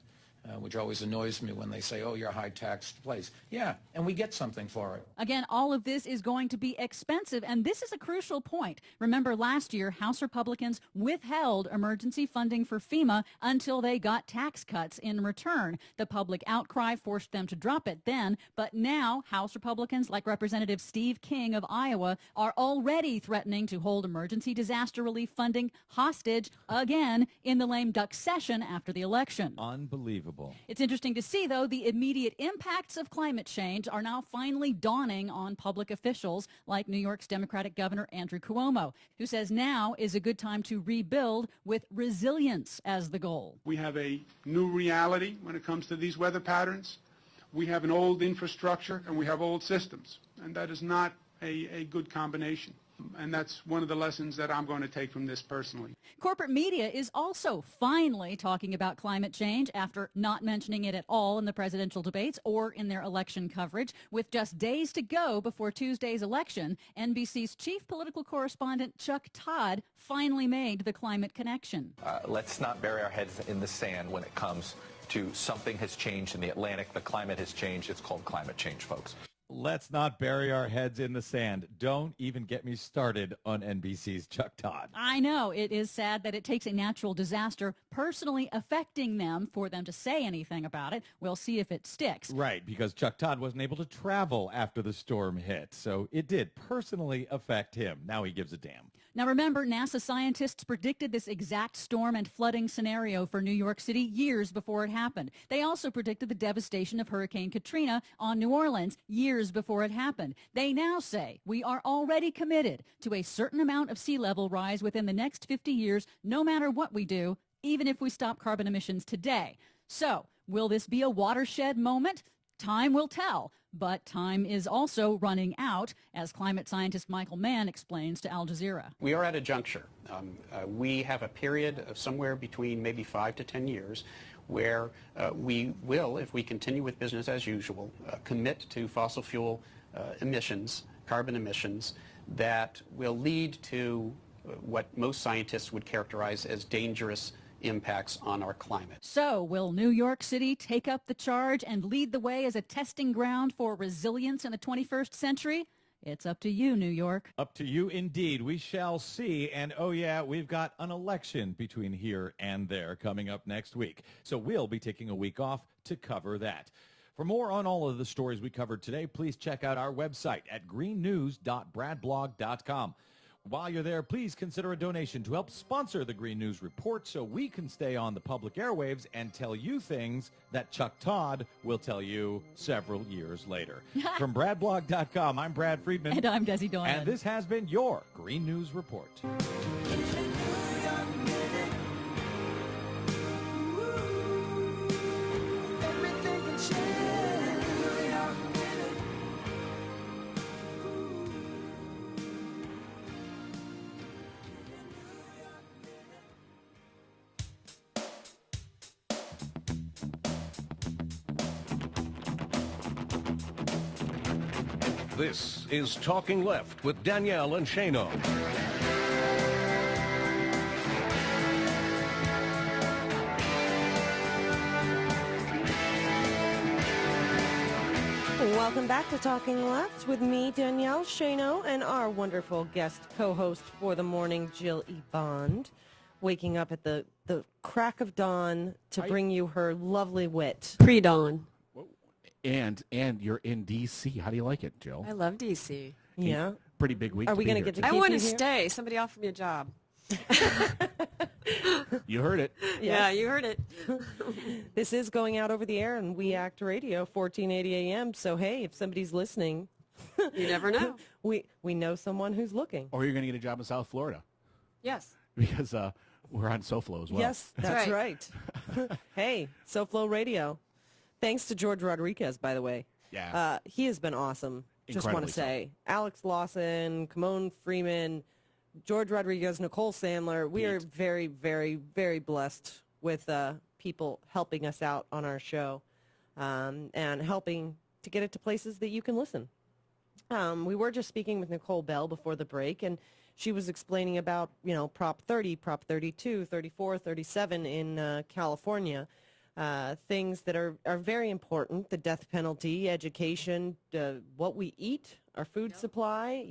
which always annoys me when they say, oh, you're a high-taxed place. Yeah, and we get something for it. Again, all of this is going to be expensive, and this is a crucial point. Remember, last year, House Republicans withheld emergency funding for FEMA until they got tax cuts in return. The public outcry forced them to drop it then, but now House Republicans like Representative Steve King of Iowa are already threatening to hold emergency disaster relief funding hostage again in the lame duck session after the election. Unbelievable. It's interesting to see, though, the immediate impacts of climate change are now finally dawning on public officials like New York's Democratic Governor Andrew Cuomo, who says now is a good time to rebuild with resilience as the goal. We have a new reality when it comes to these weather patterns. We have an old infrastructure and we have old systems, and that is not a good combination. And that's one of the lessons that I'm going to take from this personally. Corporate media is also finally talking about climate change after not mentioning it at all in the presidential debates or in their election coverage. With just days to go before Tuesday's election, NBC's chief political correspondent Chuck Todd finally made the climate connection. Let's not bury our heads in the sand when it comes to something has changed in the Atlantic. The climate has changed. It's called climate change, folks. Let's not bury our heads in the sand. Don't even get me started on NBC's Chuck Todd. I know. It is sad that it takes a natural disaster personally affecting them for them to say anything about it. We'll see if it sticks. Right, because Chuck Todd wasn't able to travel after the storm hit, so it did personally affect him. Now he gives a damn. Now remember, NASA scientists predicted this exact storm and flooding scenario for New York City years before it happened. They also predicted the devastation of Hurricane Katrina on New Orleans years before it happened. They now say we are already committed to a certain amount of sea level rise within the next 50 years, no matter what we do, even if we stop carbon emissions today. So, will this be a watershed moment? Time will tell, but time is also running out, as climate scientist Michael Mann explains to Al Jazeera. We are at a juncture. We have a period of somewhere between maybe 5 to 10 years where we will, if we continue with business as usual, commit to fossil fuel emissions, carbon emissions, that will lead to what most scientists would characterize as dangerous impacts on our climate. So, will New York City take up the charge and lead the way as a testing ground for resilience in the 21st century? It's up to you, New York. Up to you indeed. We shall see. And oh yeah, we've got an election between here and there coming up next week. So we'll be taking a week off to cover that. For more on all of the stories we covered today, please check out our website at greennews.bradblog.com. While you're there, please consider a donation to help sponsor the Green News Report so we can stay on the public airwaves and tell you things that Chuck Todd will tell you several years later. From bradblog.com, I'm Brad Friedman. And I'm Desi Doyen. And this has been your Green News Report. This is Talking Left with Danielle and Shano. Welcome back to Talking Left with me, Danielle Shano, and our wonderful guest co-host for the morning, Jill E. Bond, waking up at the crack of dawn to bring you her lovely wit. Pre-dawn. And you're in D.C. How do you like it, Jill? I love D.C. Yeah. Pretty big week. Are we going to get to I keep want you to here? stay. Somebody offered me a job. You heard it. Yeah, you heard it. This is going out over the air on We Act Radio, 1480 AM. So, hey, if somebody's listening, You never know. we know someone who's looking. Or you're going to get a job in South Florida Yes. because we're on SoFlo as well. Yes, that's right. Hey, SoFlo Radio. Thanks to George Rodriguez, by the way. Yeah. He has been awesome. Just want to Incredibly say. Alex Lawson, Kimon Freeman, George Rodriguez, Nicole Sandler. We are very, very, very blessed with people helping us out on our show and helping to get it to places that you can listen. We were just speaking with Nicole Belle before the break, and she was explaining about, Prop 30, Prop 32, 34, 37 in California. Things that are very important, the death penalty, education, what we eat, our food supply,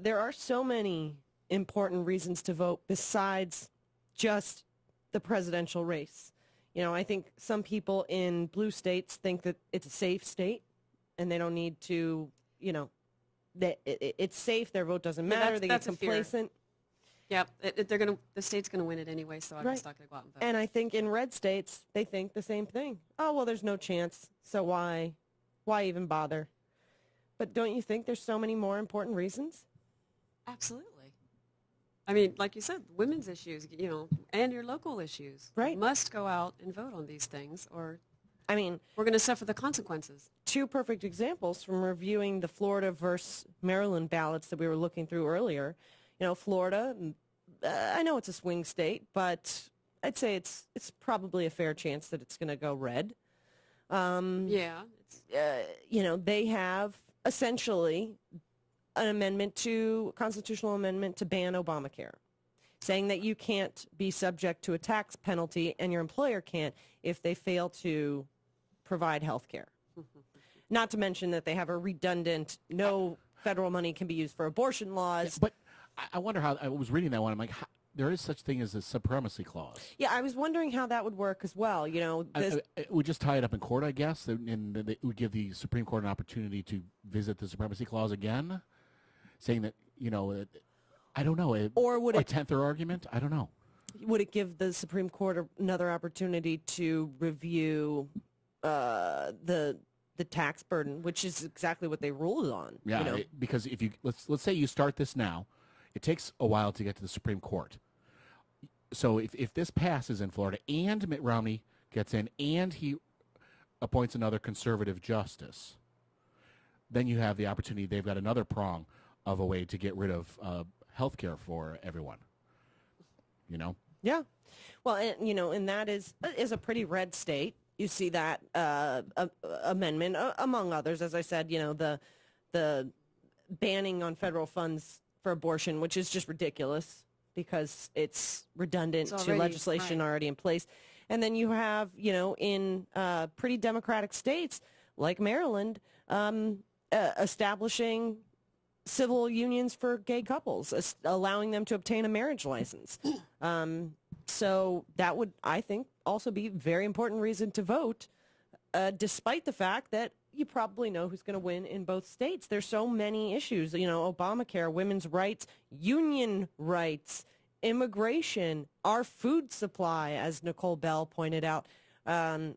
there are so many important reasons to vote besides just the presidential race. I think some people in blue states think that it's a safe state and they don't need to, that it's safe, their vote doesn't matter, they get complacent. Yep, the state's gonna win it anyway, so I'm just not gonna go out and vote. And I think in red states they think the same thing. Oh well, there's no chance, so why even bother? But don't you think there's so many more important reasons? Absolutely. I mean, like you said, women's issues, and your local issues. Right. You must go out and vote on these things, or I mean, we're going to suffer the consequences. Two perfect examples from reviewing the Florida versus Maryland ballots that we were looking through earlier. Florida, I know it's a swing state, but I'd say it's probably a fair chance that it's going to go red. Yeah. They have essentially a constitutional amendment to ban Obamacare, saying that you can't be subject to a tax penalty and your employer can't if they fail to provide health care. Not to mention that they have a redundant, no federal money can be used for abortion laws. But I wonder how, I was reading that one, I'm like, there is such thing as a supremacy clause. Yeah, I was wondering how that would work as well. It would just tie it up in court, I guess, and it would give the Supreme Court an opportunity to visit the supremacy clause again, saying that, I don't know. Or would a tenth-er argument? I don't know. Would it give the Supreme Court another opportunity to review the tax burden, which is exactly what they ruled on? Yeah, because if you let's say you start this now, it takes a while to get to the Supreme Court. So if this passes in Florida and Mitt Romney gets in and he appoints another conservative justice, then you have the opportunity. They've got another prong of a way to get rid of health care for everyone. Yeah. Well, and that is a pretty red state. You see that amendment, among others, as I said, the banning on federal funds for abortion, which is just ridiculous because it's redundant to legislation already in place. And then you have, in pretty democratic states like Maryland, establishing civil unions for gay couples, allowing them to obtain a marriage license. So that would, I think, also be a very important reason to vote, despite the fact that you probably know who's going to win in both states. There's so many issues, Obamacare, women's rights, union rights, immigration, our food supply, as Nicole Belle pointed out. I'm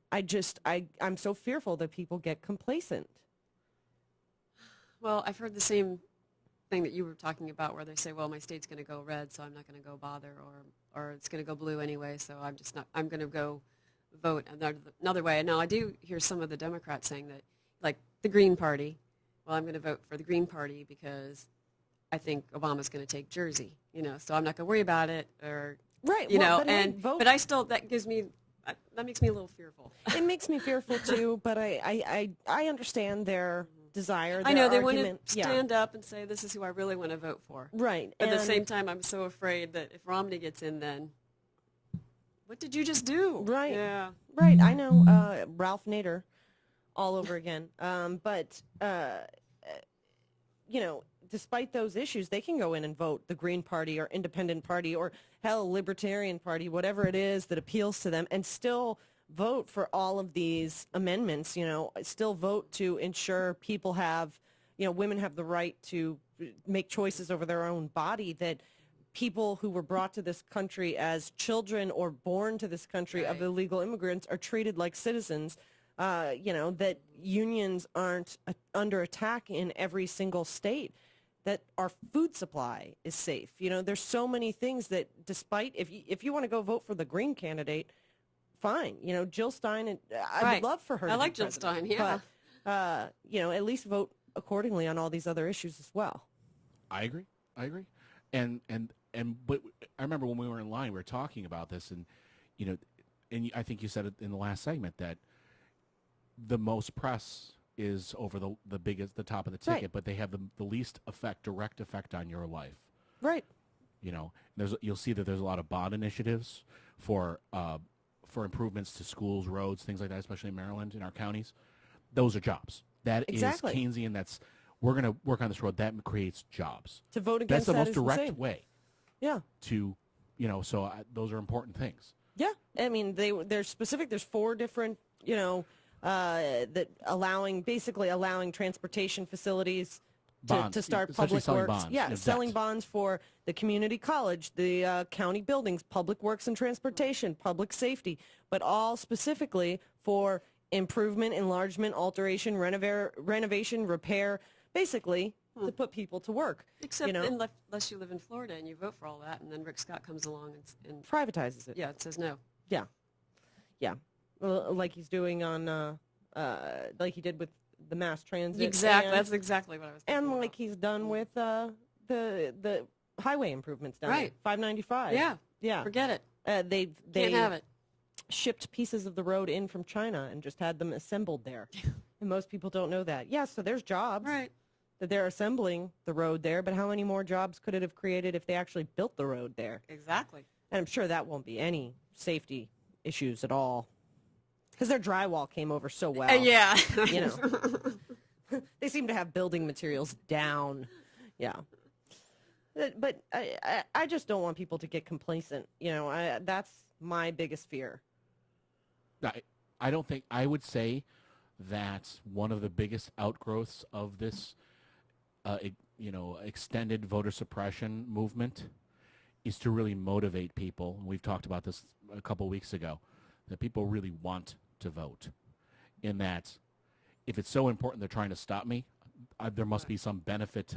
so fearful that people get complacent. Well, I've heard the same thing that you were talking about, where they say, well, my state's going to go red, so I'm not going to go bother, or it's going to go blue anyway, so I'm going to go vote another way. And now I do hear some of the Democrats saying that, like the Green Party, well, I'm going to vote for the Green Party because I think Obama's going to take Jersey, so I'm not going to worry about it, or, right, but I still, that makes me a little fearful. It makes me fearful too, but I understand their desire. I know they argument. want to stand up and say, this is who I really want to vote for. Right. But at the same time, I'm so afraid that if Romney gets in, then what did you just do? Right. Yeah. Right. I know. Ralph Nader all over again. Despite those issues, they can go in and vote the Green Party or Independent Party or, hell, Libertarian Party, whatever it is that appeals to them, and still vote for all of these amendments, still vote to ensure people have, women have the right to make choices over their own body, that people who were brought to this country as children or born to this country of illegal immigrants are treated like citizens, that unions aren't under attack in every single state, that our food supply is safe. There's so many things that, despite, if you want to go vote for the Green candidate, fine. Jill Stein, I would love for her to I be like Jill president, Stein, yeah. But, at least vote accordingly on all these other issues as well. I agree. But I remember when we were in line, we were talking about this, and I think you said it in the last segment that the most press is over the top of the ticket, right. but they have the least direct effect on your life. Right. You'll see that there's a lot of bond initiatives for improvements to schools, roads, things like that, especially in Maryland, in our counties. Those are jobs. That exactly. is Keynesian. We're going to work on this road. That creates jobs. To vote against that That's the most direct insane. way. Yeah. To, those are important things. Yeah. I mean, they're specific. There's 4 different, that basically allowing transportation facilities to start public works. Bonds, yeah, selling bonds for the community college, the county buildings, public works and transportation, public safety, but all specifically for improvement, enlargement, alteration, renovation, repair, basically to put people to work. Except unless you live in Florida and you vote for all that, and then Rick Scott comes along and privatizes it. Yeah, it says no. Yeah. Yeah. Well, like he's doing on, like he did with the mass transit. Exactly. That's exactly what I was thinking. And like he's done with the highway improvements down there. 595. Yeah. Yeah. Forget it. They Can't have it. shipped pieces of the road in from China and just had them assembled there. And most people don't know that. Yeah, so there's jobs. Right. That they're assembling the road there, but how many more jobs could it have created if they actually built the road there? Exactly. And I'm sure that won't be any safety issues at all. Because their drywall came over so well. Yeah. They seem to have building materials down. Yeah. But I just don't want people to get complacent. That's my biggest fear. I would say that one of the biggest outgrowths of this, extended voter suppression movement is to really motivate people. And we've talked about this a couple weeks ago, that people really want to vote. In that, if it's so important they're trying to stop me, there must be some benefit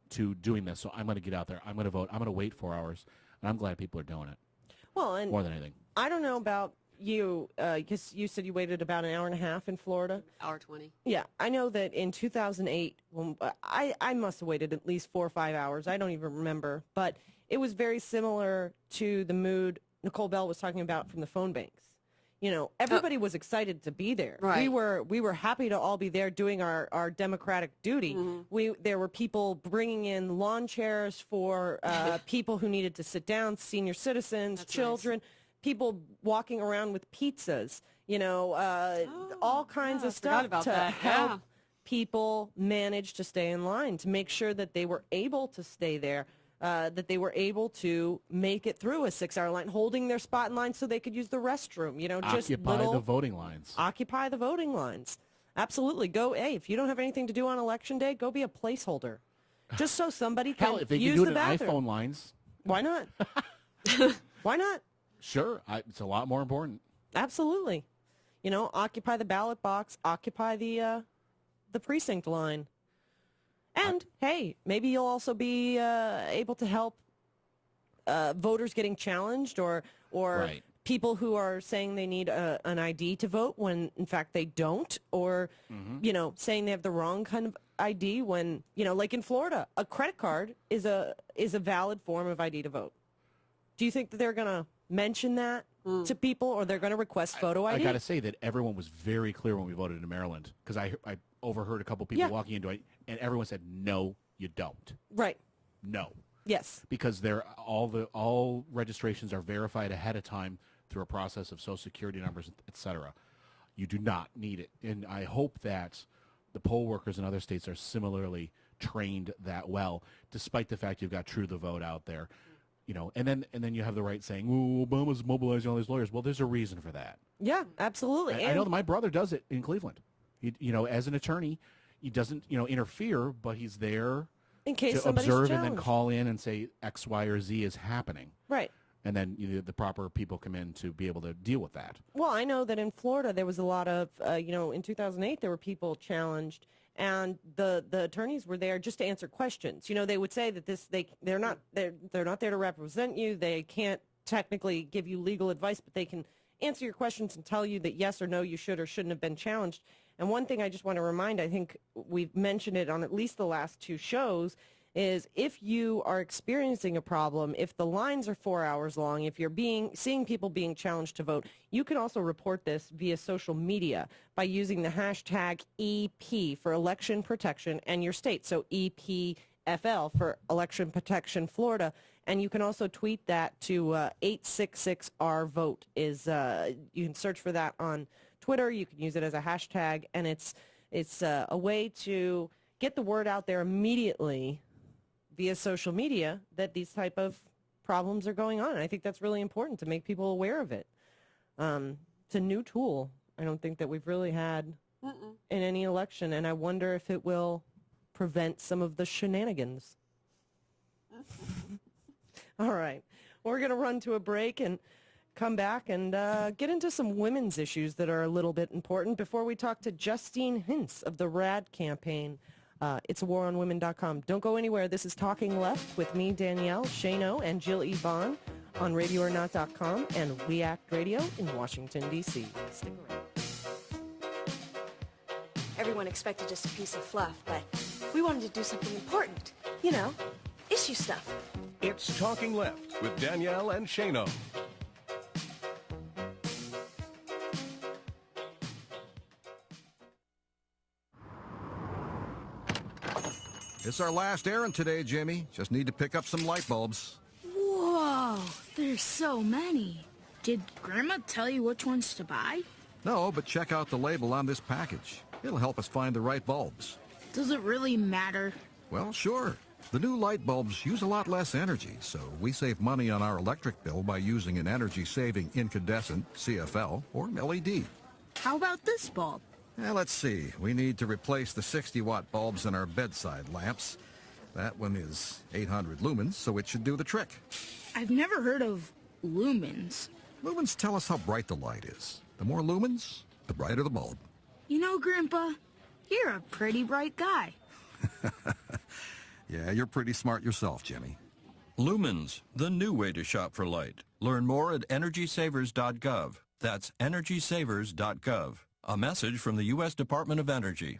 to doing this. So I'm going to get out there. I'm going to vote. I'm going to wait 4 hours. And I'm glad people are doing it. Well, and more than anything. I don't know about you, because you said you waited about an hour and a half in Florida. Hour 20. Yeah, I know that in 2008, when I must have waited at least 4 or 5 hours. I don't even remember. But it was very similar to the mood Nicole Belle was talking about from the phone banks. Everybody was excited to be there. Right. We were happy to all be there doing our democratic duty. Mm-hmm. There were people bringing in lawn chairs for people who needed to sit down, senior citizens, That's children, people walking around with pizzas, all kinds of stuff about to that. help Yeah. people managed to stay in line, to make sure that they were able to stay there, that they were able to make it through a 6-hour line, holding their spot in line so they could use the restroom. Just Occupy the voting lines. Occupy the voting lines. Absolutely. Hey, if you don't have anything to do on Election Day, go be a placeholder. Just so somebody can Hell, if they use can do the it in bathroom. iPhone lines. Why not? Why not? Sure. It's a lot more important. Absolutely. Occupy the ballot box, occupy the precinct line. And, hey, maybe you'll also be able to help voters getting challenged or Right. people who are saying they need an ID to vote when, in fact, they don't, or, saying they have the wrong kind of ID when, like in Florida, a credit card is a valid form of ID to vote. Do you think that they're going to mention that to people, or they're going to request photo ID? I got to say that everyone was very clear when we voted in Maryland, because I overheard a couple people walking into it, and everyone said, no, you don't. Right. No. Yes. Because all registrations are verified ahead of time through a process of Social Security numbers, et cetera. You do not need it. And I hope that the poll workers in other states are similarly trained that well, despite the fact you've got True the Vote out there. And then you have the right saying, "Oh, Obama's mobilizing all these lawyers." Well, there's a reason for that. Yeah, absolutely. I know that my brother does it in Cleveland. As an attorney, he doesn't, interfere, but he's there in case to somebody's observe and challenged. then call in and say X, Y, or Z is happening. Right. And then the proper people come in to be able to deal with that. Well, I know that in Florida there was a lot of, in 2008 there were people challenged, and the attorneys were there just to answer questions. They would say that they're not there to represent you. They can't technically give you legal advice, but they can answer your questions and tell you that yes or no, you should or shouldn't have been challenged. And one thing I just want to remind, I think we've mentioned it on at least the last 2 shows, is if you are experiencing a problem, if the lines are 4 hours long, if you're seeing people being challenged to vote, you can also report this via social media by using the hashtag EP for election protection and your state. So EPFL for election protection Florida. And you can also tweet that to 866RVOTE. You can search for that on Twitter. You can use it as a hashtag, and it's a way to get the word out there immediately via social media that these type of problems are going on. And I think that's really important to make people aware of it. It's a new tool. I don't think that we've really had in any election, and I wonder if it will prevent some of the shenanigans. All right. We're going to run to a break and come back and get into some women's issues that are a little bit important before we talk to Justyn Hintze of the RAD campaign. It's awaronwomen.com. Don't go anywhere. This is Talking Left with me, Danielle, Shano, and Jill Yvonne on RadioOrNot.com and We Act Radio in Washington, D.C. Stick around. Everyone expected just a piece of fluff, but we wanted to do something important. Issue stuff. It's Talking Left with Danielle and Shano. It's our last errand today, Jimmy. Just need to pick up some light bulbs. Whoa, there's so many. Did Grandma tell you which ones to buy? No, but check out the label on this package. It'll help us find the right bulbs. Does it really matter? Well, sure. The new light bulbs use a lot less energy, so we save money on our electric bill by using an energy-saving incandescent, CFL, or LED. How about this bulb? Let's see. We need to replace the 60-watt bulbs in our bedside lamps. That one is 800 lumens, so it should do the trick. I've never heard of lumens. Lumens tell us how bright the light is. The more lumens, the brighter the bulb. Grandpa, you're a pretty bright guy. Yeah, you're pretty smart yourself, Jimmy. Lumens, the new way to shop for light. Learn more at EnergySavers.gov. That's EnergySavers.gov. A message from the U.S. Department of Energy.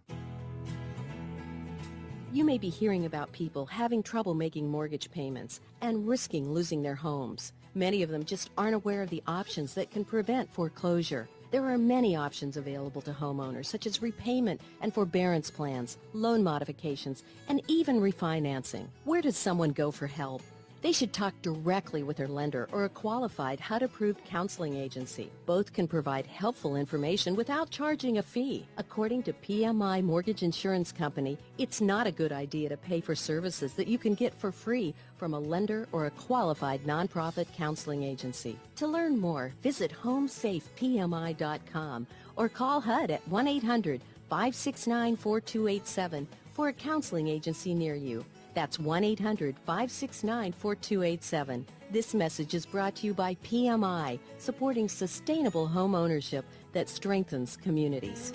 You may be hearing about people having trouble making mortgage payments and risking losing their homes. Many of them just aren't aware of the options that can prevent foreclosure. There are many options available to homeowners, such as repayment and forbearance plans, loan modifications, and even refinancing. Where does someone go for help? They should talk directly with their lender or a qualified HUD-approved counseling agency. Both can provide helpful information without charging a fee. According to PMI Mortgage Insurance Company, it's not a good idea to pay for services that you can get for free from a lender or a qualified nonprofit counseling agency. To learn more, visit homesafepmi.com or call HUD at 1-800-569-4287 for a counseling agency near you. That's 1-800-569-4287. This message is brought to you by PMI, supporting sustainable home ownership that strengthens communities.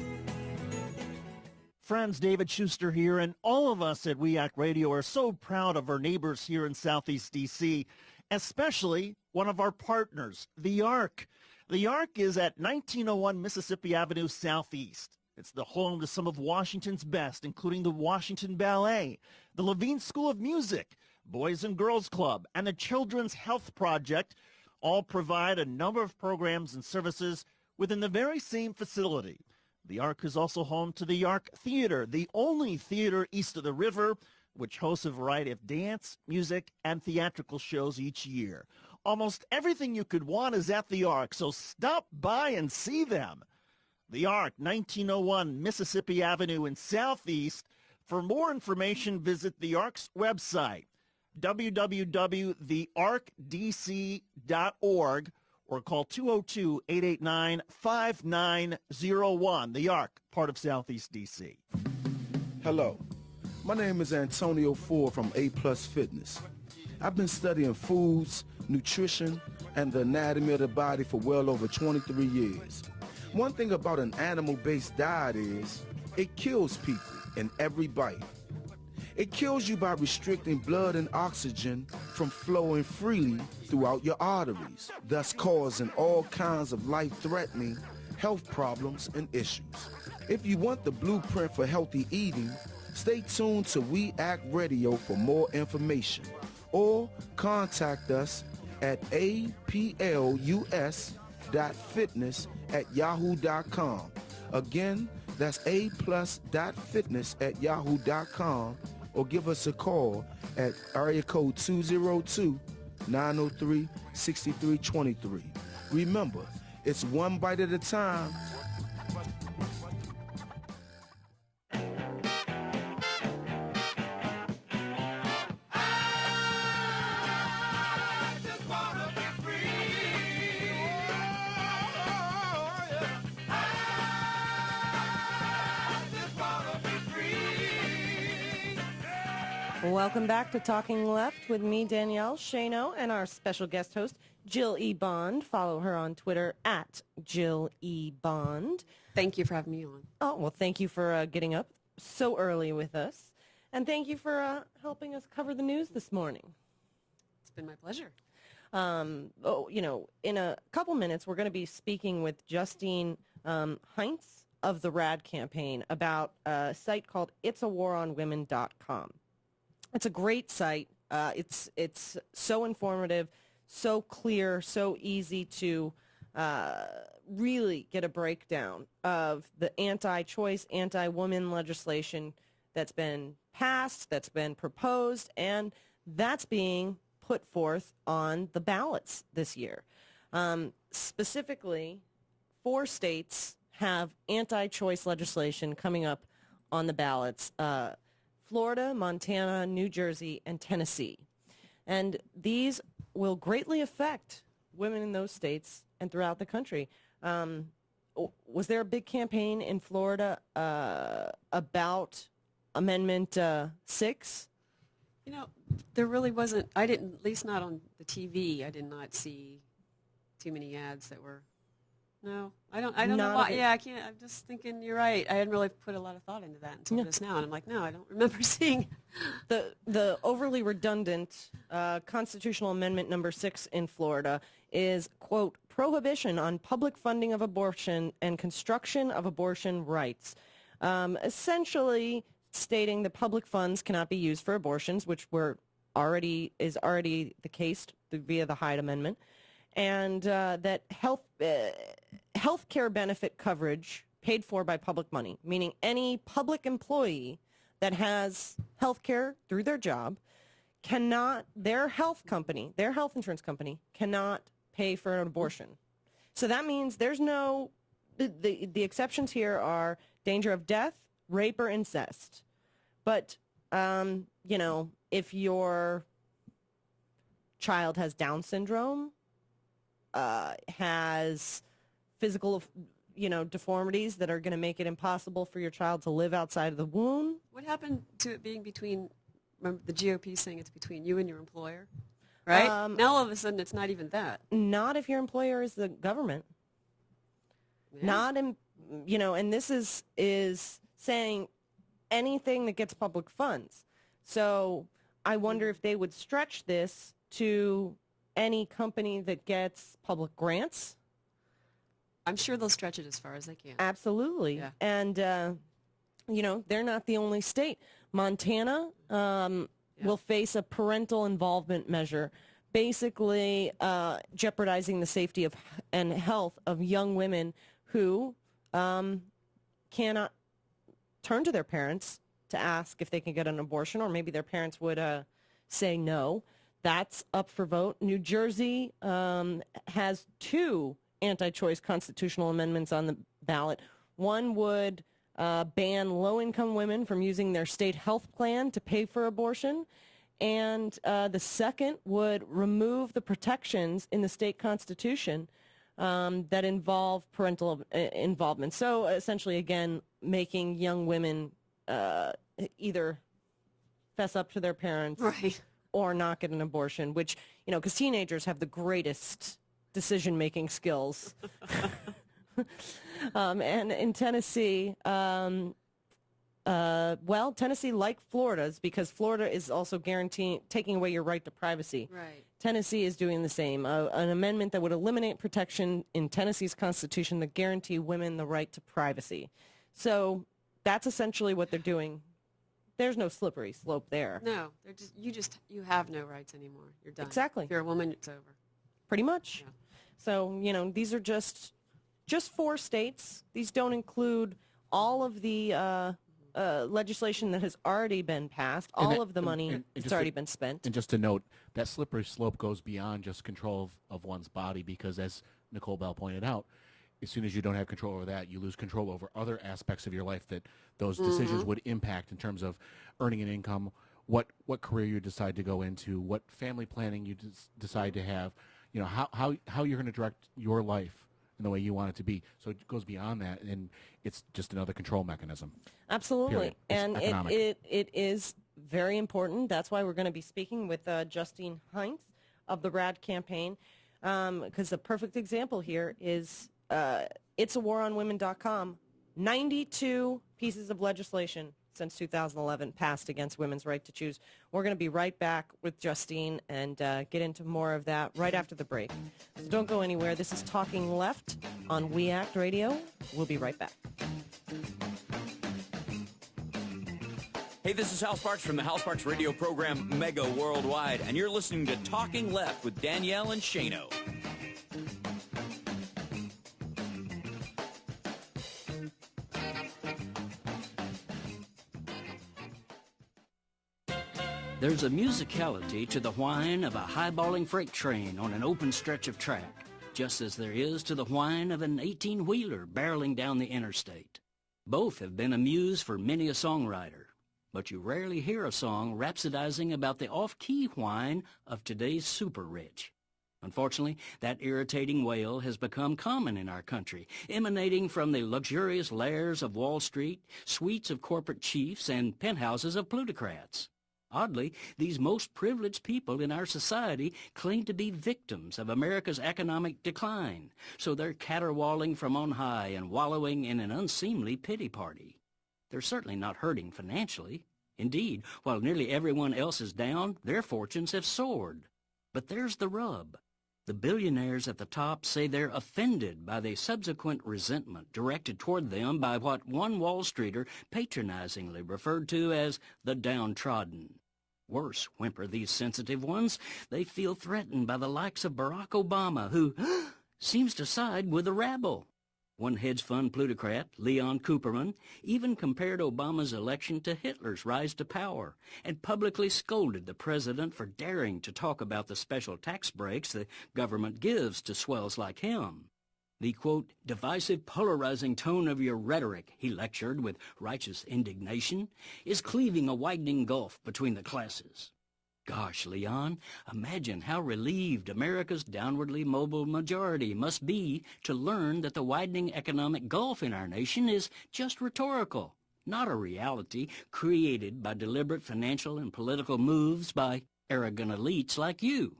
Friends, David Schuster here, and all of us at WEAC Radio are so proud of our neighbors here in Southeast D.C., especially one of our partners, the Ark. The Ark is at 1901 Mississippi Avenue Southeast. It's the home to some of Washington's best, including the Washington Ballet, the Levine School of Music, Boys and Girls Club, and the Children's Health Project. All provide a number of programs and services within the very same facility. The Ark is also home to the Ark Theater, the only theater east of the river, which hosts a variety of dance, music, and theatrical shows each year. Almost everything you could want is at the Ark, so stop by and see them. The Ark, 1901 Mississippi Avenue in Southeast. For more information, visit the Ark's website, www.thearkdc.org, or call 202-889-5901. The Ark, part of Southeast D.C. Hello, my name is Antonio Ford from A Plus Fitness. I've been studying foods, nutrition, and the anatomy of the body for well over 23 years. One thing about an animal-based diet is it kills people in every bite. It kills you by restricting blood and oxygen from flowing freely throughout your arteries, thus causing all kinds of life-threatening health problems and issues. If you want the blueprint for healthy eating, stay tuned to WEAC Radio for more information, or contact us at aplus.fitness@yahoo.com. Again, that's aplus.fitness@yahoo.com, or give us a call at area code 202-903-6323. Remember, it's one bite at a time. Welcome back to Talking Left with me, Danielle Shano, and our special guest host, Jill E. Bond. Follow her on Twitter at Jill E. Bond. Thank you for having me on. Oh, well, thank you for getting up so early with us. And thank you for helping us cover the news this morning. It's been my pleasure. In a couple minutes, we're going to be speaking with Justyn Hintze of the RAD campaign about a site called itsawaronwomen.com. It's a great site. It's so informative, so clear, so easy to really get a breakdown of the anti-choice, anti-woman legislation that's been passed, that's been proposed, and that's being put forth on the ballots this year. Specifically, 4 states have anti-choice legislation coming up on the ballots. Florida, Montana, New Jersey, and Tennessee. And these will greatly affect women in those states and throughout the country. Was there a big campaign in Florida about Amendment 6? You know, there really wasn't. I didn't, at least not on the TV, I did not see too many ads that were. No, I don't know why. Yeah, I can't. I'm just thinking you're right. I hadn't really put a lot of thought into that until just now, and I'm like, no, I don't remember seeing. The overly redundant constitutional amendment number 6 in Florida is, quote, prohibition on public funding of abortion and construction of abortion rights, essentially stating that public funds cannot be used for abortions, which is already the case via the Hyde Amendment. And that health care benefit coverage paid for by public money, meaning any public employee that has health care through their job, their health insurance company cannot pay for an abortion. So that means there's no, the exceptions here are danger of death, rape, or incest. But, if your child has Down syndrome, has physical, deformities that are going to make it impossible for your child to live outside of the womb. What happened to it being between, remember the GOP saying it's between you and your employer? Right? Now all of a sudden it's not even that. Not if your employer is the government. Yeah. Not in, and this is saying anything that gets public funds. So I wonder if they would stretch this to any company that gets public grants. I'm sure they'll stretch it as far as they can. Absolutely. Yeah. And, they're not the only state. Montana will face a parental involvement measure, basically jeopardizing the safety of and health of young women who cannot turn to their parents to ask if they can get an abortion, or maybe their parents would say no. That's up for vote. New Jersey has 2 anti-choice constitutional amendments on the ballot. One would ban low-income women from using their state health plan to pay for abortion. And the second would remove the protections in the state constitution that involve parental involvement. So essentially, again, making young women either fess up to their parents or not get an abortion, which, because teenagers have the greatest decision-making skills. And in Tennessee, Tennessee, like Florida's, because Florida is also taking away your right to privacy. Right. Tennessee is doing the same. An amendment that would eliminate protection in Tennessee's constitution that guarantee women the right to privacy. So that's essentially what they're doing. There's no slippery slope there. No, you have no rights anymore. You're done. Exactly. If you're a woman, it's over. Pretty much. Yeah. So, these are just 4 states. These don't include all of the legislation that has already been passed, all of the money that's already been spent. And just to note, that slippery slope goes beyond just control of one's body, because as Nicole Belle pointed out, as soon as you don't have control over that, you lose control over other aspects of your life that those decisions would impact in terms of earning an income, what career you decide to go into, what family planning you decide to have, how you're going to direct your life in the way you want it to be. So it goes beyond that, and it's just another control mechanism. Absolutely. And it is very important. That's why we're going to be speaking with Justyn Hintze of the RAD campaign, because the perfect example here is itsawaronwomen.com. 92 pieces of legislation since 2011 passed against women's right to choose. We're going to be right back with Justyn and get into more of that right after the break. So don't go anywhere. This is Talking Left on We Act Radio. We'll be right back. Hey, this is Hal Sparks from the Hal Sparks radio program Mega Worldwide, and you're listening to Talking Left with Danielle and Shano. There's a musicality to the whine of a highballing freight train on an open stretch of track, just as there is to the whine of an 18-wheeler barreling down the interstate. Both have been a muse for many a songwriter, but you rarely hear a song rhapsodizing about the off-key whine of today's super-rich. Unfortunately, that irritating wail has become common in our country, emanating from the luxurious lairs of Wall Street, suites of corporate chiefs, and penthouses of plutocrats. Oddly, these most privileged people in our society claim to be victims of America's economic decline, so they're caterwauling from on high and wallowing in an unseemly pity party. They're certainly not hurting financially. Indeed, while nearly everyone else is down, their fortunes have soared. But there's the rub. The billionaires at the top say they're offended by the subsequent resentment directed toward them by what one Wall Streeter patronizingly referred to as the downtrodden. Worse, whimper these sensitive ones, they feel threatened by the likes of Barack Obama, who seems to side with the rabble. One hedge fund plutocrat, Leon Cooperman, even compared Obama's election to Hitler's rise to power and publicly scolded the president for daring to talk about the special tax breaks the government gives to swells like him. The, quote, divisive, polarizing tone of your rhetoric, he lectured with righteous indignation, is cleaving a widening gulf between the classes. Gosh, Leon, imagine how relieved America's downwardly mobile majority must be to learn that the widening economic gulf in our nation is just rhetorical, not a reality created by deliberate financial and political moves by arrogant elites like you.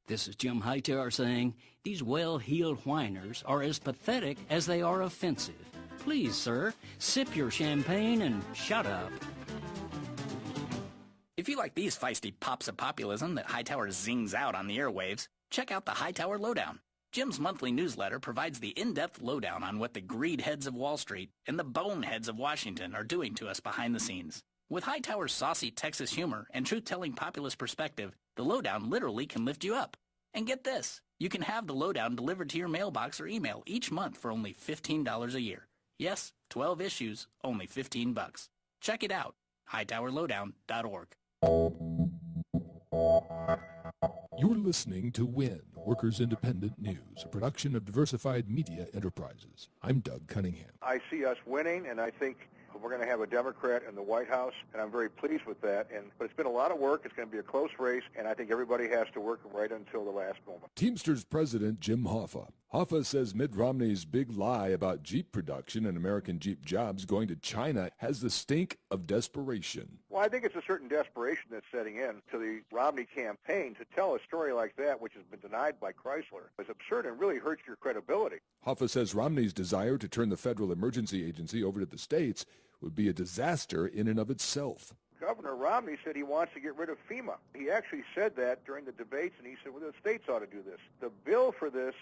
This is Jim Hightower saying, these well-heeled whiners are as pathetic as they are offensive. Please, sir, sip your champagne and shut up. If you like these feisty pops of populism that Hightower zings out on the airwaves, check out the Hightower Lowdown. Jim's monthly newsletter provides the in-depth lowdown on what the greed heads of Wall Street and the boneheads of Washington are doing to us behind the scenes. With Hightower's saucy Texas humor and truth-telling populist perspective, the lowdown literally can lift you up. And get this, you can have the lowdown delivered to your mailbox or email each month for only $15 a year. Yes, 12 issues, only $15. Check it out, hightowerlowdown.org. You're listening to WIN, Workers Independent News, a production of Diversified Media Enterprises. I'm Doug Cunningham. I see us winning, and I think we're going to have a Democrat in the White House, and I'm very pleased with that. But it's been a lot of work. It's going to be a close race, and I think everybody has to work right until the last moment. Teamsters President Jim Hoffa. Hoffa says Mitt Romney's big lie about Jeep production and American Jeep jobs going to China has the stink of desperation. Well, I think it's a certain desperation that's setting in to the Romney campaign to tell a story like that, which has been denied by Chrysler. It's absurd and really hurts your credibility. Hoffa says Romney's desire to turn the Federal Emergency Agency over to the states would be a disaster in and of itself. Governor Romney said he wants to get rid of FEMA. He actually said that during the debates, and he said, well, the states ought to do this. The bill for this,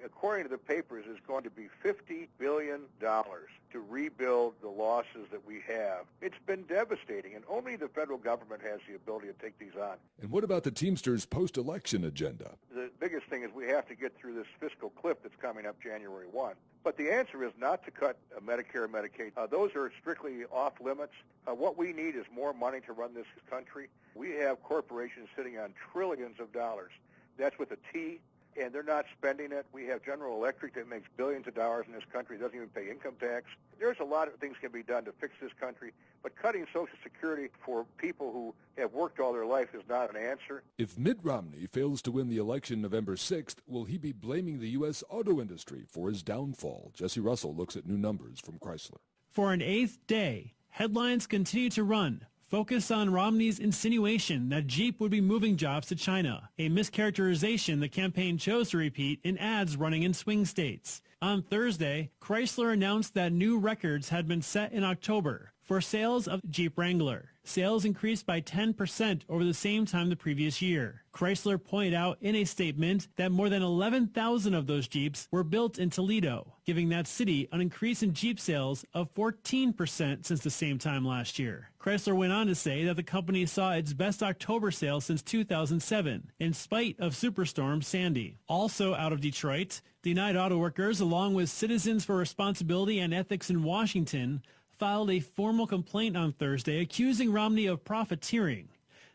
according to the papers, is going to be $50 billion to rebuild the losses that we have. It's been devastating, and only the federal government has the ability to take these on. And what about the Teamsters post-election agenda? The biggest thing is we have to get through this fiscal cliff that's coming up January 1. But the answer is not to cut Medicare and Medicaid. Those are strictly off limits. What we need is more money to run this country. We have corporations sitting on trillions of dollars. That's with a T, and they're not spending it. We have General Electric that makes billions of dollars in this country, doesn't even pay income tax. There's a lot of things can be done to fix this country, but cutting Social Security for people who have worked all their life is not an answer. If Mitt Romney fails to win the election November 6th, will he be blaming the U.S. auto industry for his downfall? Jesse Russell looks at new numbers from Chrysler. For an eighth day, headlines continue to run. Focus on Romney's insinuation that Jeep would be moving jobs to China, a mischaracterization the campaign chose to repeat in ads running in swing states. On Thursday, Chrysler announced that new records had been set in October for sales of Jeep Wrangler. Sales increased by 10% over the same time the previous year. Chrysler pointed out in a statement that more than 11,000 of those Jeeps were built in Toledo, giving that city an increase in Jeep sales of 14% since the same time last year. Chrysler went on to say that the company saw its best October sales since 2007, in spite of Superstorm Sandy. Also out of Detroit, the United Auto Workers, along with Citizens for Responsibility and Ethics in Washington, filed a formal complaint on Thursday accusing Romney of profiteering.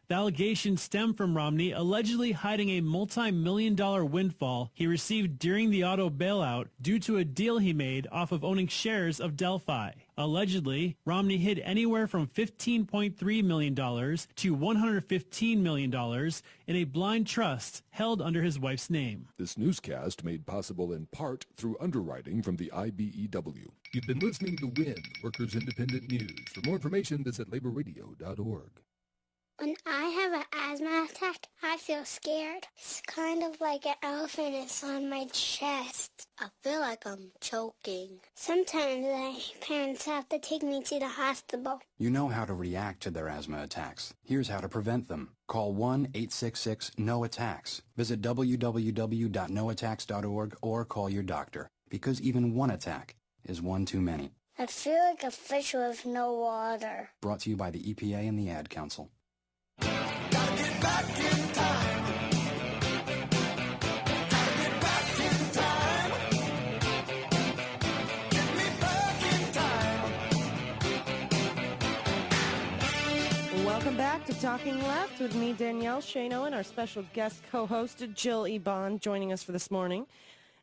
The allegations stem from Romney allegedly hiding a multi-million-dollar windfall he received during the auto bailout due to a deal he made off of owning shares of Delphi. Allegedly, Romney hid anywhere from $15.3 million to $115 million in a blind trust held under his wife's name. This newscast made possible in part through underwriting from the IBEW. You've been listening to WIN, Workers Independent News. For more information, visit laborradio.org. When I have an asthma attack, I feel scared. It's kind of like an elephant is on my chest. I feel like I'm choking. Sometimes my parents have to take me to the hospital. You know how to react to their asthma attacks. Here's how to prevent them. Call 1-866-NO-ATTACKS. Visit www.noattacks.org or call your doctor, because even one attack is one too many. I feel like a fish with no water. Brought to you by the EPA and the Ad Council. Welcome back to Talking Left with me, Danielle Shano, and our special guest co-host, Jill E. Bond, joining us for this morning.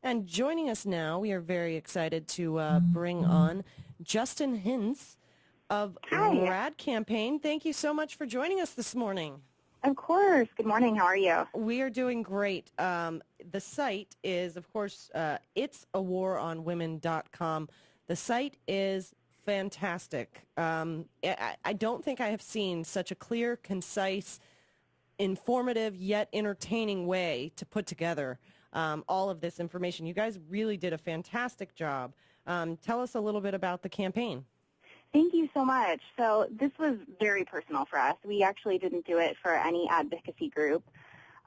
And joining us now, we are very excited to bring on Justyn Hintze of RAD Campaign. Thank you so much for joining us this morning. Of course. Good morning. How are you? We are doing great. The site is, of course, itsawaronwomen.com. The site is fantastic. I don't think I have seen such a clear, concise, informative, yet entertaining way to put together all of this information. You guys really did a fantastic job. Tell us a little bit about the campaign. Thank you so much. So this was very personal for us. We actually didn't do it for any advocacy group.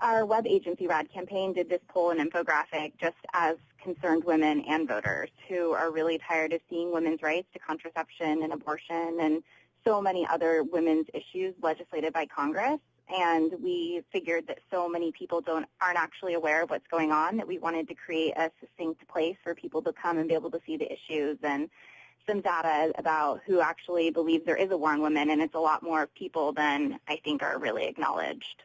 Our web agency, RAD Campaign, did this poll and infographic just as concerned women and voters who are really tired of seeing women's rights to contraception and abortion and so many other women's issues legislated by Congress. And we figured that so many people aren't actually aware of what's going on that we wanted to create a succinct place for people to come and be able to see the issues and some data about who actually believes there is a war on women, and it's a lot more people than I think are really acknowledged.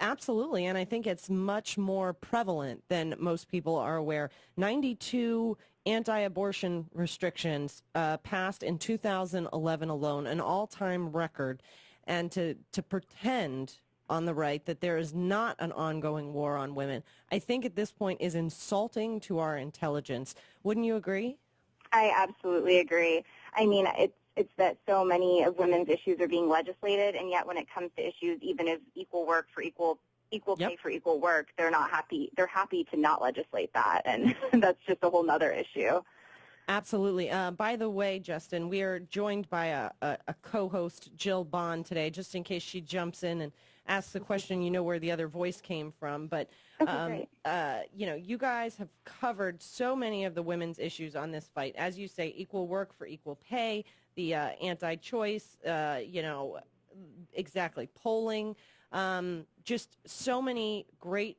Absolutely, and I think it's much more prevalent than most people are aware. 92 anti-abortion restrictions passed in 2011 alone, an all-time record, and to pretend on the right that there is not an ongoing war on women, I think at this point is insulting to our intelligence. Wouldn't you agree? I absolutely agree. I mean, it's that so many of women's issues are being legislated, and yet when it comes to issues even of equal work for equal pay for equal work, they're not happy. They're happy to not legislate that, and that's just a whole nother issue. Absolutely. By the way, Justyn, we are joined by a co-host, Jill Bond, today, just in case she jumps in and asks the question, you know where the other voice came from. But, you guys have covered so many of the women's issues on this fight. As you say, equal work for equal pay, the anti-choice, exactly, polling, just so many great,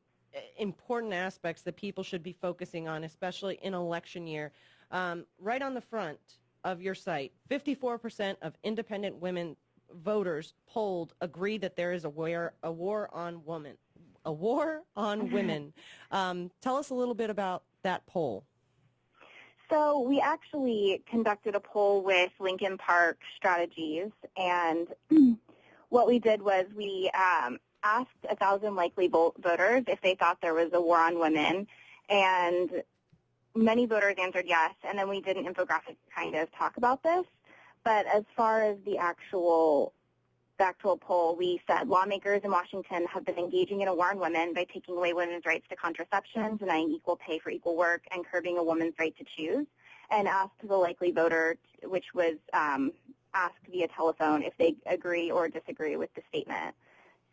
important aspects that people should be focusing on, especially in election year. Right on the front of your site, 54% of independent women voters polled agree that there is a war on women. A war on women. Tell us a little bit about that poll. So we actually conducted a poll with Lincoln Park Strategies, and what we did was we asked 1,000 likely voters if they thought there was a war on women, and many voters answered yes, and then we did an infographic kind of talk about this. But as far as the actual poll, we said lawmakers in Washington have been engaging in a war on women by taking away women's rights to contraception, denying equal pay for equal work, and curbing a woman's right to choose, and asked the likely voter, which was asked via telephone, if they agree or disagree with the statement.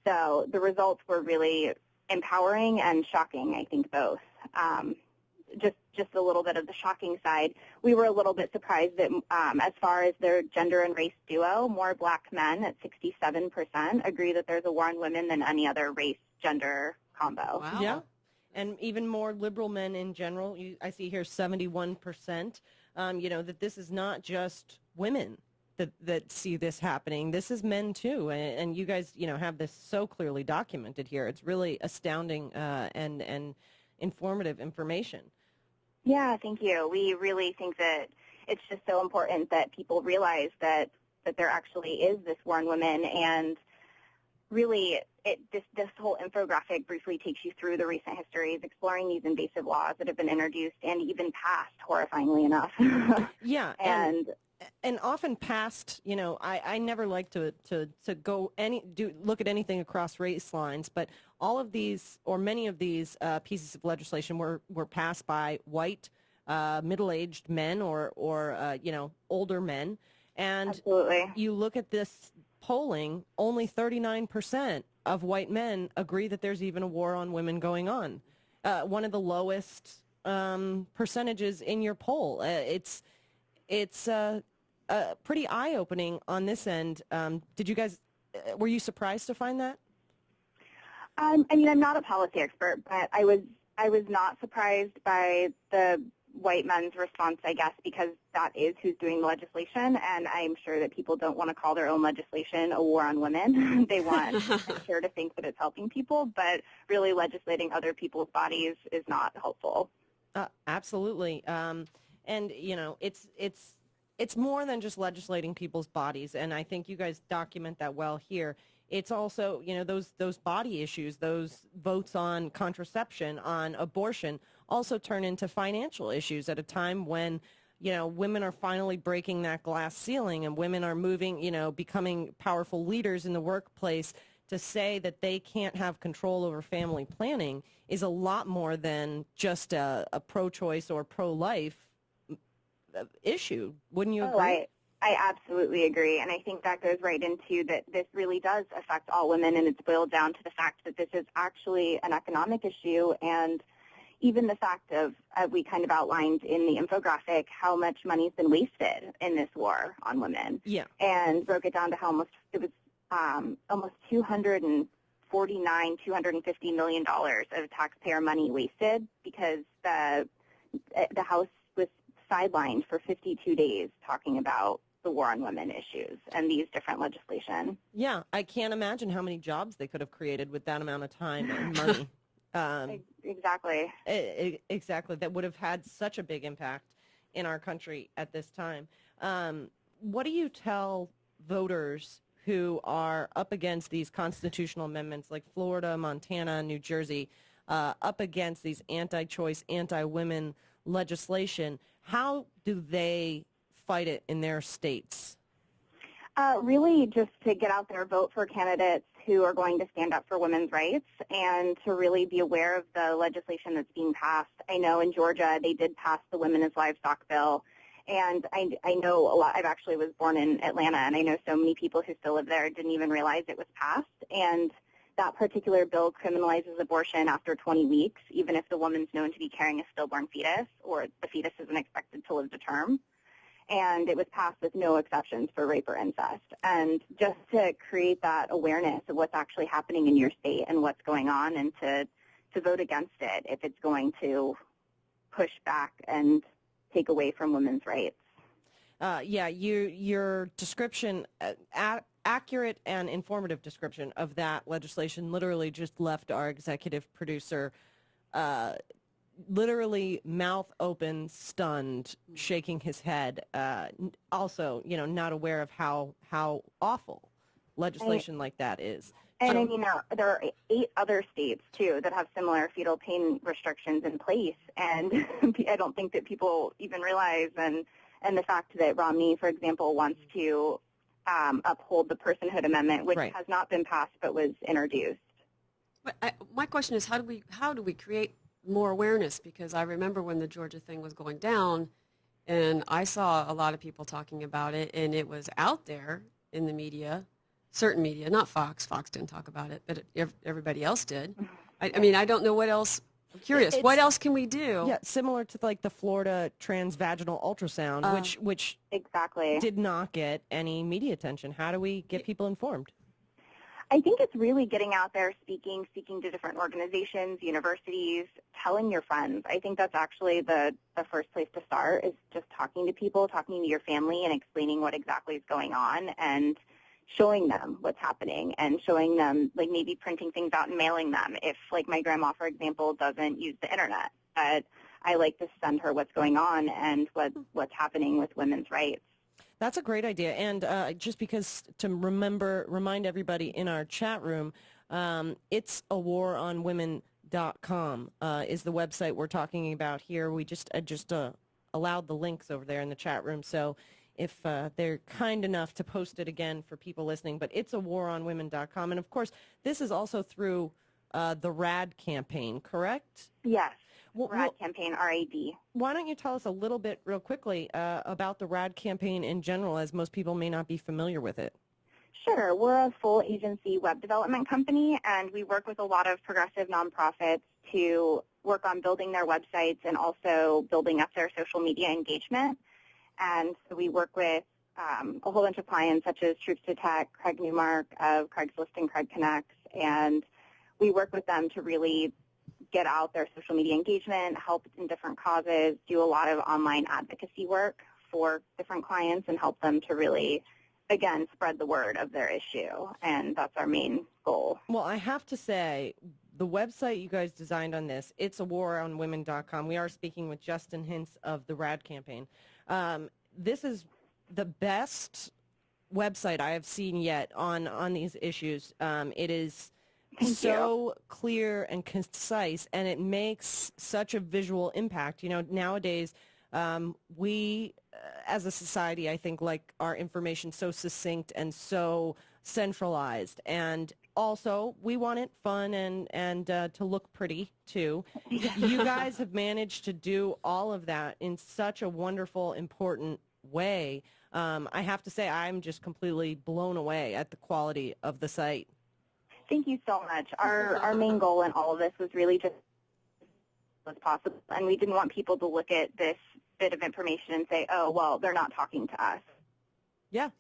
So the results were really empowering and shocking, I think both. Just a little bit of the shocking side, we were a little bit surprised that as far as their gender and race duo, more black men at 67% agree that there's a war on women than any other race-gender combo. Wow. Yeah, and even more liberal men in general. I see here 71%, that this is not just women that see this happening. This is men too, and you guys, have this so clearly documented here. It's really astounding and informative information. Yeah, thank you. We really think that it's just so important that people realize that there actually is this war on women, and really this whole infographic briefly takes you through the recent histories, exploring these invasive laws that have been introduced and even passed, horrifyingly enough. Yeah, and often passed, I never like to go look at anything across race lines, but all of these, or many of these pieces of legislation were passed by white, middle-aged men or older men. And Absolutely. You look at this polling, only 39% of white men agree that there's even a war on women going on. One of the lowest percentages in your poll. It's pretty eye-opening on this end. Did you guys, were you surprised to find that? I mean, I'm not a policy expert, but I was not surprised by the white men's response, I guess, because that is who's doing the legislation, and I'm sure that people don't want to call their own legislation a war on women. They want sure to think that it's helping people, but really legislating other people's bodies is not helpful. Absolutely. And, you know, it's more than just legislating people's bodies, and I think you guys document that well here. It's also, you know, those body issues, those votes on contraception, on abortion, also turn into financial issues at a time when, you know, women are finally breaking that glass ceiling and women are moving, you know, becoming powerful leaders in the workplace. To say that they can't have control over family planning is a lot more than just a pro-choice or pro-life issue. Wouldn't you agree? I absolutely agree, and I think that goes right into that this really does affect all women, and it's boiled down to the fact that this is actually an economic issue, and even the fact of, we kind of outlined in the infographic, how much money's been wasted in this war on women. Yeah. And broke it down to how almost 250 million of taxpayer money wasted because the House was sidelined for 52 days talking about the war on women issues and these different legislation. Yeah, I can't imagine how many jobs they could have created with that amount of time and money. Exactly. Exactly. That would have had such a big impact in our country at this time. What do you tell voters who are up against these constitutional amendments like Florida, Montana, New Jersey, up against these anti-choice, anti-women legislation? How do they fight it in their states? Really just to get out there, vote for candidates who are going to stand up for women's rights and to really be aware of the legislation that's being passed. I know in Georgia they did pass the Women's Livestock Bill, and I know a lot. I actually was born in Atlanta, and I know so many people who still live there didn't even realize it was passed. And that particular bill criminalizes abortion after 20 weeks, even if the woman's known to be carrying a stillborn fetus or the fetus isn't expected to live to term. And it was passed with no exceptions for rape or incest. And just to create that awareness of what's actually happening in your state and what's going on, and to vote against it if it's going to push back and take away from women's rights. Yeah, your description, accurate and informative description of that legislation literally just left our executive producer literally mouth open, stunned, shaking his head. Also, you know, not aware of how awful legislation like that is. And I mean, there are 8 other states, too, that have similar fetal pain restrictions in place. And I don't think that people even realize, and the fact that Romney, for example, wants to uphold the Personhood Amendment, which has not been passed but was introduced. But my question is, how do we create more awareness? Because I remember when the Georgia thing was going down, and I saw a lot of people talking about it, and it was out there in the media, certain media, not Fox. Fox didn't talk about it, but everybody else did. I mean, I don't know what else. I'm curious. What else can we do? Yeah, similar to like the Florida transvaginal ultrasound, which exactly did not get any media attention. How do we get people informed? I think it's really getting out there, speaking to different organizations, universities, telling your friends. I think that's actually the first place to start, is just talking to people, talking to your family, and explaining what exactly is going on, and showing them what's happening, and showing them, like, maybe printing things out and mailing them. If, like, my grandma, for example, doesn't use the internet, but I like to send her what's going on and what's happening with women's rights. That's a great idea. And just because to remind everybody in our chat room, it's awaronwomen.com is the website we're talking about here. We just allowed the links over there in the chat room. So if they're kind enough to post it again for people listening, but it's awaronwomen.com. And of course, this is also through the RAD campaign, correct? Yes. RAD campaign, R-A-D. Why don't you tell us a little bit real quickly about the RAD campaign in general, as most people may not be familiar with it? Sure. We're a full agency web development company, and we work with a lot of progressive nonprofits to work on building their websites and also building up their social media engagement. And so we work with a whole bunch of clients such as Troops to Tech, Craig Newmark of Craigslist and Craig Connects, and we work with them to really get out their social media engagement, help in different causes, do a lot of online advocacy work for different clients and help them to really, again, spread the word of their issue. And that's our main goal. Well, I have to say, the website you guys designed on this, itsawaronwomen.com. We are speaking with Justyn Hintze of the RAD campaign. This is the best website I have seen yet on these issues. It is so clear and concise, and it makes such a visual impact. You know, nowadays we, as a society, I think, like our information so succinct and so centralized, and also we want it fun and to look pretty too. You guys have managed to do all of that in such a wonderful, important way. I have to say, I'm just completely blown away at the quality of the site. Thank you so much. Our main goal in all of this was really just as possible, and we didn't want people to look at this bit of information and say, oh, well, they're not talking to us. Yeah.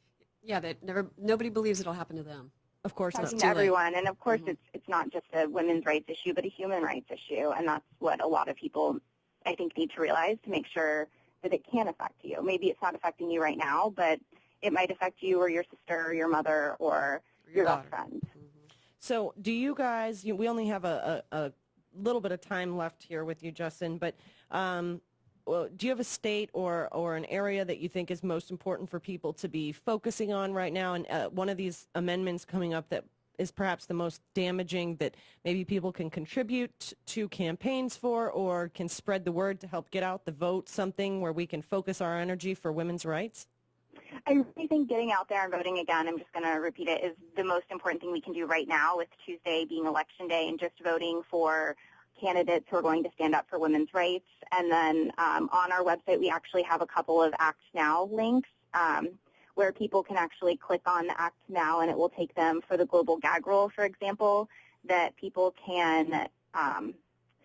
Yeah, nobody believes it'll happen to them. Of course, Talking to everyone, and of course it's not just a women's rights issue, but a human rights issue, and that's what a lot of people, I think, need to realize to make sure that it can affect you. Maybe it's not affecting you right now, but it might affect you or your sister or your mother or your best friend. So do you guys, we only have a little bit of time left here with you, Justyn, but well, do you have a state or an area that you think is most important for people to be focusing on right now? And one of these amendments coming up that is perhaps the most damaging that maybe people can contribute to campaigns for or can spread the word to help get out the vote, something where we can focus our energy for women's rights? I really think getting out there and voting again, I'm just going to repeat it, is the most important thing we can do right now, with Tuesday being Election Day, and just voting for candidates who are going to stand up for women's rights. And then on our website, we actually have a couple of Act Now links where people can actually click on the Act Now, and it will take them for the global gag rule, for example, that people can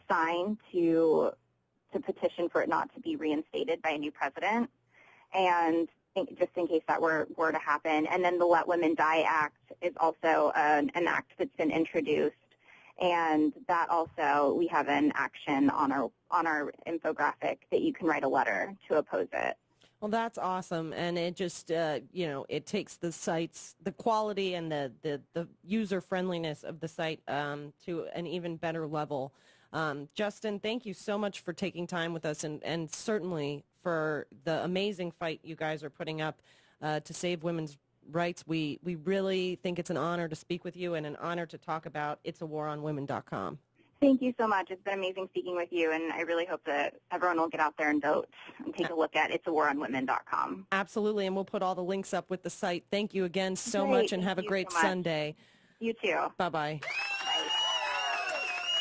sign to petition for it not to be reinstated by a new president. And just in case that were to happen. And then the Let Women Die Act is also an act that's been introduced, and that also we have an action on our infographic that you can write a letter to oppose it. Well, that's awesome, and it just it takes the site's the quality and the user friendliness of the site to an even better level. Justyn, thank you so much for taking time with us, and certainly for the amazing fight you guys are putting up to save women's rights. We really think it's an honor to speak with you and an honor to talk about itsawaronwomen.com. Thank you so much. It's been amazing speaking with you, and I really hope that everyone will get out there and vote and take a look at itsawaronwomen.com. Absolutely, and we'll put all the links up with the site. Thank you again so much, and have a great Sunday. You too. Bye-bye.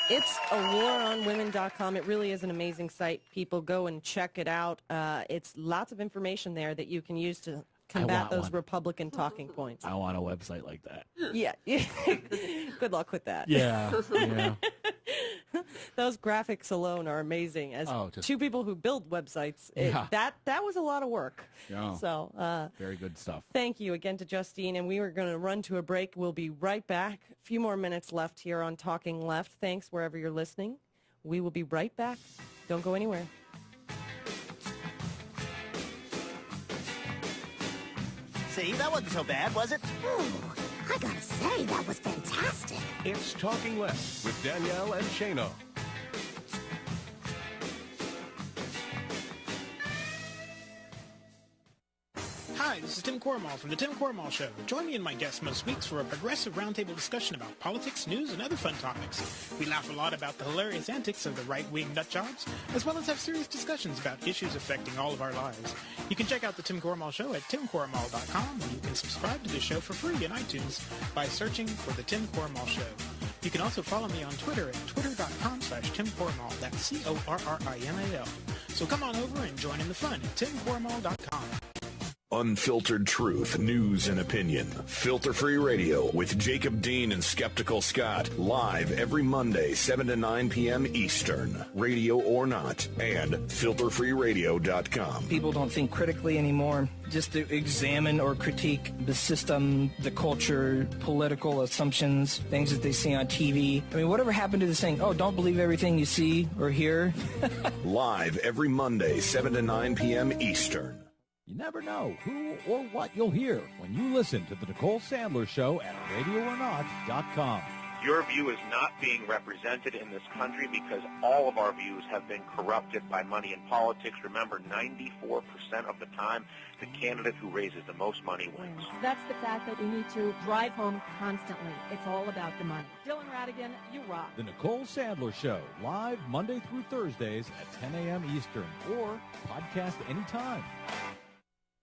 It's awaronwomen.com. It really is an amazing site. People go and check it out. It's lots of information there that you can use to combat those Republican talking points. I want a website like that. Yeah. Good luck with that. Yeah. Those graphics alone are amazing. As two people who build websites, that was a lot of work. Yeah. So very good stuff. Thank you again to Justyn, and we were going to run to a break. We'll be right back. A few more minutes left here on Talking Left. Thanks wherever you're listening. We will be right back. Don't go anywhere. See, that wasn't so bad, was it? Ooh, I gotta say, that was fantastic. It's Talking Left with Danielle and Shano. Hi, this is Tim Cormall from The Tim Cormall Show. Join me and my guests most weeks for a progressive roundtable discussion about politics, news, and other fun topics. We laugh a lot about the hilarious antics of the right-wing nutjobs, as well as have serious discussions about issues affecting all of our lives. You can check out The Tim Cormall Show at timcormall.com, and you can subscribe to the show for free in iTunes by searching for The Tim Cormall Show. You can also follow me on Twitter at twitter.com/TimCormall. That's CORRIMAL. So come on over and join in the fun at timcormall.com. Unfiltered truth, news, and opinion. Filter-free radio with Jacob Dean and Skeptical Scott. Live every Monday, 7 to 9 p.m. Eastern. Radio or not. And filterfreeradio.com. People don't think critically anymore. Just to examine or critique the system, the culture, political assumptions, things that they see on TV. I mean, whatever happened to the saying, oh, don't believe everything you see or hear? Live every Monday, 7 to 9 p.m. Eastern. You never know who or what you'll hear when you listen to the Nicole Sandler Show at RadioOrNot.com. Your view is not being represented in this country because all of our views have been corrupted by money and politics. Remember, 94% of the time, the candidate who raises the most money wins. That's the fact that we need to drive home constantly. It's all about the money. Dylan Radigan, you rock. The Nicole Sandler Show, live Monday through Thursdays at 10 a.m. Eastern, or podcast anytime.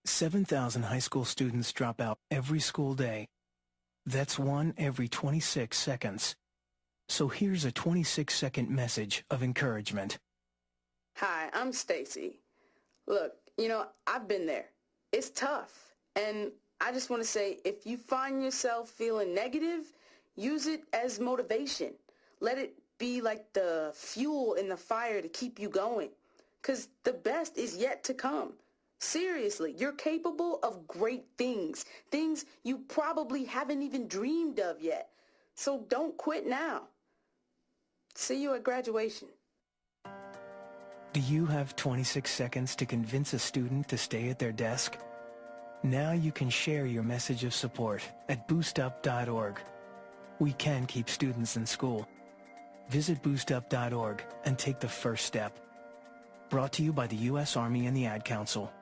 7,000 high school students drop out every school day. That's one every 26 seconds. So here's a 26-second message of encouragement. Hi, I'm Stacy. Look, I've been there. It's tough. And I just want to say, if you find yourself feeling negative, use it as motivation. Let it be like the fuel in the fire to keep you going. 'Cause the best is yet to come. Seriously, you're capable of great things you probably haven't even dreamed of yet. So don't quit now. See you at graduation. Do you have 26 seconds to convince a student to stay at their desk? Now you can share your message of support at boostup.org. We can keep students in school. Visit boostup.org and take the first step. Brought to you by the U.S. Army and the Ad Council.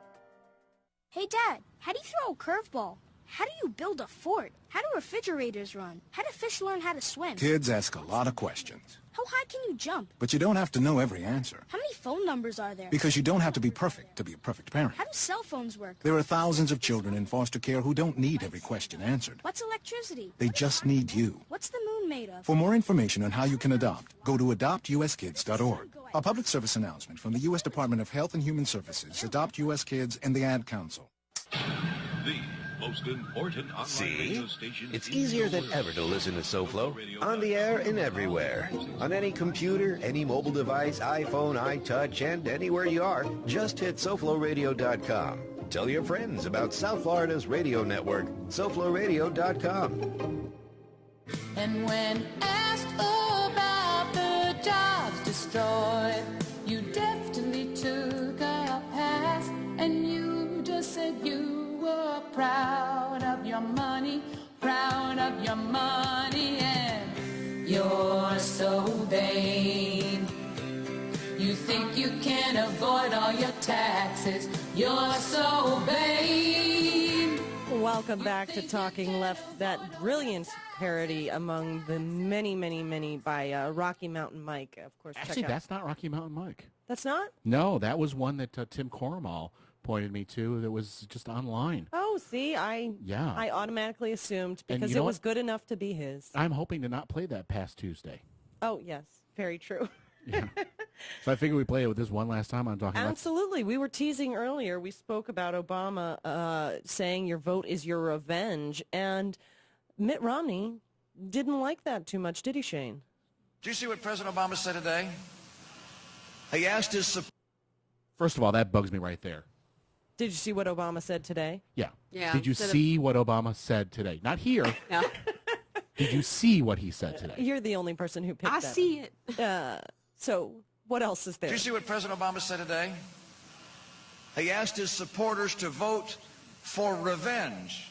Hey, Dad, how do you throw a curveball? How do you build a fort? How do refrigerators run? How do fish learn how to swim? Kids ask a lot of questions. How high can you jump? But you don't have to know every answer. How many phone numbers are there? Because you don't have to be perfect to be a perfect parent. How do cell phones work? There are thousands of children in foster care who don't need every question answered. What's electricity? They just need you. What's the moon made of? For more information on how you can adopt, go to adoptuskids.org. A public service announcement from the U.S. Department of Health and Human Services, Adopt U.S. Kids, and the Ad Council. The most important online radio station. It's easier than ever to listen to SoFlo. On the air and everywhere. On any computer, any mobile device, iPhone, iTouch, and anywhere you are, just hit SoFloRadio.com. Tell your friends about South Florida's radio network, SoFloRadio.com. And when asked about the jobs destroyed, you deftly took a pass, and you just said you were proud of your money, and you're so vain. You think you can avoid all your taxes, you're so vain. Welcome back to Talking Left, that brilliant parody among the many, many, many by Rocky Mountain Mike. Of course, Actually, that's not Rocky Mountain Mike. That's not? No, that was one that Tim Cormal pointed me to that was just online. Oh, see, I automatically assumed because it was good enough to be his. I'm hoping to not play that past Tuesday. Oh, yes, very true. Yeah. So I figured we'd play it with this one last time on Talking Left. Absolutely. We were teasing earlier. We spoke about Obama saying your vote is your revenge, and Mitt Romney didn't like that too much, did he, Shane? Did you see what President Obama said today? He asked his... First of all, that bugs me right there. Did you see what Obama said today? Yeah. Yeah. Did you see what Obama said today? Not here. No. Did you see what he said today? You're the only person who picked I that. see it. So what else is there? Did you see what President Obama said today? He asked his supporters to vote for revenge.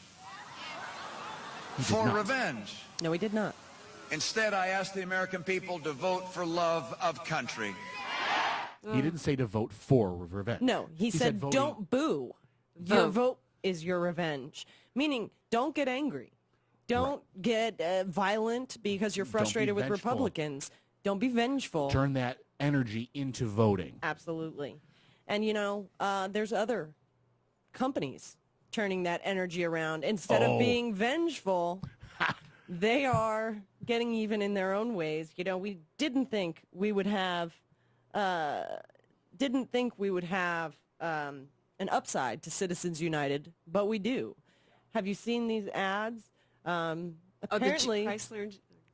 For revenge. No, he did not. Instead, I asked the American people to vote for love of country. He didn't say to vote for revenge. No, he said voting. don't boo. Your vote is your revenge. Meaning, don't get angry. Don't get violent because you're frustrated with vengeful. Republicans. Don't be vengeful. Turn that energy into voting. Absolutely. And, there's other companies turning that energy around. Instead of being vengeful, they are getting even in their own ways. We didn't think we would have an an upside to Citizens United, but we do. Have you seen these ads? Apparently,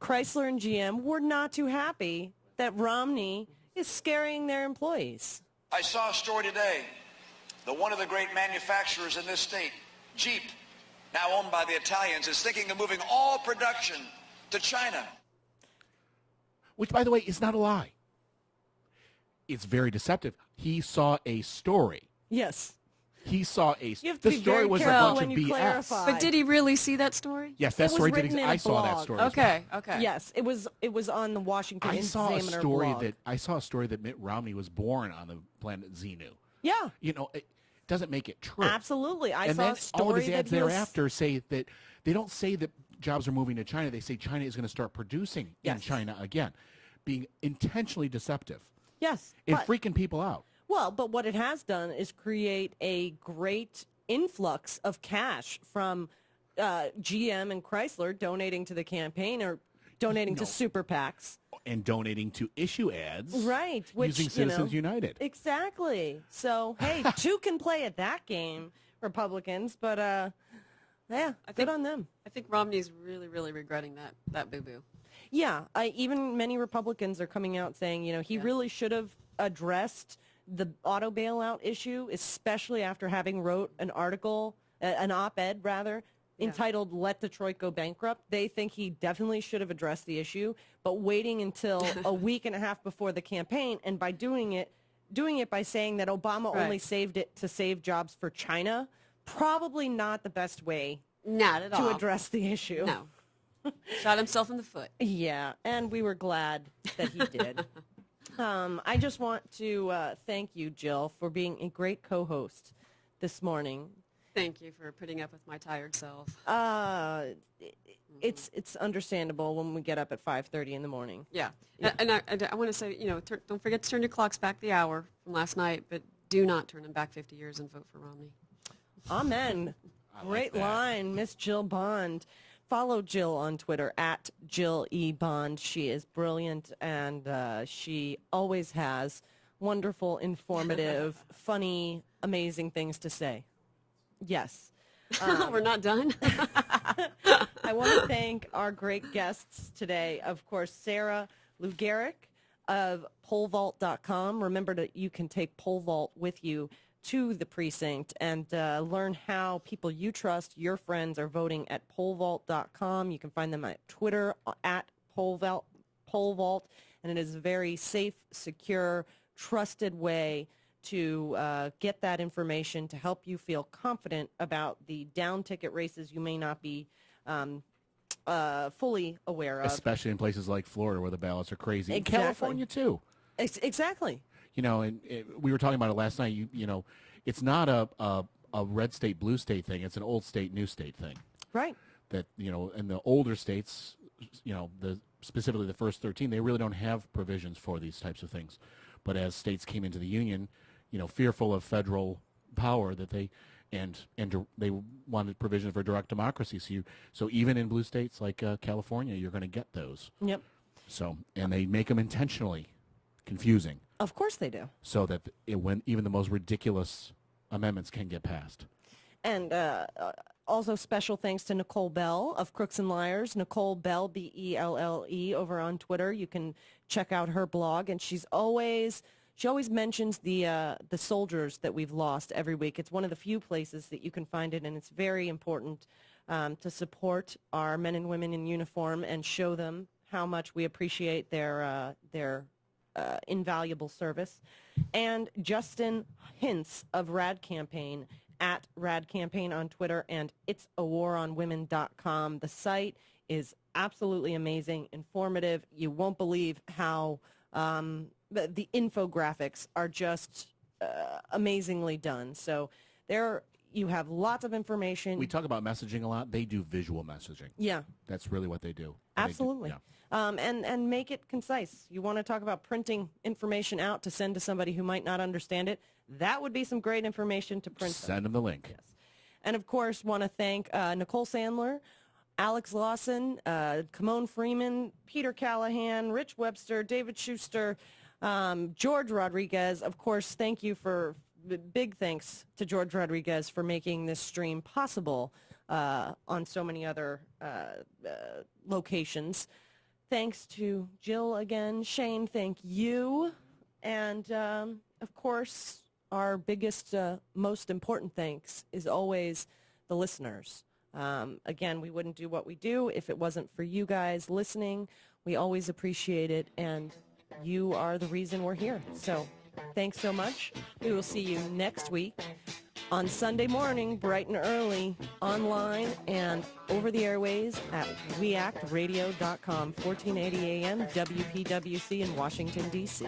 Chrysler and GM were not too happy that Romney is scaring their employees. I saw a story today that one of the great manufacturers in this state, Jeep, now owned by the Italians, is thinking of moving all production to China. Which, by the way, is not a lie. It's very deceptive. He saw a story. Yes. He saw You have the to be story very was a careful bunch when of you BS. clarify. But did he really see that story? Yes, that It was story did. written in a I saw that blog. story. as Okay, okay. Yes, it was on the Washington I saw a Examiner story blog. I saw a story that Mitt Romney was born on the planet Xenu. Yeah. You know, it doesn't make it true. Absolutely. I and saw then a story all of his that ads he was- thereafter say that they don't say that jobs are moving to China. They say China is going to start producing in Yes. China again, being intentionally deceptive Yes. and but- freaking people out. Well, but what it has done is create a great influx of cash from GM and Chrysler donating to the campaign or donating to super PACs. And donating to issue ads. Right. Which, using Citizens United. Exactly. So, hey, two can play at that game, Republicans, but yeah, good on them. I think Romney's really, really regretting that boo-boo. Yeah, even many Republicans are coming out saying, he really should have addressed the auto bailout issue, especially after having wrote an article, an op-ed rather, entitled "Let Detroit Go Bankrupt." They think he definitely should have addressed the issue, but waiting until a week and a half before the campaign, and by doing it by saying that Obama only saved it to save jobs for China, probably not the best way Not at to all. address the issue. No. Shot himself in the foot. Yeah, and we were glad that he did. I just want to thank you, Jill, for being a great co-host this morning. Thank you for putting up with my tired self. It's understandable when we get up at 5:30 in the morning. Yeah. And I want to say, don't forget to turn your clocks back the hour from last night, but do not turn them back 50 years and vote for Romney. Amen. Great line, Miss Jill Bond. Follow Jill on Twitter at Jill E. Bond. She is brilliant, and she always has wonderful, informative, funny, amazing things to say. Yes. We're not done. I want to thank our great guests today. Of course, Sarah Lugaric of pollvault.com. Remember that you can take Poll Vault with you to the precinct and learn how people you trust, your friends, are voting at pollvault.com. You can find them at Twitter at pollvault, and it is a very safe, secure, trusted way to get that information to help you feel confident about the down ticket races you may not be fully aware of. Especially in places like Florida where the ballots are crazy. Exactly. And California, too. Exactly. And we were talking about it last night. It's not a red state, blue state thing. It's an old state, new state thing. Right. That, in the older states, specifically the first 13, they really don't have provisions for these types of things. But as states came into the union, fearful of federal power, that they wanted provisions for direct democracy. So even in blue states like California, you're going to get those. Yep. So, and they make them intentionally confusing. Of course they do. So that when even the most ridiculous amendments can get passed. And also special thanks to Nicole Belle of Crooks and Liars. Nicole Belle, Belle, over on Twitter. You can check out her blog, and she always mentions the soldiers that we've lost every week. It's one of the few places that you can find it, and it's very important to support our men and women in uniform and show them how much we appreciate their invaluable service. And Justyn Hintze of Rad Campaign at Rad Campaign on Twitter and itsawaronwomen.com. The site is absolutely amazing, informative. You won't believe how the infographics are just amazingly done. So there you have lots of information. We talk about messaging a lot. They do visual messaging. Yeah. That's really what they do. Absolutely. And make it concise. You want to talk about printing information out to send to somebody who might not understand it? That would be some great information to print. Send them the link. Yes. And, of course, want to thank Nicole Sandler, Alex Lawson, Kimon Freeman, Peter Callahan, Rich Webster, David Schuster, George Rodriguez. Of course, thank you for big thanks to George Rodriguez for making this stream possible on so many other locations. Thanks to Jill again. Shane, thank you. And, of course, our biggest, most important thanks is always the listeners. Again, we wouldn't do what we do if it wasn't for you guys listening. We always appreciate it, and you are the reason we're here. So thanks so much. We will see you next week on Sunday morning, bright and early, online and over the airways at weactradio.com, 1480 AM, WPWC in Washington, D.C.